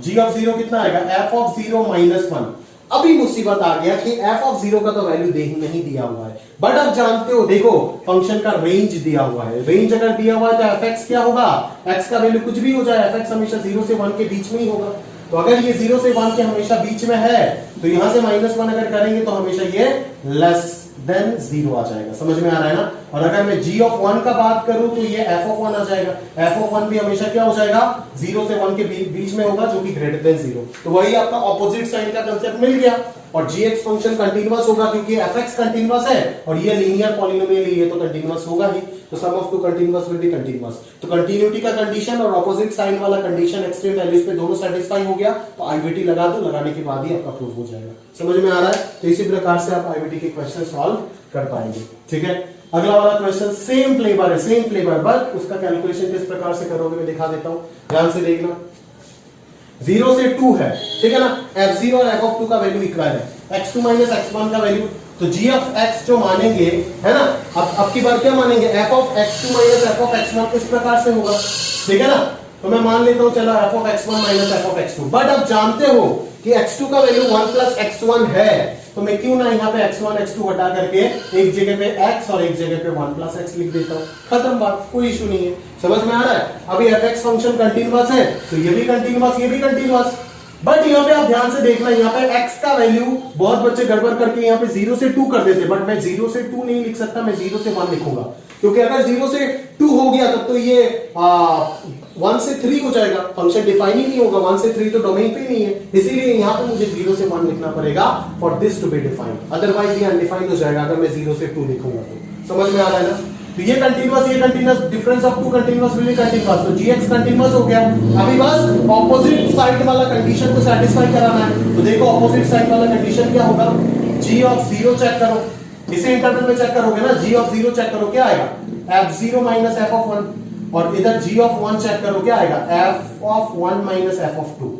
g of 0 कितना आएगा, f of 0 माइनस 1। अभी मुसीबत आ गया कि f of 0 का तो वैल्यू दे ही नहीं दिया हुआ है, बट आप जानते हो, देखो फंक्शन का रेंज दिया हुआ है, रेंज अगर दिया हुआ है तो fx क्या होगा, x का वैल्यू कुछ भी हो जाए, fx हमेशा 0 से 1 के बीच में ही होगा। तो अगर ये 0 से 1 के हमेशा बीच में है, तो यहां से माइनस 1 अगर करेंगे तो हमेशा ये लेस देन 0 आ जाएगा। समझ में आ रहा है ना? और अगर मैं g of 1 का बात करूं तो ये f of 1 आ जाएगा, f of 1 भी हमेशा क्या हो जाएगा, 0 से 1 के बीच में होगा, जो कि ग्रेटर देन 0। तो वही आपका ऑपोजिट साइन का कंसेप्ट मिल गया। और gx फंक्शन कंटीन्यूअस होगा क्योंकि fx कंटीन्यूअस है और ये लीनियर पॉलिनोमियल है, ये तो कंटीन्यूअस होगा ही, तो sum of two continuous will be continuous. तो कंटिन्यूटी का कंडीशन और ऑपोजिट साइन वाला कंडीशन एक्सट्रीम वैल्यूज पे दोनों सेटिस्फाई हो गया, तो आईवीटी लगा दो, लगाने के बाद ही आपका प्रूफ हो जाएगा। समझ में आ रहा है? तो इसी प्रकार से आप आईवीटी के क्वेश्चन सॉल्व कर पाएंगे, ठीक है। अगला वाला क्वेश्चन सेम फ्लेवर है, सेम फ्लेवर, बट उसका कैलकुलेशन किस प्रकार से करोगे मैं दिखा देता हूं, ध्यान से देखना। 0 से 2 है, ठीक है ना, f0 और f of 2 का वैल्यू इक्वल है, x2 माइनस x1 का वैल्यू, तो g of x जो मानेंगे, है ना, अब की बार क्या मानेंगे, f of x2 minus f of x1 इस प्रकार से होगा, ठीक है ना। तो मैं मान लेता हूं चलो f of x1 minus f of x2, but अब जानते हो कि x2 का वैल्यू 1 प्लस x1 है, तो मैं क्यों ना यहाँ पे x1 x2 हटा करके एक जगह पे x और एक जगह पे 1 प्लस x लिख देता हूँ, खत्म बात, कोई इशू नहीं है। समझ में आ रहा है? अभी fx फंक्शन कंटीन्यूअस है, तो ये भी कंटीन्यूअस, ये भी कंटीन्यूअस, बट यहाँ पे आप ध्यान से देखना, यहाँ पे x का वैल्यू बहुत बच्चे गड़बड़ करके यहाँ पे 0 से 2 कर देते, बट मैं 0 से 2 नहीं लिख सकता, मैं 0 से 1 लिखूंगा, क्योंकि अगर 0 से 2 हो गया तब तो ये 1 से 3 हो जाएगा, फंक्शन डिफाइन ही नहीं होगा, 1 से 3 तो डोमेन पे नहीं है, इसीलिए यहाँ पे मुझे 0 से 1 लिखना पड़ेगा for this to be defined, otherwise ये अनडिफाइंड हो जाएगा अगर मैं 0 से 2 लिखूंगा तो। समझ में आ रहा है ना? तो ये continuous, difference of two continuous will be continuous, तो gx कंटीन्यूअस हो गया। अभी बस ऑपोजिट साइड वाला कंडीशन को सेटिस्फाई कराना है, तो देखो ऑपोजिट साइड वाला कंडीशन क्या होगा, g of 0 चेक करो, इसे इंटरवल में चेक करोगे ना, g of 0 चेक करो क्या आएगा, f0 माइनस f of 1, और इधर g of 1 चेक करो क्या आएगा, f of 1 minus f of 2,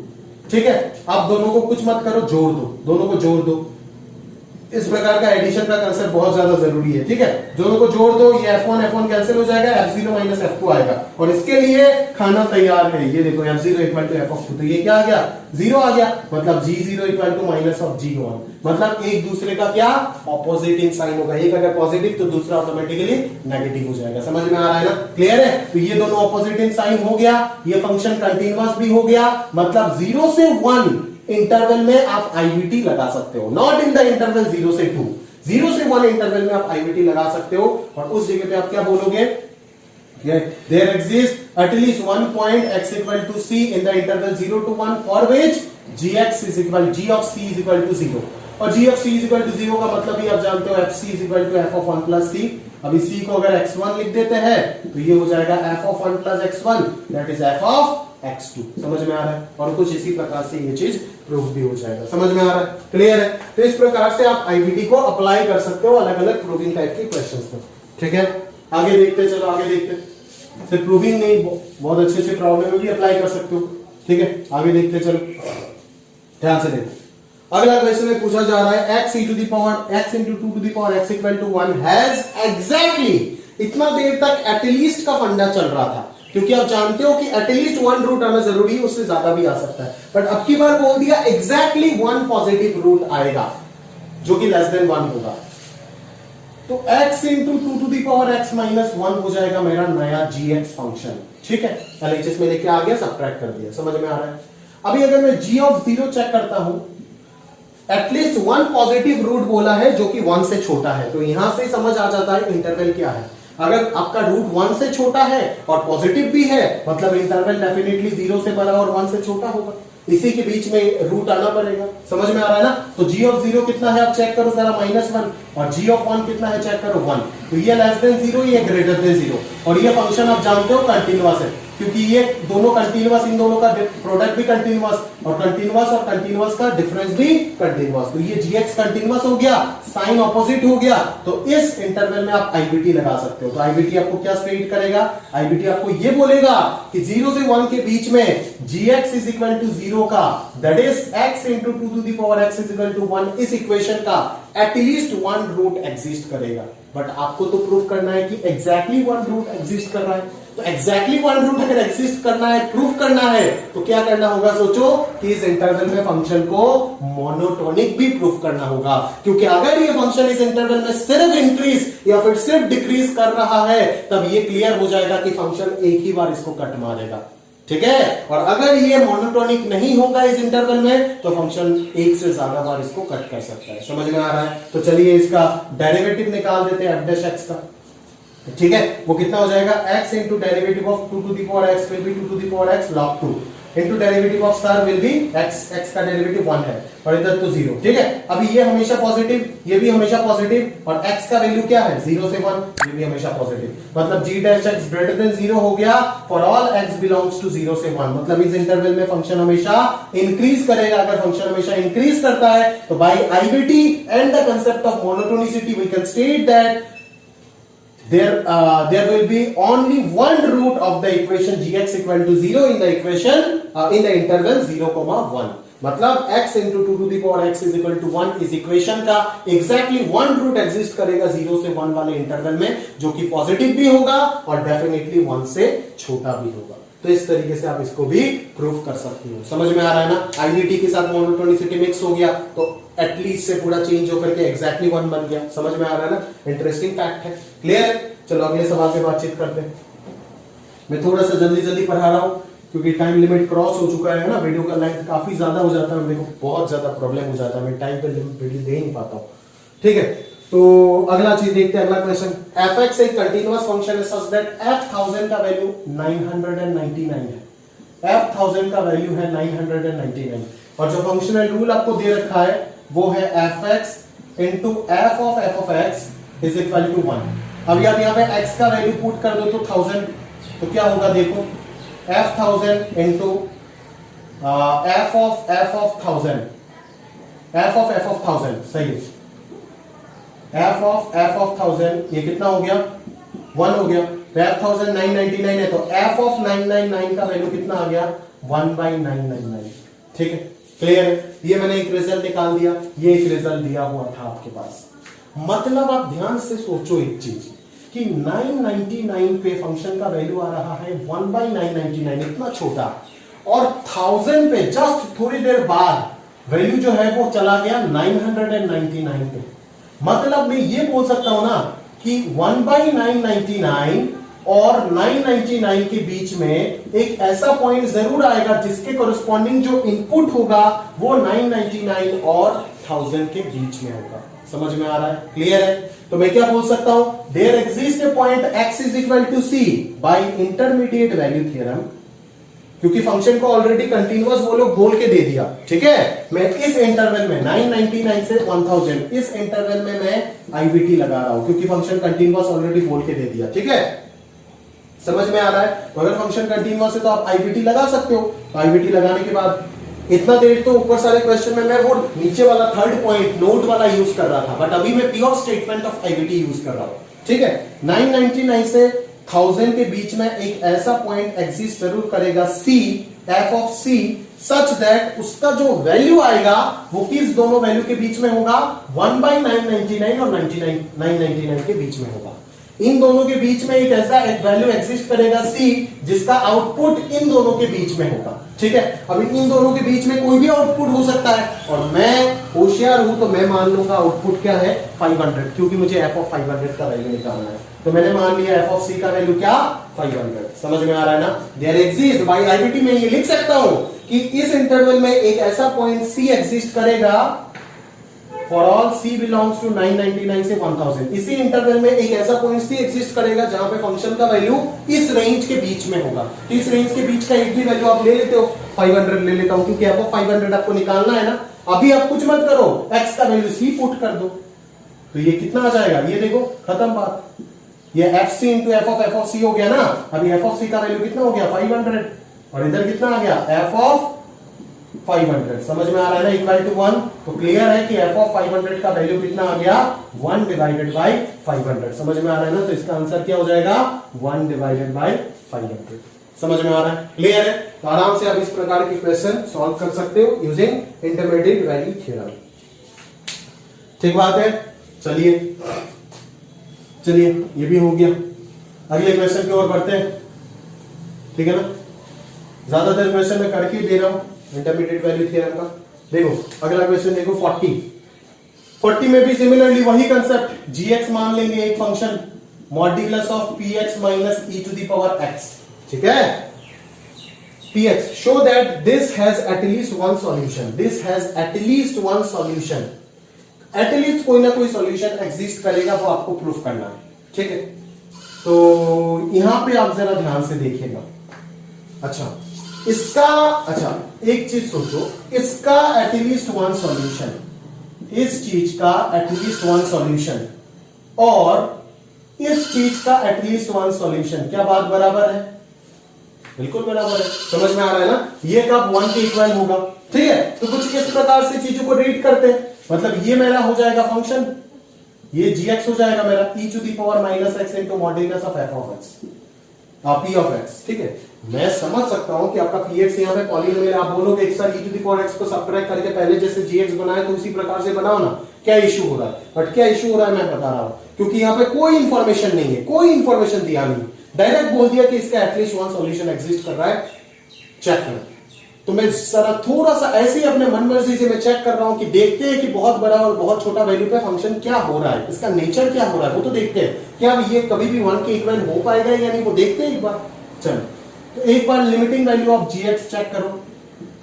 ठीक है। आप दोनों को कुछ मत करो, जोड़ दो, दोनों को जोड़ दो, इस प्रकार का एडिशन का कंसेप्ट बहुत ज्यादा जरूरी है, ठीक है। दोनों को जोड़ दो, ये f1 कैंसिल हो जाएगा, f0 माइनस f2 आएगा, और इसके लिए खाना तैयार है, ये देखो f0 equal to f of 2, तो ये क्या आ गया, 0 आ गया, मतलब g0 equal to minus of g1, मतलब एक दूसरे का क्या ऑपोजिट इन साइन होगा, एक अगर पॉजिटिव तो दूसरा ऑटोमेटिकली नेगेटिव हो जाएगा। समझ में आ रहा है ना? क्लियर है? तो ये दोनों ऑपोजिट इन साइन हो गया, ये फंक्शन कंटीन्यूअस भी हो गया, मतलब 0 से 1 इंटरवल में आप आईवीटी लगा सकते हो, नॉट इन द इंटरवल 0 से 2, 0 से 1 इंटरवल में आप आईवीटी लगा सकते हो, और उस जगह पे आप क्या बोलोगे, there exists at least one point x equal to c in the interval 0 to 1 for which g of c is equal to 0, और g of c is equal to 0 का मतलब ही आप जानते हो fc is equal to f of 1 plus c। अभी c को अगर x1 लिख देते हैं तो ये हो जाएगा f of 1 plus x1 that is f of x2। समझ में आ रहा है? और कुछ इसी प्रकार से ये चीज प्रूफ भी हो जाएगा। समझ में आ रहा है? क्लियर है? तो इस प्रकार से आप आईवीटी को अप्लाई कर सकते हो अलग अलग प्रूविंग टाइप के क्वेश्चंस में। ठीक है, आगे देखते, चलो आगे देखते। सिर्फ प्रूविंग नहीं, बहुत अच्छे अच्छे प्रॉब्लम में भी अप्लाई कर सकते हो। ठीक है, आगे देखते, चलो ध्यान से देखते। अगला क्वेश्चन में पूछा जा रहा है x into 2 to the power x equal to 1 has exactly, इतना देर तक एटलीस्ट का फंडा चल रहा था, क्योंकि आप जानते हो कि एटलीस्ट 1 रूट आना जरूरी है, उससे ज्यादा भी आ सकता है, बट अब की बार बोल दिया एग्जैक्टली 1 पॉजिटिव रूट आएगा जो कि लेस देन 1 होगा। तो x into 2 to the power x minus 1 हो जाएगा मेरा नया gx फंक्शन। ठीक है, LHS में लेके आ गया, सब्ट्रैक्ट कर दिया। समझ में आ रहा है? अभी अगर मैं g of 0 चेक करता हूं, एटलीस्ट 1 पॉजिटिव रूट बोला है जो कि 1 से छोटा है, तो यहां से समझ आ जाता है इंटरवल क्या है। अगर आपका रूट 1 से छोटा है और पॉजिटिव भी है, मतलब इंटरवल डेफिनेटली 0 से बड़ा और 1 से छोटा होगा, इसी के बीच में रूट आना पड़ेगा। समझ में आ रहा है ना? तो g ऑफ 0 कितना है आप चेक करो जरा, -1, और g ऑफ 1 कितना है चेक करो, 1। तो ये लेस देन 0, ये ग्रेटर देन 0, और ये फंक्शन आप जानते हो कंटिन्यूअस है, क्योंकि ये दोनों कंटिन्यूअस, इन दोनों का प्रोडक्ट भी कंटिन्यूअस, और कंटिन्यूअस का डिफरेंस भी कंटिन्यूअस। तो ये gx कंटिन्यूअस हो गया, साइन ऑपोजिट हो गया, तो इस इंटरवल में आप आईवीटी लगा सकते हो। तो आईवीटी आपको क्या स्टेट करेगा? आईवीटी आपको ये बोलेगा कि 0 से 1 के बीच में gx इज इक्वल टू 0 का, that is x into 2 to the power x is equal to 1, इस इक्वेशन का एटलीस्ट 1 रूट एग्जिस्ट करेगा। बट आपको तो प्रूफ करना है कि एग्जैक्टली 1 रूट एग्जिस्ट कर रहा है। तो एग्जैक्टली 1 रूट अगर एग्जिस्ट करना है, प्रूफ करना है, तो क्या करना होगा? सोचो कि इस इंटरवल में फंक्शन को मोनोटोनिक भी प्रूफ करना होगा, क्योंकि अगर ये फंक्शन इस इंटरवल में सिर्फ इंक्रीज या फिर सिर्फ डिक्रीज कर रहा है, तब ये क्लियर हो जाएगा कि फंक्शन एक ही बार इसको कट मारेगा। ठीक है, और अगर ये मोनोटोनिक नहीं होगा इस इंटरवल में, तो फंक्शन एक से ज्यादा बार इसको कट कर सकता है। समझ में आ रहा है? तो चलिए इसका डेरिवेटिव निकाल देते हैं f' x का। ठीक है, वो कितना हो जाएगा? x into derivative of 2 to the power x will be 2 to the power x log 2 into derivative of star will be x का डेरिवेटिव 1 है और इधर तो 0। ठीक है, अभी ये हमेशा पॉजिटिव, ये भी हमेशा पॉजिटिव, और x का वैल्यू क्या है? 0 से 1, ये भी हमेशा पॉजिटिव, मतलब g' ग्रेटर देन 0 हो गया for all x belongs to 0 से 1। मतलब इस इंटरवल में फंक्शन हमेशा इंक्रीज करेगा। अगर फंक्शन हमेशा इंक्रीज करता है, तो by IVT and the concept of monotonicity we can state that there will be only one root of the equation gx equal to 0 in the equation in the interval 0,1। मतलब x into 2 to the power x is equal to 1 इस equation का exactly one root exist करेगा 0 से 1 वाले interval में, जो कि positive भी होगा और डेफिनेटली 1 से छोटा भी होगा। तो इस तरीके से आप इसको भी प्रूफ कर सकते हो। समझ में आ रहा है ना? आईवीटी के साथ मोनोटोनिसिटी मिक्स हो गया, तो एटलीस्ट से पूरा चेंज होकर के एग्जैक्टली 1 बन गया। समझ में आ रहा है ना? इंटरेस्टिंग फैक्ट है। क्लियर है? चलो अगले सवाल पे बातचीत करते हैं। मैं थोड़ा सा जल्दी जल्दी पढ़ा रहा हूं क्योंकि टाइम लिमिट क्रॉस हो चुका है ना, वीडियो का लेंथ काफी ज्यादा हो जाता है, मेरे को बहुत ज्यादा प्रॉब्लम हो जाता है, मैं टाइम पे वीडियो दे नहीं पाता हूं। ठीक है, तो अगला चीज देखते हैं। अगला क्वेश्चन, f(x) एक कंटीन्यूअस फंक्शन है सच दैट f1000 का वैल्यू 999 है। f1000 का वैल्यू है 999, और जो फंक्शनल रूल आपको दे रखा है वो है f(x) into f of x is equal to 1। अभी आप यहाँ पे x का वैल्यू पुट कर दो तो 1000, तो क्या होगा देखो, f1000 इंटू f of 1000, सही है, f of 1000 ये कितना हो गया? 1 हो गया। तो f1000 999 है, तो f of 999 का वैल्यू कितना आ गया? 1/999। ठीक है, क्लियर है? ये मैंने एक रिजल्ट निकाल दिया, ये एक रिजल्ट दिया हुआ था आपके पास। मतलब आप ध्यान से सोचो एक चीज कि 999 पे फंक्शन का वैल्यू आ रहा है 1/999, इतना छोटा, और 1000 पे जस्ट थोड़ी देर बाद वैल्यू जो है वो चला गया 999 पे। मतलब मैं ये बोल सकता हूं ना कि 1/999 और 999 के बीच में एक ऐसा पॉइंट जरूर आएगा जिसके कोरिस्पॉन्डिंग जो इनपुट होगा वो 999 और 1000 के बीच में होगा। समझ में आ रहा है? क्लियर है? तो मैं क्या बोल सकता हूं, there exist a point x is equal to c by intermediate value theorem, क्योंकि फंक्शन को ऑलरेडी कंटीन्यूअस वो लोग बोल के दे दिया। ठीक है, मैं इस इंटरवल में 999 से 1000 इस इंटरवल में मैं आईवीटी लगा रहा हूं क्योंकि फंक्शन कंटीन्यूअस ऑलरेडी बोल के दे दिया। ठीक है, समझ में आ रहा है? तो अगर फंक्शन कंटीन्यूअस है तो आप आईवीटी लगा सकते हो। तो आईवीटी लगाने के बाद इतना देर तो ऊपर सारे क्वेश्चन में मैं वो नीचे वाला थर्ड पॉइंट नोट वाला यूज कर रहा था, बट अभी मैं pure statement of IVT use कर रहा हूं। ठीक है, 999 से 1000 के बीच में एक ऐसा पॉइंट एग्जिस्ट जरूर करेगा C, F of C, such that उसका जो वैल्यू आएगा वो किस दोनों वैल्यू के बीच में होगा, 1/999 और 999 के बीच में होगा। इन दोनों के बीच में एक ऐसा एक वैल्यू एग्जिस्ट करेगा सी जिसका आउटपुट इन दोनों के बीच में होगा। ठीक है, अब इन दोनों के बीच में कोई भी आउटपुट हो सकता है, और मैं होशियार हूं तो मैं मान लूंगा आउटपुट क्या है 500, क्योंकि मुझे एफ ऑफ 500 का वैल्यू निकालना है। तो मैंने मान लिया एफ ऑफ सी का वैल्यू क्या 500। समझ में आ रहा है ना? देयर एग्जिस्ट बाय आईवीटी में ये लिख सकता हूं कि इस इंटरवल में एक ऐसा पॉइंट सी एग्जिस्ट करेगा for all C belongs to 999 से 1000। इसी इंटरवल में एक ऐसा पॉइंट सी एग्जिस्ट करेगा जहां पे फंक्शन का वैल्यू इस रेंज के बीच में होगा। तो इस रेंज के बीच का एक भी वैल्यू आप ले लेते हो, 500 ले लेता हूं क्योंकि एफ ऑफ 500 आपको निकालना है ना। अभी आप कुछ मत करो, एक्स का वैल्यू सी पुट कर दो, तो ये कितना आ जाएगा, ये देखो खत्म बात। ये F C into F of C हो गया ना। अभी एफ ऑफ सी का वैल्यू कितना हो गया 500, और इधर कितना आ गया एफ ऑफ 500। समझ में आ रहा है ना? Equal to 1। तो क्लियर है कि एफ ऑफ 500 का वैल्यू कितना आ गया 1 डिवाइडेड बाई 500। समझ में आ रहा है ना? तो इसका आंसर क्या हो जाएगा 1 डिवाइडेड बाई 500। समझ में आ रहा है? क्लियर है? तो आराम से आप इस प्रकार के क्वेश्चन सॉल्व कर सकते हो यूजिंग इंटरमीडिएट वैल्यू थ्योरम। ठीक बात है? चलिए ये भी हो गया। अगले क्वेश्चन की ओर बढ़ते हैं। ठीक है ना? ज्यादातर क्वेश्चन मैं करके दे रहा हूं इंटरमीडिएट वैल्यू थ्योरम का। देखो अगला क्वेश्चन देखो 40 में भी सिमिलरली वही कंसेप्ट, gx मान लेंगे एक function modulus of px minus e to the power x। ठीक है, px show that this has at least one solution, this has at least one solution. At least कोई ना कोई सॉल्यूशन एग्जिस्ट करेगा, वो आपको प्रूफ करना है। ठीक है, तो यहां पे आप जरा ध्यान से देखिएगा। अच्छा एक चीज सोचो, इसका एटलीस्ट वन सॉल्यूशन, इस चीज का एटलीस्ट वन सॉल्यूशन और इस चीज का एटलीस्ट वन सॉल्यूशन, क्या बात बराबर है? बिल्कुल बराबर है। समझ में आ रहा है ना? ये कब 1 के इक्वल होगा। ठीक है, तो कुछ इस प्रकार से चीजों को रीड करते हैं। मतलब ये मेरा हो जाएगा फंक्शन, ये gx हो जाएगा मेरा e to the power minus x into modulus of f of x, p of x। ठीक है, मैं समझ सकता हूं कि आपका px यहां पे पॉलिनोमियल, आप बोलोगे एक sir e to the power x को सब्ट्रैक्ट करके पहले जैसे gx बनाए तो उसी प्रकार से बनाओ ना, क्या इश्यू हो रहा है? बट क्या इश्यू हो रहा है मैं बता रहा हूं, क्योंकि यहां पे कोई इंफॉर्मेशन नहीं है, कोई इंफॉर्मेशन दिया नहीं, डायरेक्ट बोल दिया कि इसका एटलीस्ट वन सॉल्यूशन एग्जिस्ट कर रहा है, चेक करो। तो मैं जरा थोड़ा सा ऐसे ही अपने मन मर्जी से मैं चेक कर रहा हूं कि देखते हैं कि बहुत बड़ा और बहुत छोटा वैल्यू पे फंक्शन क्या हो रहा है, इसका नेचर क्या हो रहा है, वो तो देखते हैं। क्या ये कभी भी 1 के इक्वल हो पाएगा या नहीं, वो देखते हैं एक बार। चलो, तो एक बार limiting value of gx check करो,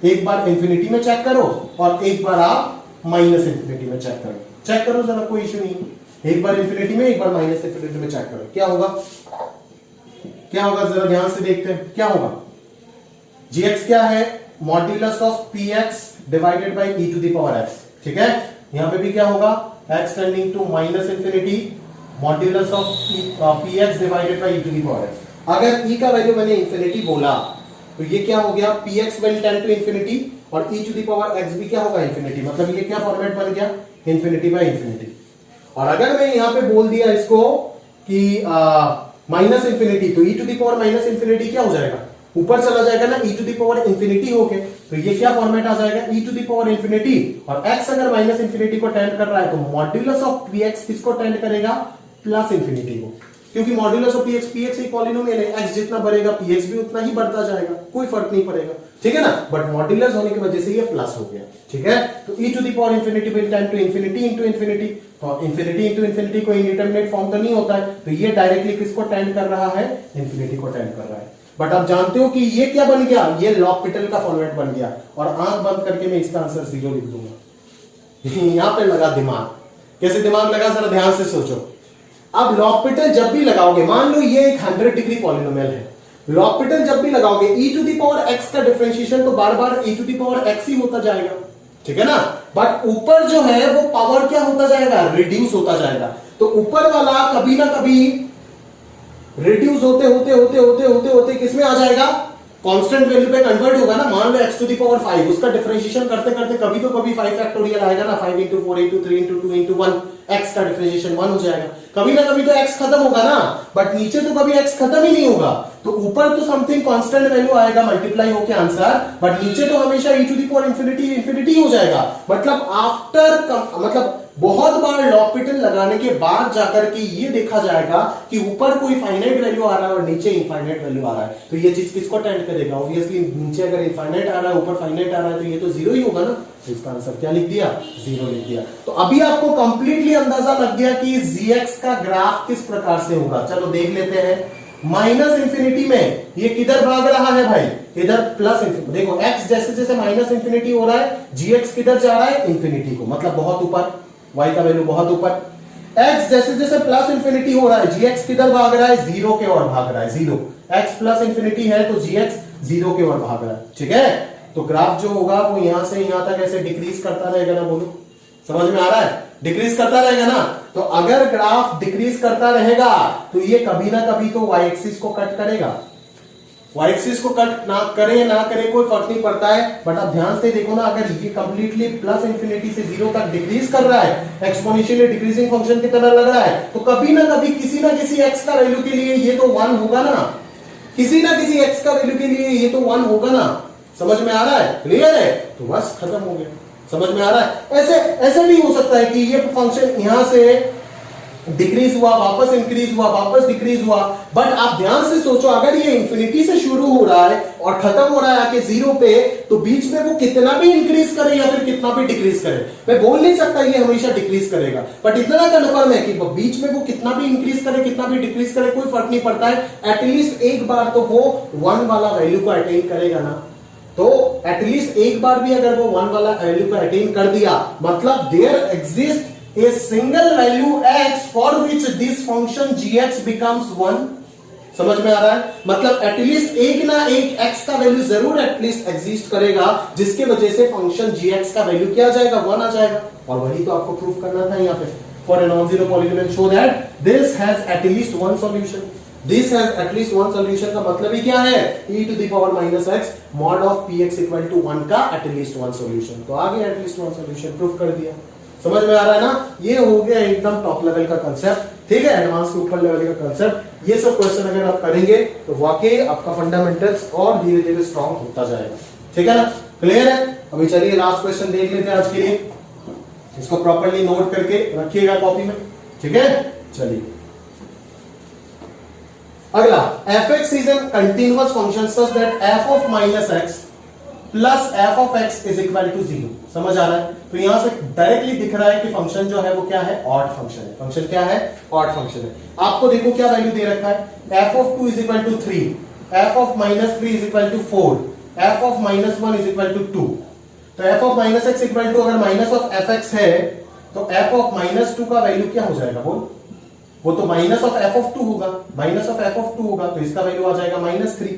एक बार इंफिनिटी में चेक करो, और एक बार आप माइनस इंफिनिटी में चेक करो। चेक करो जरा, कोई इश्यू नहीं। एक बार इंफिनिटी में, एक बार माइनस इंफिनिटी में चेक करो, क्या होगा जरा ध्यान से देखते हैं क्या होगा। gx क्या है? Modulus of px divided by e to the power x। ठीक है, यहां पे भी क्या होगा, x tending to minus infinity modulus of px divided by e to the power x। अगर e का वैल्यू मैंने इंफिनिटी बोला तो ये क्या हो गया, px will tend to infinity, और e to the power x भी क्या होगा इंफिनिटी। मतलब ये क्या फॉर्मेट बन गया, इंफिनिटी बाई इंफिनिटी। और अगर मैं यहां पे बोल दिया इसको कि माइनस इंफिनिटी, तो e to the power minus infinity क्या हो जाएगा, ऊपर चला जाएगा ना, e to the power infinity होके, तो ये क्या फॉर्मेट आ जाएगा, e to the power infinity, और x अगर माइनस इंफिनिटी को टेंड कर रहा है तो मॉड्यूलस ऑफ px किसको टेंड करेगा, प्लस इंफिनिटी को, क्योंकि मॉड्यूलस ऑफ px एक पॉलिनोमियल है, x जितना बढ़ेगा px भी उतना ही बढ़ता जाएगा, कोई फर्क नहीं पड़ेगा। ठीक है ना, बट मॉड्यूलस होने की वजह से ये प्लस हो गया। ठीक है, तो e to the power infinity will tend to infinity into infinity, तो इंफिनिटी इंटू इंफिनिटी कोई इंडिटरमिनेट फॉर्म तो नहीं होता है, तो ये डायरेक्टली किसको टेंड कर रहा है, इंफिनिटी को टेंड कर रहा है। बट आप जानते हो कि ये क्या बन गया, ये लॉपिटल का फॉर्मेट बन गया, और आंख बंद करके मैं इसका आंसर 0 लिख दूंगा। यहां पे लगा दिमाग, कैसे दिमाग लगा जरा ध्यान से सोचो। अब लॉपिटल जब भी लगाओगे, मान लो ये एक 100 डिग्री पॉलिनोमियल है, लॉपिटल जब भी लगाओगे e to the power x का डिफरेंशिएशन तो बार बार e to the power x ही होता जाएगा। ठीक है ना, बट ऊपर जो है वो पावर क्या होता जाएगा, रिड्यूस होता जाएगा। तो ऊपर वाला कभी ना कभी रिड्यूस होते होते होते होते होते होते किसमें आ जाएगा, कांस्टेंट वैल्यू पे कन्वर्ट होगा ना। मान लो x टू द पावर 5, उसका डिफरेंशिएशन करते करते कभी तो कभी 5 फैक्टोरियल आएगा ना, 5 into 4 into 3 into 2 into 1, x का डिफरेंशिएशन 1 हो जाएगा। कभी ना कभी तो x खत्म होगा ना, बट नीचे तो कभी x खत्म ही नहीं होगा। तो ऊपर तो समथिंग कांस्टेंट वैल्यू आएगा मल्टीप्लाई होके आंसर, बट नीचे तो हमेशा e to the power infinity infinity हो जाएगा। मतलब मतलब बहुत बार लॉपिटल लगाने के बाद जाकर के ये देखा जाएगा कि ऊपर कोई फाइनाइट वैल्यू आ रहा है और नीचे इनफाइनाइट वैल्यू आ रहा है। तो ये चीज किसको टेंड करेगा, ऑब्वियसली नीचे अगर इनफाइनाइट आ रहा है ऊपर फाइनाइट आ रहा है तो ये तो जीरो ही होगा ना। तो इसका आंसर क्या लिख दिया, जीरो लिख दिया। तो अभी आपको कंप्लीटली अंदाजा लग गया कि जीएक्स का ग्राफ किस प्रकार से होगा। चलो देख लेते हैं। माइनस इंफिनिटी में ये किधर भाग रहा है भाई, इधर प्लस इंफिनिटी। देखो x जैसे जैसे माइनस इंफिनिटी हो रहा है, gx किधर जा रहा है, इंफिनिटी को, मतलब बहुत ऊपर, y का वैल्यू बहुत ऊपर। x जैसे जैसे प्लस इंफिनिटी हो रहा है, gx किधर भाग रहा है, जीरो के ओर भाग रहा है, जीरो। x प्लस इंफिनिटी है तो gx जीरो के ओर भाग रहा है, ठीक है। तो ग्राफ जो होगा वो यहां से यहां तक ऐसे डिक्रीज करता रहेगा ना, बोलो समझ में आ रहा है, डिक्रीज करता रहेगा ना। तो अगर ग्राफ डिक्रीज करता रहेगा तो ये कभी ना कभी तो y एक्सिस को कट करेगा। y एक्सिस को कट ना करे कोई फर्क नहीं पड़ता है, बट आप ध्यान से देखो ना, अगर ये कंप्लीटली प्लस इंफिनिटी से जीरो तक डिक्रीज कर रहा है, एक्सपोनेंशियली डिक्रीजिंग फंक्शन की तरह लग रहा है, तो कभी ना कभी किसी ना किसी x का वैल्यू के लिए ये तो 1 होगा ना, किसी ना किसी x का वैल्यू के लिए ये तो 1 होगा ना। समझ में आ रहा है, क्लियर है, तो बस खत्म हो गया। समझ में आ रहा है। ऐसे भी हो सकता है कि ये फंक्शन यहां से डिक्रीज हुआ, वापस इंक्रीज हुआ, वापस डिक्रीज हुआ, बट आप ध्यान से सोचो, अगर ये इंफिनिटी से शुरू हो रहा है और खत्म हो रहा है आके जीरो पे, तो बीच में वो कितना भी इंक्रीज करे या फिर कितना भी डिक्रीज करे, मैं बोल नहीं सकता ये हमेशा डिक्रीज करेगा, बट इतना कन्फर्म है कि बीच में वो कितना भी इंक्रीज करे कितना भी डिक्रीज करे कोई फर्क नहीं पड़ता है, एटलीस्ट एक बार तो वो 1 वाला वैल्यू को अटेन करेगा ना। तो एटलीस्ट एक बार भी अगर वो 1 वाला वैल्यू को अटेन कर दिया, मतलब there exist a single value x for which this function gx becomes 1। समझ में आ रहा है, मतलब एटलीस्ट एक ना एक x का वैल्यू जरूर एटलीस्ट एग्जिस्ट करेगा, जिसके वजह से फंक्शन gx का वैल्यू क्या आ जाएगा, 1 आ जाएगा। और वही तो आपको प्रूफ करना था यहाँ पे, for a non zero polynomial show that this has at least one solution. This has at least one solution का मतलब ही क्या है, e to the power minus x mod of px equal to 1 का एटलीस्ट वन सॉल्यूशन। तो आगे at least one solution proof कर दिया। समझ में आ रहा है ना, ये हो गया एकदम टॉप लेवल का कांसेप्ट, ठीक है, एडवांस के ऊपर लेवल का कांसेप्ट। ये सब क्वेश्चन अगर आप करेंगे तो वाकई आपका फंडामेंटल्स और धीरे धीरे स्ट्रॉन्ग होता जाएगा, ठीक है ना, क्लियर है। अभी चलिए लास्ट क्वेश्चन देख लेते हैं आज के लिए, इसको प्रॉपर्ली नोट करके रखिएगा कॉपी में, ठीक है। चलिए अगला, f(x) is a continuous function such that f of minus x plus f of x is equal to 0। समझ आ रहा है, तो यहां से डायरेक्टली दिख रहा है कि फंक्शन जो है वो क्या है, ऑड फंक्शन है। फंक्शन क्या है, ऑड फंक्शन है। आपको देखो क्या वैल्यू दे रखा है, f of 2 is equal to 3, f of minus 3 is equal to 4, f of minus 1 is equal to 2। तो f of minus x equal to अगर minus of fx है तो f of minus 2 का वैल्यू क्या हो जाएगा, बोल, वो तो माइनस ऑफ एफ ऑफ 2 होगा, माइनस ऑफ एफ ऑफ 2 होगा, तो इसका वैल्यू आ जाएगा -3,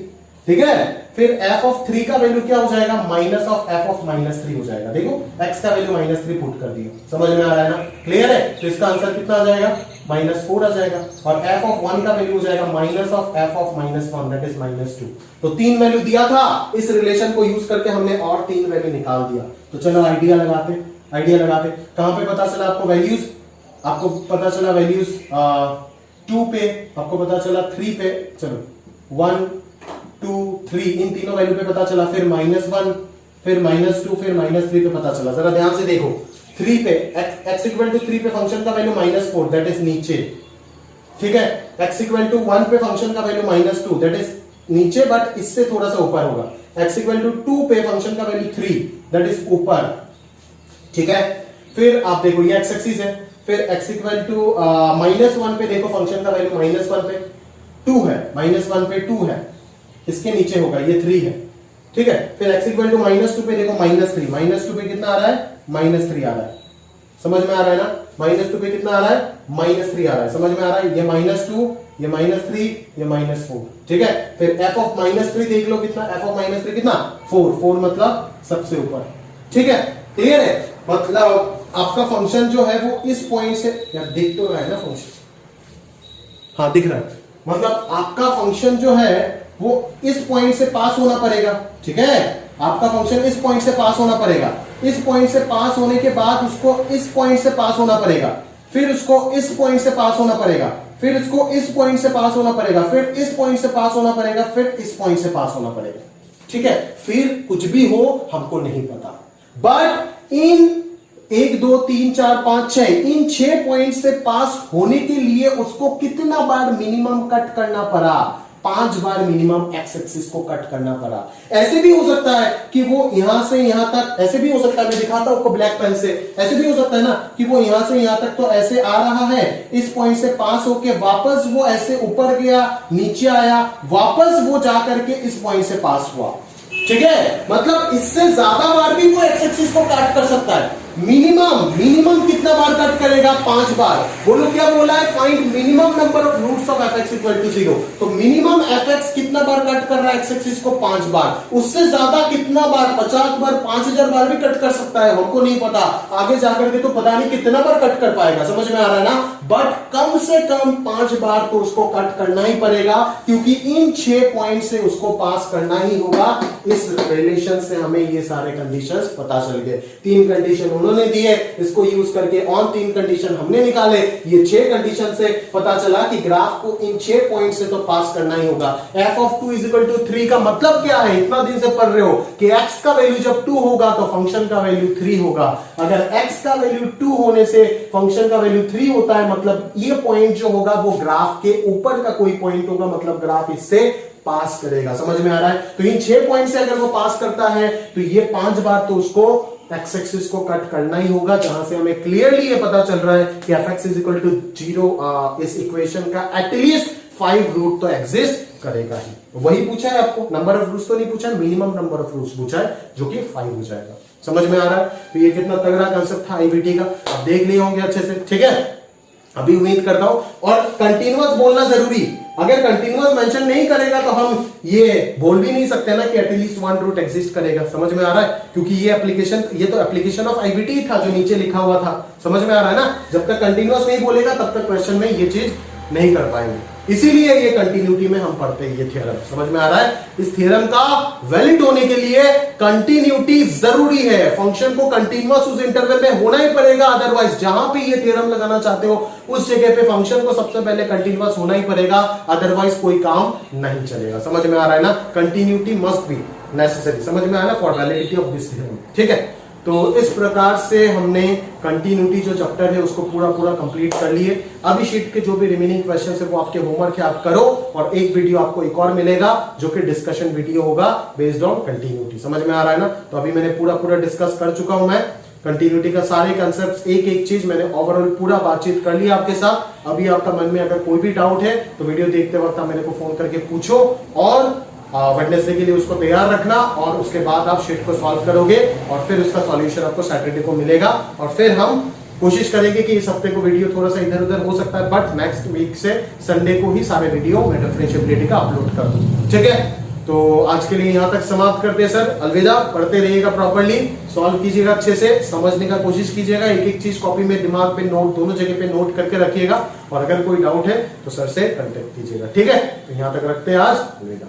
ठीक है। फिर एफ ऑफ 3 का वैल्यू क्या हो जाएगा, माइनस ऑफ एफ ऑफ -3 हो जाएगा। देखो x का वैल्यू -3 पुट कर दिया, समझ में आ रहा है ना, क्लियर है। तो इसका आंसर कितना आ जाएगा, -4 आ जाएगा। और एफ ऑफ 1 का वैल्यू हो जाएगा minus of F of -1 that is -2। तो 3 वैल्यू दिया था, इस रिलेशन को यूज करके हमने और 3 वैल्यू निकाल दिया। तो चलो आइडिया लगाते, कहां पे पता चला आपको वैल्यूज, आपको पता चला वैल्यूज 2 पे, आपको पता चला 3 पे, चलो 1 2 3 इन तीनों वैल्यू पे पता चला, फिर -1 फिर -2 फिर -3 पे पता चला। जरा ध्यान से देखो, 3 पे x इक्वल टू 3 पे फंक्शन का वैल्यू -4 दैट इज नीचे, ठीक है। x इक्वल टू 1 पे फंक्शन का वैल्यू -2 दैट इज नीचे बट इससे थोड़ा सा ऊपर होगा। x इक्वल टू 2 पे फंक्शन का वैल्यू 3 दैट इज ऊपर, ठीक है। फिर आप देखो ये x एक्सिस है, फिर x इक्वल टू -1 पे देखो फंक्शन का वैल्यू -1 पे 2 है, -1 पे 2 है, इसके नीचे होगा ये 3 है, ठीक है। फिर x इक्वल टू -2 पे देखो -3, -2 पे कितना आ रहा है, -3 आ रहा है। समझ में आ रहा है ना, -2 पे कितना आ रहा है, -3 आ रहा है। समझ में आ रहा है, ये -2 ये -3 ये -4, ठीक है। फिर f ऑफ -3 देख लो कितना, f ऑफ -3 कितना, 4 मतलब सबसे ऊपर, ठीक है, क्लियर है। मतलब आपका फंक्शन जो है वो इस पॉइंट से, यार दिख तो रहा है ना फंक्शन, हाँ दिख रहा है, मतलब आपका फंक्शन जो है वो इस पॉइंट से पास होना पड़ेगा, ठीक है, आपका फंक्शन इस पॉइंट से पास होना पड़ेगा, इस पॉइंट से पास होने के बाद उसको इस पॉइंट से पास होना पड़ेगा, फिर उसको इस पॉइंट से पास होना पड़ेगा, फिर उसको इस पॉइंट से पास होना पड़ेगा, फिर इस पॉइंट से पास होना पड़ेगा, फिर इस पॉइंट से पास होना पड़ेगा, ठीक है। फिर कुछ भी हो हमको नहीं पता, बट इन 1 2 3 4 5 6 इन 6 पॉइंट से पास होने के लिए उसको कितना बार मिनिमम कट करना पड़ा, 5 बार मिनिमम एक्स एक्सिस को कट करना पड़ा। ऐसे भी हो सकता है कि वो यहां से यहां तक, ऐसे भी हो सकता है, मैं दिखाता हूं आपको ब्लैक पेन से, ऐसे भी हो सकता है ना कि वो यहां से यहां तक तो ऐसे आ रहा है, इस पॉइंट से पास होके वापस वो ऐसे ऊपर गया, नीचे आया, वापस वो जाकर के इस पॉइंट से पास हुआ, ठीक है। मतलब इससे ज्यादा बार भी वो एक्स एक्सिस को काट कर सकता है। मिनिमम कितना बार कट करेगा, 5 बार। बोलो क्या बोला है, find minimum number of roots of F X equal to 0। तो मिनिमम एफ एक्स कितना बार कट कर रहा है एक्स एक्सिस को, 5 बार। उससे ज्यादा कितना बार, 50 बार, 5000 बार भी कट कर सकता है, हमको नहीं पता, आगे जाकर के तो पता नहीं कितना बार कट कर पाएगा, समझ में आ रहा है ना। बट कम से कम 5 बार तो उसको कट करना ही पड़ेगा, क्योंकि इन 6 पॉइंट से उसको पास करना ही होगा। इस रिलेशन से हमें ये सारे कंडीशंस पता चल गए। 3 कंडीशन उन्होंने दिए, इसको यूज करके और 3 कंडीशन हमने निकाले। ये 6 कंडीशन से पता चला कि ग्राफ को इन 6 पॉइंट से तो पास करना ही होगा। f of 2 = 3 का मतलब क्या है, इतना दिन से पढ़ रहे हो कि x का वैल्यू जब 2 होगा तो फंक्शन का वैल्यू 3 होगा। अगर x का वैल्यू 2 होने से फंक्शन का वैल्यू 3 होता है, मतलब ये पॉइंट जो होगा वो ग्राफ के ऊपर का कोई पॉइंट होगा, मतलब ग्राफ इससे पास करेगा। समझ में आ रहा है। तो इन 6 पॉइंट से अगर वो पास करता है तो ये 5 बार तो उसको एक्स एक्सिस को कट करना ही होगा, जहां से हमें क्लियरली ये पता चल रहा है कि fx = 0 इस इक्वेशन का एटलीस्ट 5 रूट तो एग्जिस्ट करेगा ही। वही पूछा है आपको, नंबर ऑफ रूट्स तो नहीं पूछा, मिनिमम नंबर ऑफ रूट्स पूछा है, जो कि 5 हो जाएगा। समझ में आ रहा है। तो ये कितना तगड़ा कांसेप्ट था आईबीटी का, आप देख लिए होंगे अच्छे से, ठीक है। अभी उम्मीद करता हूं, और कंटिन्यूअस बोलना जरूरी, अगर कंटिन्यूअस मेंशन नहीं करेगा तो हम ये बोल भी नहीं सकते ना कि एटलीस्ट 1 रूट एग्जिस्ट करेगा। समझ में आ रहा है, क्योंकि ये तो एप्लीकेशन ऑफ आईबीटी था जो नीचे लिखा हुआ था। समझ में आ रहा है ना। जब तक कंटिन्यूअस नहीं बोलेगा तब तक क्वेश्चन में ये चीज नहीं कर पाएंगे, इसीलिए ये कंटिन्यूटी में हम पढ़ते हैं ये थ्योरम। समझ में आ रहा है। इस थ्योरम का वैलिड होने के लिए कंटिन्यूटी जरूरी है, फंक्शन को कंटिन्यूअस उस इंटरवल में होना ही पड़ेगा, अदरवाइज जहां पे ये थ्योरम लगाना चाहते हो उस जगह पे फंक्शन को सबसे पहले कंटिन्यूअस होना ही पड़ेगा, अदरवाइज कोई काम नहीं चलेगा। समझ में आ रहा है ना। कंटिन्यूटी मस्ट बी नेसेसरी, समझ में आ रहा है, for validity of this theorem, ठीक है। तो इस प्रकार से हमने कंटिन्यूटी जो चैप्टर है उसको पूरा कंप्लीट कर लिए। अभी शीट के जो भी रिमेनिंग क्वेश्चन है वो आपके होमवर्क है, आप करो, और एक वीडियो आपको एक और मिलेगा जो कि डिस्कशन वीडियो होगा बेस्ड ऑन कंटिन्यूटी। समझ में आ रहा है ना। तो अभी मैंने पूरा डिस्कस कर चुका हूं मैं कंटिन्यूटी का सारे कंसेप्ट, एक चीज मैंने ओवरऑल पूरा बातचीत कर लिया आपके साथ। अभी आपका मन में अगर कोई भी डाउट है तो वीडियो देखते वक्त आप मेरे को फोन करके पूछो, और वेडनेसडे के लिए उसको तैयार रखना, और उसके बाद आप शीट को सॉल्व करोगे और फिर उसका सॉल्यूशन आपको सैटरडे को मिलेगा। और फिर हम कोशिश करेंगे कि इस हफ्ते को वीडियो थोड़ा सा इधर उधर हो सकता है, बट नेक्स्ट वीक से संडे को ही सारे वीडियो मैं डिफरेंशिएबिलिटी का अपलोड कर दूं, ठीक है। तो आज के लिए यहां तक समाप्त करते हैं सर, अलविदा। पढ़ते रहिएगा प्रॉपर्ली, सॉल्व कीजिएगा अच्छे से, समझने का कोशिश कीजिएगा, एक चीज कॉपी में दिमाग पे नोट, दोनों जगह पे नोट करके रखिएगा, और अगर कोई डाउट है तो सर से कांटेक्ट कीजिएगा, ठीक है। तो यहां तक रखते हैं आज, अलविदा।